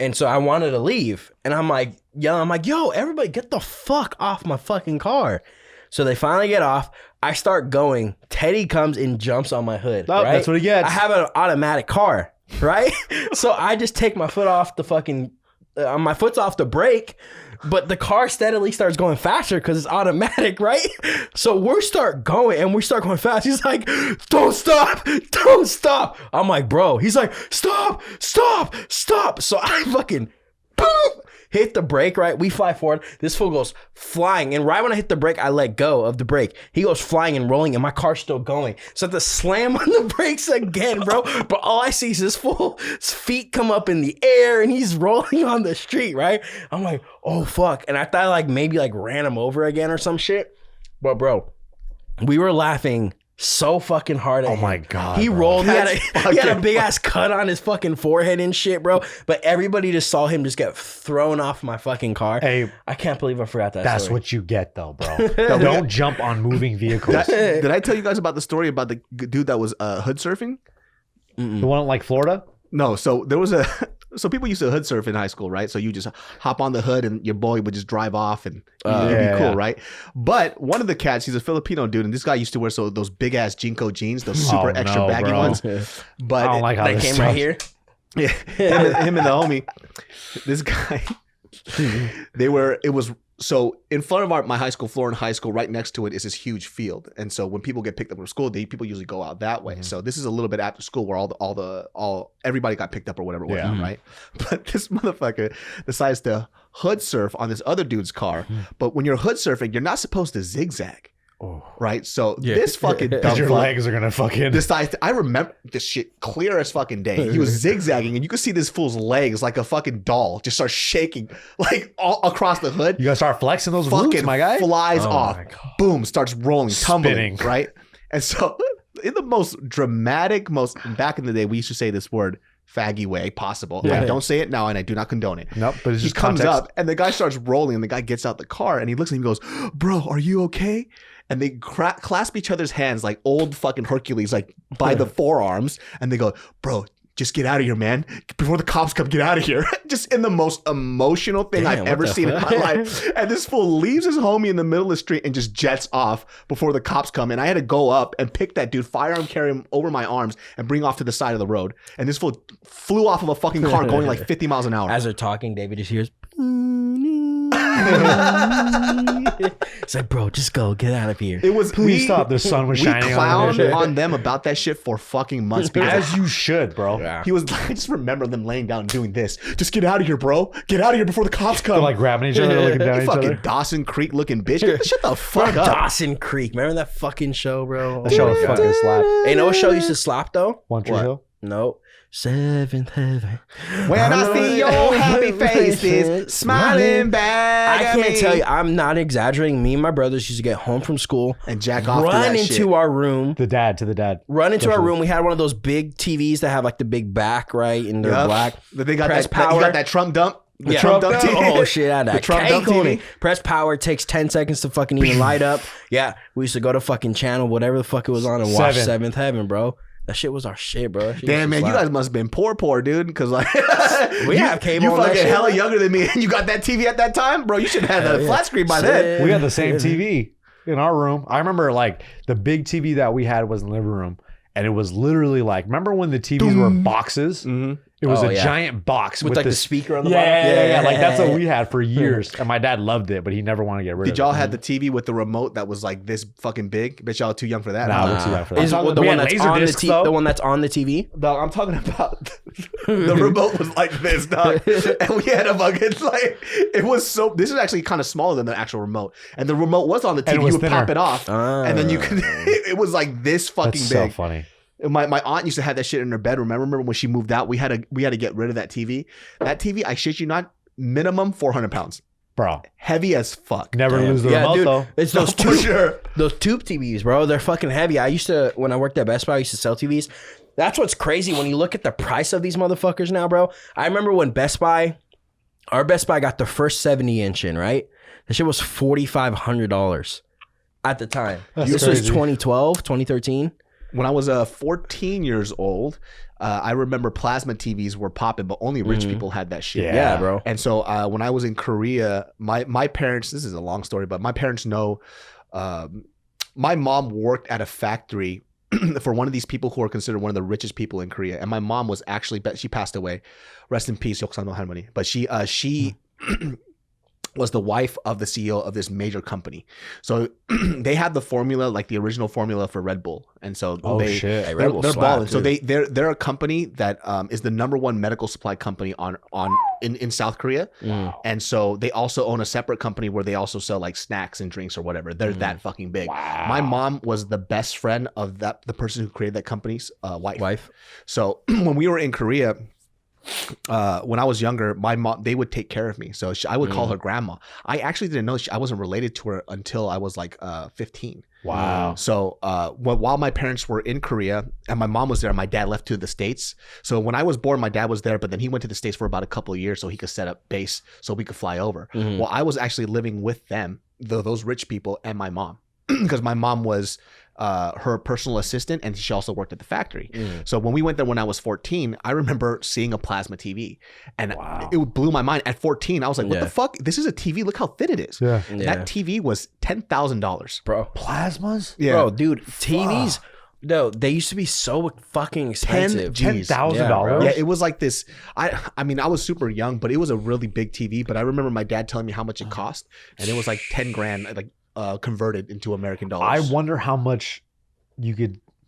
And so I wanted to leave. And I'm like, yo, everybody get the fuck off my fucking car. So they finally get off. I start going. Teddy comes and jumps on my hood. Oh, right? that's what he gets. I have an automatic car, right? So I just take my foot off the fucking, my foot's off the brake. but the car steadily starts going faster because it's automatic, right? So we start going fast. He's like, don't stop. I'm like, bro. He's like, stop. So I fucking boom, hit the brake, right? We fly forward. This fool goes flying. And right when I hit the brake, I let go of the brake. He goes flying and rolling, and my car's still going. So I have to slam on the brakes again, bro. But all I see is this fool's feet come up in the air, and he's rolling on the street, right? I'm like, oh, fuck. And I thought I maybe ran him over again or some shit. But, bro, we were laughing so fucking hard at him. My God, he bro. rolled. He had a big ass cut on his fucking forehead and shit, bro. But everybody just saw him just get thrown off my fucking car. Hey, I can't believe I forgot that. That's story. what you get, though, bro. Don't jump on moving vehicles. Did I tell you guys about the story about the dude that was hood surfing? The one in Florida? No. So there was so people used to hood surf in high school, right? So you just hop on the hood and your boy would just drive off and it'd be cool, right? But one of the cats, he's a Filipino dude, and this guy used to wear those big ass Jinko jeans, those super extra baggy ones. But I don't like how They this came stuff. right here. Yeah, him and the homie, this guy, it was so in front of my high school floor in high school, right next to it is this huge field. And so when people get picked up from school, people usually go out that way. So this is a little bit after school where everybody got picked up or whatever went on, right? But this motherfucker decides to hood surf on this other dude's car. But when you're hood surfing, you're not supposed to zigzag. Right, so this fucking dumb your legs are gonna fucking decides. I remember this shit clear as fucking day. He was zigzagging, and you could see this fool's legs like a fucking doll just start shaking all across the hood. You gotta start flexing those Fucking glutes, my guy. flies off, boom, starts rolling, tumbling, Spinning. right? And so, in the most dramatic, back in the day, we used to say this word faggy way possible. Yeah. I don't say it now, and I do not condone it. Nope, but it's He just comes context. up, and the guy starts rolling, and the guy gets out the car, and he looks at him and goes, "Bro, are you okay?" And they clasp each other's hands like old fucking Hercules, like by the forearms, and they go, "Bro, just get out of here, man. Before the cops come, get out of here." Just in the most emotional thing I've ever seen in my life. And this fool leaves his homie in the middle of the street and just jets off before the cops come. And I had to go up and pick that dude, firearm carry him over my arms, and bring off to the side of the road. And this fool flew off of a fucking car going like 50 miles an hour. As they're talking, David just hears. It's like, bro, just go, get out of here. It was Please stop. The sun was shining We on clowned them. on them about that shit for fucking months. As you should, bro. Yeah. He was. I just remember them laying down and doing this. Just get out of here, bro. Get out of here before the cops come. They're like grabbing each other, looking down You at each fucking other. Dawson Creek looking bitch. Shut the fuck up. Dawson Creek. Remember that fucking show, bro? That show was fucking slap. Hey, you know what show used to slap though? One Tree What? Hill. Nope. Seventh Heaven. When I see your happy faces smiling back I at can't me. tell you. I'm not exaggerating. Me and my brothers used to get home from school, And jack off to run that into shit. our room, To the dad. run into our Especially. room. We had one of those big TVs that have like the big back, right? And they're Yup. black. But they got Press that. power. You got that Trump dump. The Yeah. Trump dump TV. Oh shit! I had The that Trump dump cake on TV. it. Press power. Takes 10 seconds to fucking even light up. Yeah, we used to go to fucking channel whatever the fuck it was on and watch Seventh Heaven, bro. That shit was our shit, bro. That shit Damn, used man, to you slap. guys must have been poor, dude. Because like, We have cable You on that fucking shit, hella man. younger than me, and you got that TV at that time, bro. You should have had a flat screen by then. We had the same TV in our room. I remember like the big TV that we had was in the living room. And it was literally like, remember when the TVs were boxes? Mm-hmm. It was Oh, a yeah. giant box with like the this speaker on the yeah, bottom. yeah. Like that's what we had for years. And my dad loved it, but he never wanted to get rid of it. Did y'all have the TV with the remote that was like this fucking big? Bet y'all too young for that. Nah, we're too young for that. Is I'm the talking- we one had that's laser on the discs, though. the one that's on the TV? Dog, I'm talking about the remote was like this, dog. And we had a fucking like it was so this is actually kind of smaller than the actual remote. And the remote was on the And TV. it was You would pop thinner. it off. And then you could it was like this fucking That's big. so funny. My aunt used to have that shit in her bedroom. I remember when she moved out, we had to get rid of that TV. That TV, I shit you not, minimum 400 pounds. Bro, Heavy as fuck. never lose the Yeah, remote dude. though. It's those For tube, sure. those tube TVs, bro. They're fucking heavy. I used to, when I worked at Best Buy, I used to sell TVs. That's what's crazy when you look at the price of these motherfuckers now, bro. I remember when our Best Buy got the first 70-inch in, right? That shit was $4,500 at the time. That's This was crazy. 2012, 2013. When I was 14 years old, I remember plasma TVs were popping, but only rich people had that shit. Yeah. Yeah, bro. And so when I was in Korea, my parents, this is a long story, but my parents know, my mom worked at a factory for one of these people who are considered one of the richest people in Korea. And my mom was actually, she passed away. Rest in peace, Yoksan no Harmony. But she was the wife of the CEO of this major company. So they had the formula, like the original formula for Red Bull. And so Hey, Red Bull they're slap, balling. dude. So they're a company that is the #1 medical supply company in South Korea. And so they also own a separate company where they also sell like snacks and drinks or whatever. They're that fucking big. Wow. My mom was the best friend of the person who created that company's wife. So when we were in Korea, when I was younger, my mom, they would take care of me. So I would call her grandma. I actually didn't know I wasn't related to her until I was like 15. Wow. So while my parents were in Korea and my mom was there, my dad left to the States. So when I was born, my dad was there, but then he went to the States for about a couple of years so he could set up base so we could fly over. Well, I was actually living with them, those rich people, and my mom, because my mom was her personal assistant, and she also worked at the factory. So when we went there when I was 14, I remember seeing a plasma TV, and it blew my mind. At 14, I was like, "What the fuck? This is a TV. Look how thin it is." Yeah. That TV was $10,000, bro. Plasmas? Yeah, Bro, dude, TVs. No, they used to be so fucking expensive. $10,000. Yeah, it was like this. I mean, I was super young, but it was a really big TV. But I remember my dad telling me how much it cost, and it was like 10 grand, like converted into American dollars. I wonder how much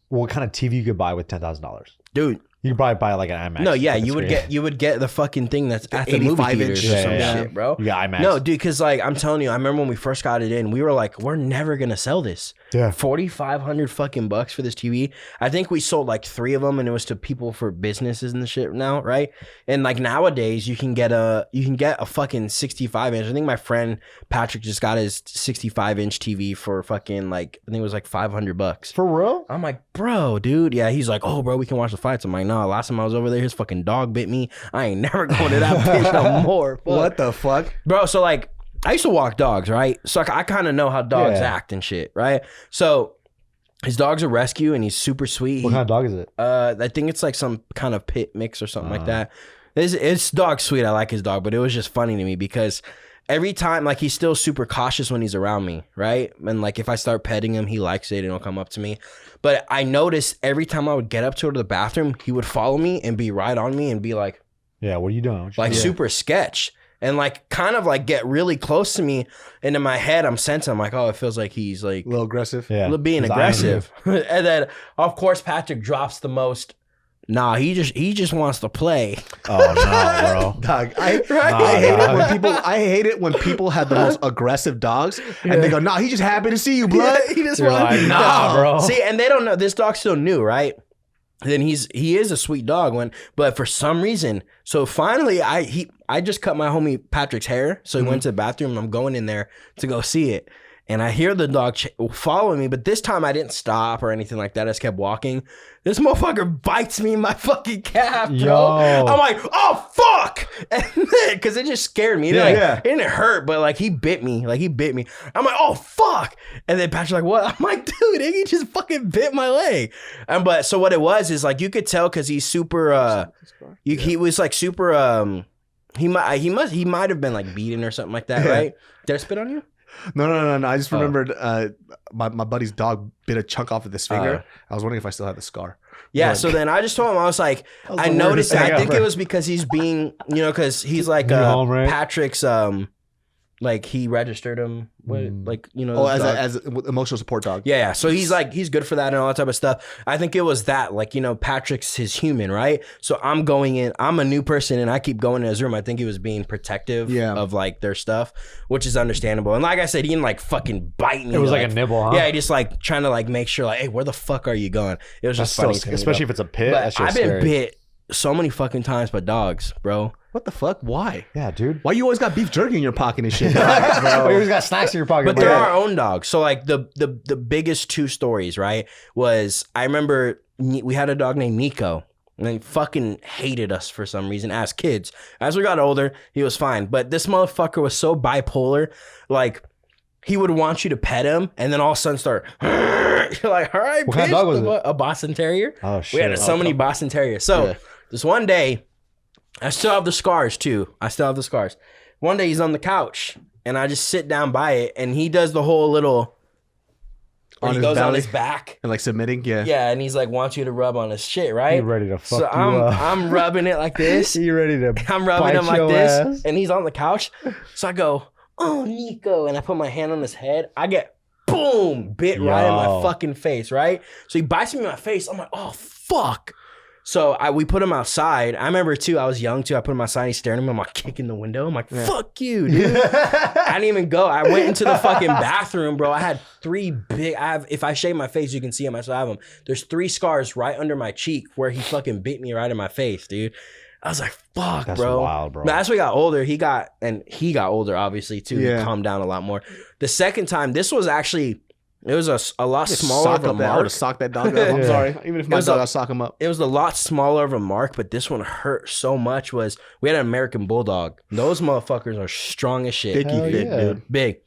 what kind of TV you could buy with $10,000. Dude. You could probably buy like an IMAX. No, yeah, you would get the fucking thing that's at the movie 85 theaters inch or some yeah. shit, bro. You got IMAX. No, dude, because like I'm telling you, I remember when we first got it in, we were like, we're never gonna sell this. Yeah. 4,500 fucking bucks for this TV. I think we sold like 3 of them, and it was to people for businesses and the shit now, right? And like nowadays, you can get a fucking 65 inch. I think my friend Patrick just got his 65 inch TV for fucking like I think it was like $500. For real? I'm like, bro, dude, yeah. He's like, oh, bro, we can watch the fights. I'm like, no. Last time I was over there, his fucking dog bit me. I ain't never going to that bitch no more. Fuck. What the fuck, Bro? So like, I used to walk dogs, right? So I kind of know how dogs act and shit, right? So his dog's a rescue, and he's super sweet. What kind of dog is it? I think it's like some kind of pit mix or something like that. It's dog sweet. I like his dog, but it was just funny to me because every time, like, he's still super cautious when he's around me, right? And like if I start petting him, he likes it and he'll come up to me. But I noticed every time I would get up to go to the bathroom, he would follow me and be right on me and be like, yeah, what are you doing? Like super sketch. And like kind of like get really close to me, and in my head I'm sensing, I'm like, oh, it feels like he's like a little aggressive, being aggressive. And then of course Patrick drops the most. Nah, he just wants to play. Oh no, bro. Dog, I hate it when people have the most aggressive dogs, and they go, "Nah, he's just happy to see you, blood." Yeah, he just You're wants like, nah, bro. See, and they don't know this dog's still new, right? Then he is a sweet dog but for some reason, so finally I just cut my homie Patrick's hair, so he went to the bathroom, and I'm going in there to go see it, and I hear the dog following me, but this time I didn't stop or anything like that. I just kept walking. This motherfucker bites me in my fucking calf, bro. Yo. I'm like, oh fuck, because it just scared me. It didn't hurt, but like he bit me. I'm like, oh fuck, and then Patrick's like, what? I'm like, dude, he just fucking bit my leg. But so what it was is like you could tell because he's super. He was like super. He might have been like beaten or something like that, right? Did I spit on you? No. I just remembered my buddy's dog bit a chunk off of this finger. I was wondering if I still had the scar. Yeah, so then I just told him, I was like, I noticed that. I think it was because he's being, because he's like Patrick's, like he registered him, as an emotional support dog. Yeah. So he's good for that and all that type of stuff. I think it was that, like, Patrick's his human, right? So I'm going in, I'm a new person, and I keep going in his room. I think he was being protective of like their stuff, which is understandable. And like I said, he didn't like fucking bite me. It was like a nibble, huh? Yeah, he just like trying to like make sure like, hey, where the fuck are you going? It was just funny to me, especially if it's a pit. But I've been bit so many fucking times by dogs, bro. What the fuck? Why? Yeah, dude. Why you always got beef jerky in your pocket and shit? Bro? Why you always got snacks in your pocket? But they're our own dogs. So like the biggest 2 stories, right, was I remember we had a dog named Nico, and he fucking hated us for some reason as kids. As we got older, he was fine. But this motherfucker was so bipolar, like he would want you to pet him, and then all of a sudden start. You're like, all right, what kind of dog was it? A Boston Terrier. Oh shit! We had so many Boston Terriers. So this one day, I still have the scars too. One day he's on the couch, and I just sit down by it, and he does the whole little. He goes on his back and like submitting, yeah, and he's like wants you to rub on his shit, right? You ready to fuck so you I'm rubbing it like this. You ready to? I'm rubbing him like this, and he's on the couch. So I go, oh, Nico. And I put my hand on his head. I get, boom, bit right in my fucking face, right? So he bites me in my face. I'm like, oh, fuck. So we put him outside. I remember, too, I was young, too. I put him outside. He's staring at me. I'm like, kicking the window. I'm like, fuck you, dude. I didn't even go. I went into the fucking bathroom, bro. I had 3 big, if I shave my face, you can see them. I still have them. There's 3 scars right under my cheek where he fucking bit me right in my face, dude. I was like, fuck, That's bro. wild, bro. But as we got older, he got older, obviously, too. Yeah. He calmed down a lot more. The second time, this was actually, it was a lot smaller of a I would mark. have socked that dog up. I'm sorry. Even if my dog, I'll sock him up. It was a lot smaller of a mark, but this one hurt so much. We had an American Bulldog. Those motherfuckers are strong as shit. Thicky fit, dude. Big.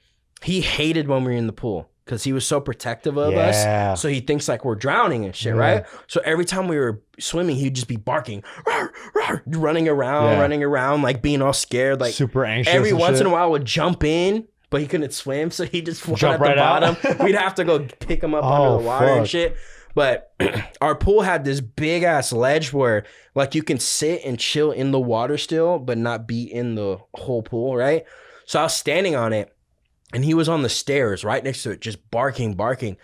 He hated when we were in the pool because he was so protective of us. So he thinks like we're drowning and shit, right? So every time we were swimming, he'd just be barking, rawr, rawr, running around, like being all scared, like super anxious. Every once in a while would jump in, but he couldn't swim, so he just floated at the right bottom. We'd have to go pick him up under the water and shit. But our pool had this big ass ledge where like you can sit and chill in the water still, but not be in the whole pool, right? So I was standing on it and he was on the stairs right next to it, just barking.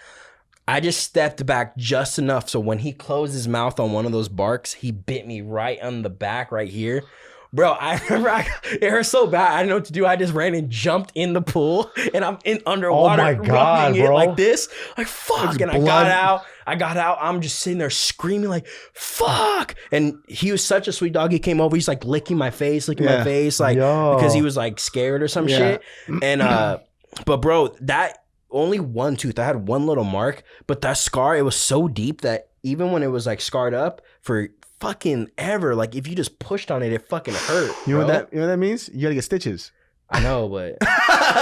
I just stepped back just enough so when he closed his mouth on one of those barks, he bit me right on the back right here. Bro, I remember it hurt so bad. I didn't know what to do. I just ran and jumped in the pool and I'm in underwater rubbing it like this. Like, fuck. And I got out. I'm just sitting there screaming like, fuck. And he was such a sweet dog. He came over. He's like licking my face, like because he was like scared or some shit. And, but bro, that only one tooth. I had one little mark, but that scar, it was so deep that even when it was like scarred up for fucking ever, like if you just pushed on it, it fucking hurt. You know what that means? You gotta get stitches. I know, but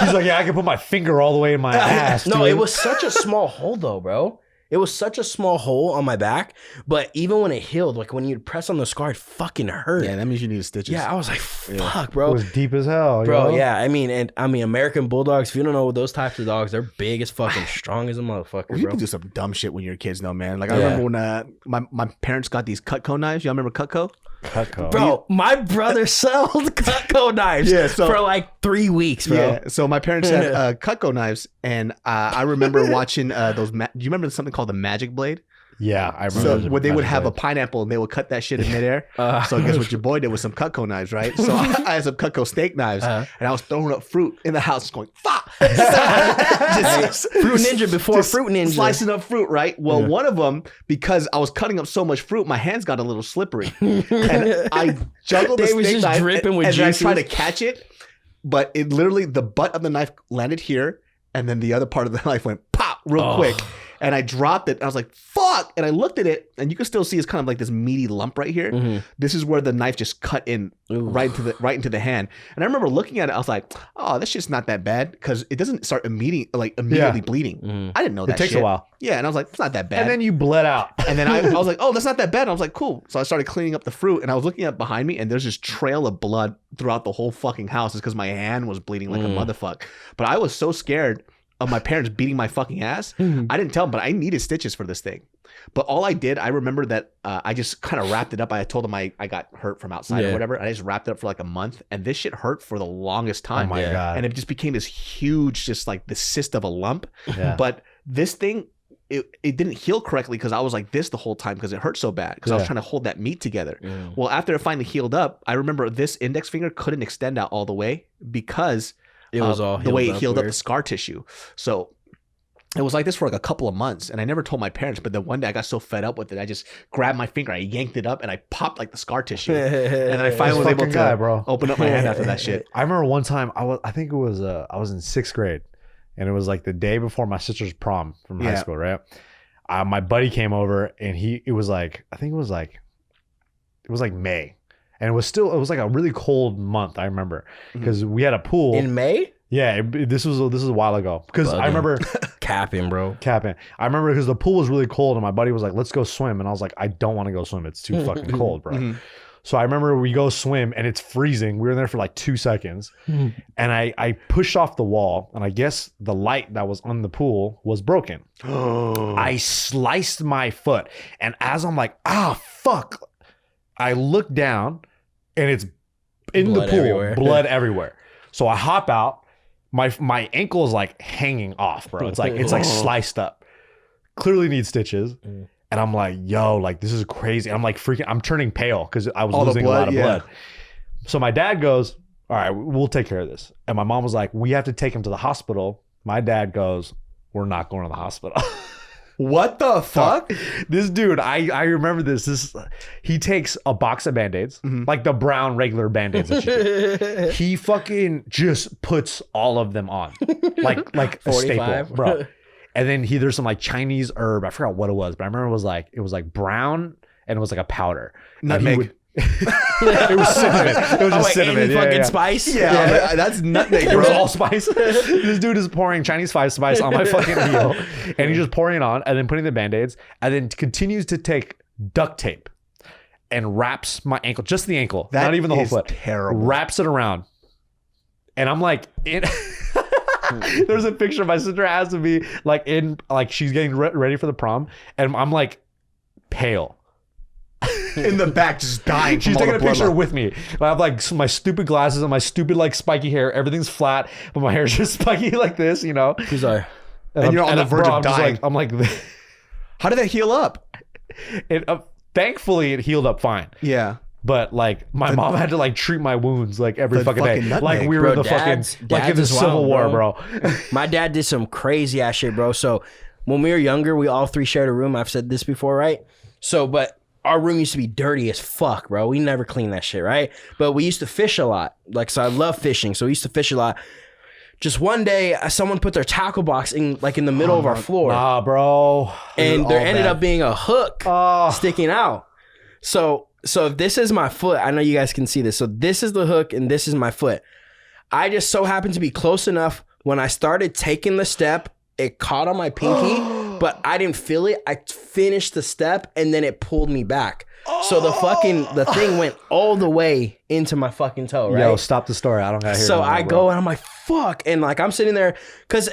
he's like, yeah, I can put my finger all the way in my ass. No, it was such a small hole though, bro. It was such a small hole on my back, but even when it healed, like when you'd press on the scar, it fucking hurt. Yeah, that means you need stitches. Yeah, I was like, fuck, bro. It was deep as hell, bro. Yo. Yeah, I mean, American Bulldogs. If you don't know those types of dogs, they're big as fucking strong as a motherfucker, well, you can do some dumb shit when you're kids, though, man. Like I remember when my parents got these Cutco knives. Y'all remember Cutco? Cutco. Bro, my brother sold Cutco knives for like 3 weeks, bro. Yeah, so my parents had Cutco knives, and I remember watching those. Do you remember something called the Magic Blade? Yeah, I remember. So when they would have a pineapple and they would cut that shit in midair. So guess what your boy did with some Cutco knives, right? So I had some Cutco steak knives, and I was throwing up fruit in the house, just going fuck. Fruit Ninja before Fruit Ninja, slicing up fruit, right? Well, one of them, because I was cutting up so much fruit, my hands got a little slippery, and I juggled the steak knife and I tried to catch it, but it literally the butt of the knife landed here, and then the other part of the knife went pop real quick. And I dropped it. And I was like, fuck. And I looked at it, and you can still see it's kind of like this meaty lump right here. Mm-hmm. This is where the knife just cut in right into the hand. And I remember looking at it, I was like, oh, this shit's not that bad, because it doesn't start immediately bleeding. Mm-hmm. I didn't know that It takes a while. Yeah, and I was like, it's not that bad. And then you bled out. And then I was like, oh, that's not that bad. And I was like, cool. So I started cleaning up the fruit, and I was looking at behind me, and there's this trail of blood throughout the whole fucking house. It's because my hand was bleeding like a motherfucker. But I was so scared of my parents beating my fucking ass. I didn't tell them, but I needed stitches for this thing. But all I did, I remember that I just kind of wrapped it up. I told them I got hurt from outside or whatever. I just wrapped it up for like a month, and this shit hurt for the longest time. Oh my God. And it just became this huge, just like the cyst of a lump. Yeah. But this thing, it didn't heal correctly because I was like this the whole time because it hurt so bad because I was trying to hold that meat together. Well, after it finally healed up, I remember this index finger couldn't extend out all the way because it was all the way it healed up the scar tissue. So it was like this for like a couple of months, and I never told my parents. But then one day I got so fed up with it, I just grabbed my finger, I yanked it up, and I popped like the scar tissue. And then I finally was able to open up my hand after that shit. I remember one time I was in 6th grade, and it was like the day before my sister's prom from high school, right? My buddy came over, and it was like May. And it was like a really cold month. I remember because we had a pool in May. Yeah, this was a while ago because I remember capping. I remember because the pool was really cold, and my buddy was like, "Let's go swim," and I was like, "I don't want to go swim. It's too fucking cold, bro." So I remember we go swim, and it's freezing. We were there for like 2 seconds, and I pushed off the wall, and I guess the light that was on the pool was broken. I sliced my foot, and as I'm like, fuck. I look down, and it's in the pool, blood everywhere. So I hop out, my ankle is like hanging off, bro. It's like sliced up. Clearly needs stitches. And I'm like, yo, like this is crazy. I'm like freaking, I'm turning pale because I was losing a lot of blood. So my dad goes, all right, we'll take care of this. And my mom was like, we have to take him to the hospital. My dad goes, we're not going to the hospital. What the fuck? This dude, I remember this. He takes a box of Band-Aids, like the brown regular Band-Aids that you get. He fucking just puts all of them on. Like a staple, bro. And then there's some like Chinese herb. I forgot what it was, but I remember it was like brown and it was like a powder. Nutmeg. It was cinnamon. It was just cinnamon. Any fucking spice? Yeah. That's nutmeg, bro. It was all spice. This dude is pouring Chinese spice on my fucking heel. And he's just pouring it on and then putting the Band-Aids and then continues to take duct tape and wraps my ankle, just the ankle, not even the whole foot. Terrible. Wraps it around. And I'm like, there's a picture my sister has of me like she's getting ready for the prom and I'm like pale. In the back, just dying. She's taking a picture with me. I have like my stupid glasses and my stupid like spiky hair. Everything's flat, but my hair's just spiky like this, you know. She's like, and you're on the verge of dying. I'm like, how did that heal up? Thankfully, it healed up fine. Yeah. But like my mom had to like treat my wounds like every fucking day. Nutmeg. Like we were in the fucking like in the Civil War, bro. My dad did some crazy ass shit, bro. So when we were younger, we all three shared a room. I've said this before, right? So, but our room used to be dirty as fuck, bro. We never cleaned that shit, right? But we used to fish a lot. Like, so I love fishing. So we used to fish a lot. Just one day, someone put their tackle box in the middle of our floor. Nah, bro. And there ended up being a hook sticking out. So if this is my foot, I know you guys can see this. So this is the hook and this is my foot. I just so happened to be close enough when I started taking the step, it caught on my pinky. But I didn't feel it. I finished the step and then it pulled me back. So the thing went all the way into my fucking toe, right? Yo, stop the story. I don't gotta hear it. So I go and I'm like, fuck. And like, I'm sitting there because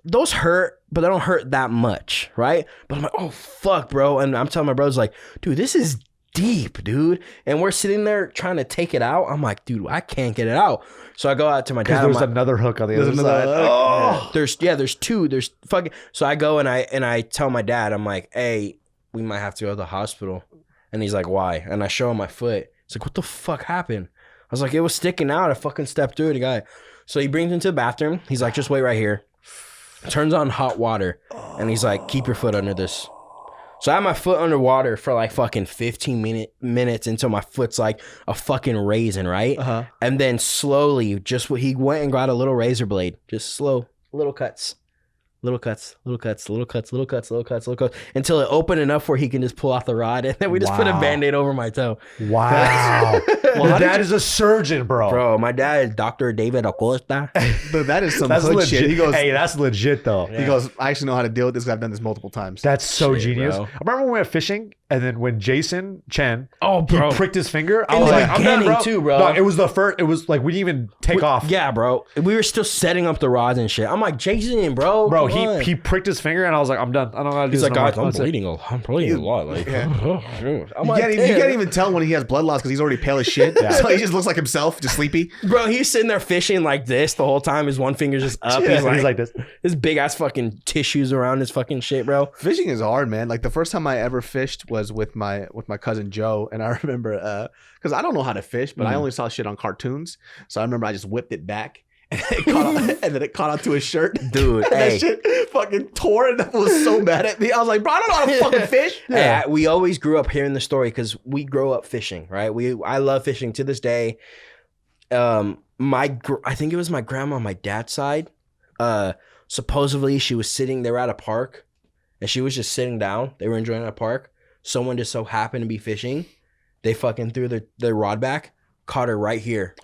those hurt, but they don't hurt that much, right? But I'm like, oh, fuck, bro. And I'm telling my brothers like, dude, this is deep, dude. And we're sitting there trying to take it out. I'm like, dude, I can't get it out. So I go out to my dad. There's another hook on the other side. Oh. There's two. There's fucking. So I go and I tell my dad, I'm like, hey, we might have to go to the hospital. And he's like, why? And I show him my foot. He's like, what the fuck happened? I was like, it was sticking out. I fucking stepped through it, guy. So he brings me to the bathroom. He's like, just wait right here. Turns on hot water. And he's like, keep your foot under this. So I had my foot underwater for like fucking 15 minutes until my foot's like a fucking raisin, right? And then slowly, he went and got a little razor blade. Just slow, little cuts. Little cuts, until it opened enough where he can just pull off the rod. And then we just put a Band-Aid over my toe. Wow. Well, dad is a surgeon, bro. Bro, my dad is Dr. David Acosta. But that is some That's hood legit. shit. He goes, hey, that's legit, though. He goes, I actually know how to deal with this because I've done this multiple times. That's so Shit, genius. bro. I remember when we went fishing, and then when Jason Chen, bro. he pricked his finger. I In was the like, I'm done, beginning bro. too, bro. No, it was the first. It was like we didn't even take off. Yeah, bro. We were still setting up the rods and shit. I'm like, Jason, bro. Bro, come on. he pricked his finger, and I was like, I'm done. I don't know how to do He's this. like, no more. guys, I'm That's it. bleeding a lot. Like, I'm like, You can't even tell when he has blood loss because he's already pale as shit. So he just looks like himself, just sleepy. bro, he's sitting there fishing like this the whole time. His one finger's just up. Yeah, He's like this. his big ass fucking tissues around his fucking shit, bro. Fishing is hard, man. Like the first time I ever fished was with my cousin Joe, and I remember because I don't know how to fish, but I only saw shit on cartoons. So I remember I just whipped it back. And then it caught onto his shirt. Dude, and hey. that shit fucking tore and that was so mad at me. I was like, bro, I don't know how to fucking fish. Hey, we always grew up hearing the story because we grow up fishing, right? I love fishing to this day. I think it was my grandma on my dad's side. Supposedly she was they were at a park and she was just sitting down. They were enjoying a park. Someone just so happened to be fishing. They fucking threw their rod back, caught her right here.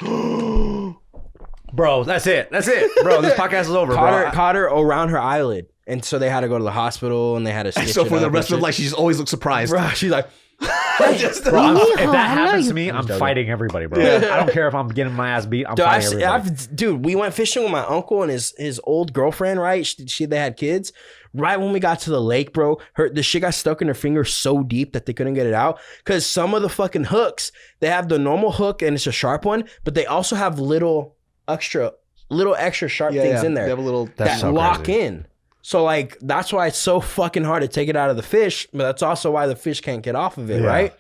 Bro, that's it, bro. This podcast is over. Caught her around her eyelid, and so they had to go to the hospital and they had to stitch So it for up the and rest of shit. life, she just always looks surprised. Bro, she's like, Bro, if that happens to me, I'm fighting everybody, bro. I don't care if I'm getting my ass beat. I'm fighting everybody. Dude, we went fishing with my uncle and his old girlfriend, right? They had kids. Right when we got to the lake, bro, the shit got stuck in her finger so deep that they couldn't get it out. Because some of the fucking hooks, they have the normal hook and it's a sharp one, but they also have little extra little extra sharp things in there. They have a little that so lock crazy. in. So like that's why it's so fucking hard to take it out of the fish, but that's also why the fish can't get off of it, right?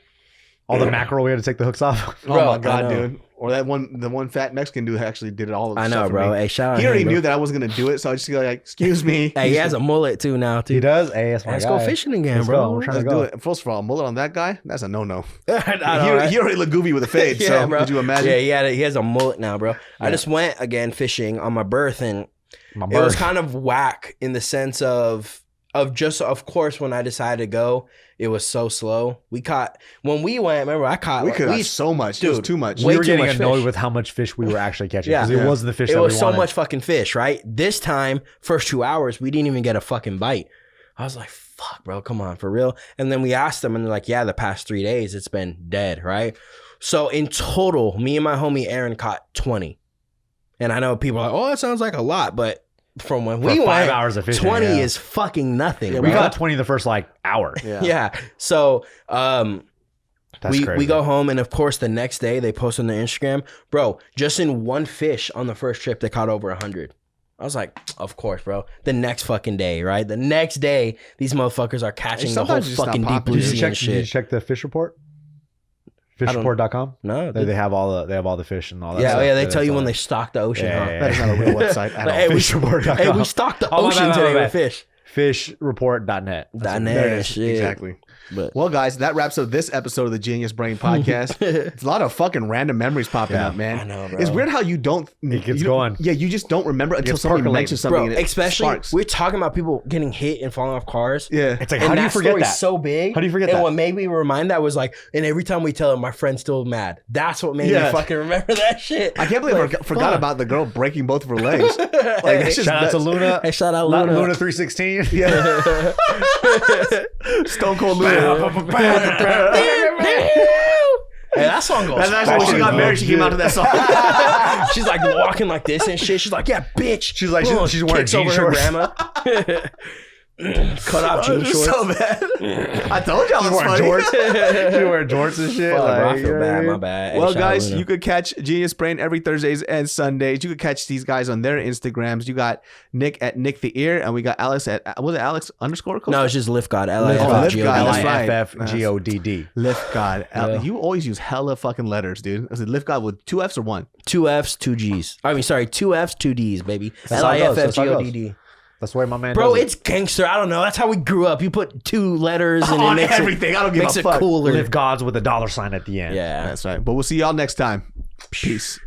All the mackerel, we had to take the hooks off. Oh my god, dude! Or the one fat Mexican dude actually did it all. I know, bro. Hey, shout out. He already knew that I wasn't gonna do it, so I just go like, "Excuse me." Hey, he has a mullet too now. Too. He does. Hey, that's my Let's guy. go fishing again, Let's bro. go. We're trying Let's to go. do it. First of all, a mullet on that guy, that's a no-no. He He already looked goofy with a fade. So bro. could you imagine? Yeah, he has a mullet now, bro. I just went again fishing on my berth, and it was kind of whack in the sense of course when I decided to go, it was so slow. When we went, remember I caught We caught so much. Dude, it was too much. We were too getting much annoyed fish. with how much fish we were actually catching. Yeah. Because it wasn't the fish It that we was so wanted. much fucking fish, right? This time, first 2 hours, we didn't even get a fucking bite. I was like, fuck, bro, come on, for real? And then we asked them, and they're like, yeah, the past 3 days, it's been dead, right? So in total, me and my homie Aaron caught 20. And I know people are like, oh, that sounds like a lot, but from when we For 5 went, hours of fishing, 20 yeah. is fucking nothing. We bro. got 20 the first like hour. Yeah. So That's we crazy. go home, and of course the next day they post on their Instagram, bro, just in one fish on the first trip they caught over 100. I was like, of course, bro. The next fucking day, right? The next day, these motherfuckers are catching the whole sometimes it's just fucking not deep blue popular. sea and Did you shit. check the fish report? Fishreport.com? No, They have all the fish and all that. yeah, stuff. they tell you all when that. they stock the ocean, Yeah, huh? yeah, That is not a real website at all. Hey, Fishreport.com. Hey, we stocked the Oh, my ocean bad, my today bad. with fish. Fishreport.net. That There it net is. shit. Exactly. But Well, guys, that wraps up this episode of the Genius Brain Podcast. It's a lot of fucking random memories popping up, man. I know, bro. It's weird how you don't. It gets you going. Yeah, you just don't remember until gets somebody percolating. mentions something. bro, and it especially sparks. we're talking about people getting hit and falling off cars. Yeah. It's like, And how do you that forget story's that? so big. How do you forget and that? what made me remind that was like, and every time we tell him, my friend's still mad. That's what made me Yeah. fucking remember that shit. I can't believe I Like, forgot fuck. about the girl breaking both of her legs. Like, that's just Shout out to nuts. Luna. Hey, shout out Not Luna. Luna 316. Yeah. Stone Cold Luna. Hey, that song goes. That's actually when she got married. She came out to that song. She's like walking like this and shit. She's like, yeah, bitch. She's like, she's wearing Kicks jean over her shorts. grandma. Cut off jean It's shorts. so bad. I told y'all it's Wearing funny. jorts. She's wearing jorts and shit. Fuck, bro, I like, feel bad. yeah. My bad. Hey, Well, shout out guys, Luna. you could catch Genius Brain every Thursdays and Sundays. You could catch these guys on their Instagrams. You got Nick at Nick the Ear, and we got Alex at was it Alex _? No, it's just Lift God. Lift God, that's right. LIFFGODD. Lift God. You always use hella fucking letters, dude. Is it Lift God with 2 F's or 1? 2 F's, 2 G's. I mean, sorry, 2 F's, 2 D's, baby. That's how it goes. That's how it goes. LIFFGODD. That's the way my man Bro, does it's gangster. I don't know. That's how we grew up. You put 2 letters and On it makes everything. I don't it, give makes a it fuck. cooler. Live gods with a $sign at the end. Yeah. That's right. But we'll see y'all next time. Peace.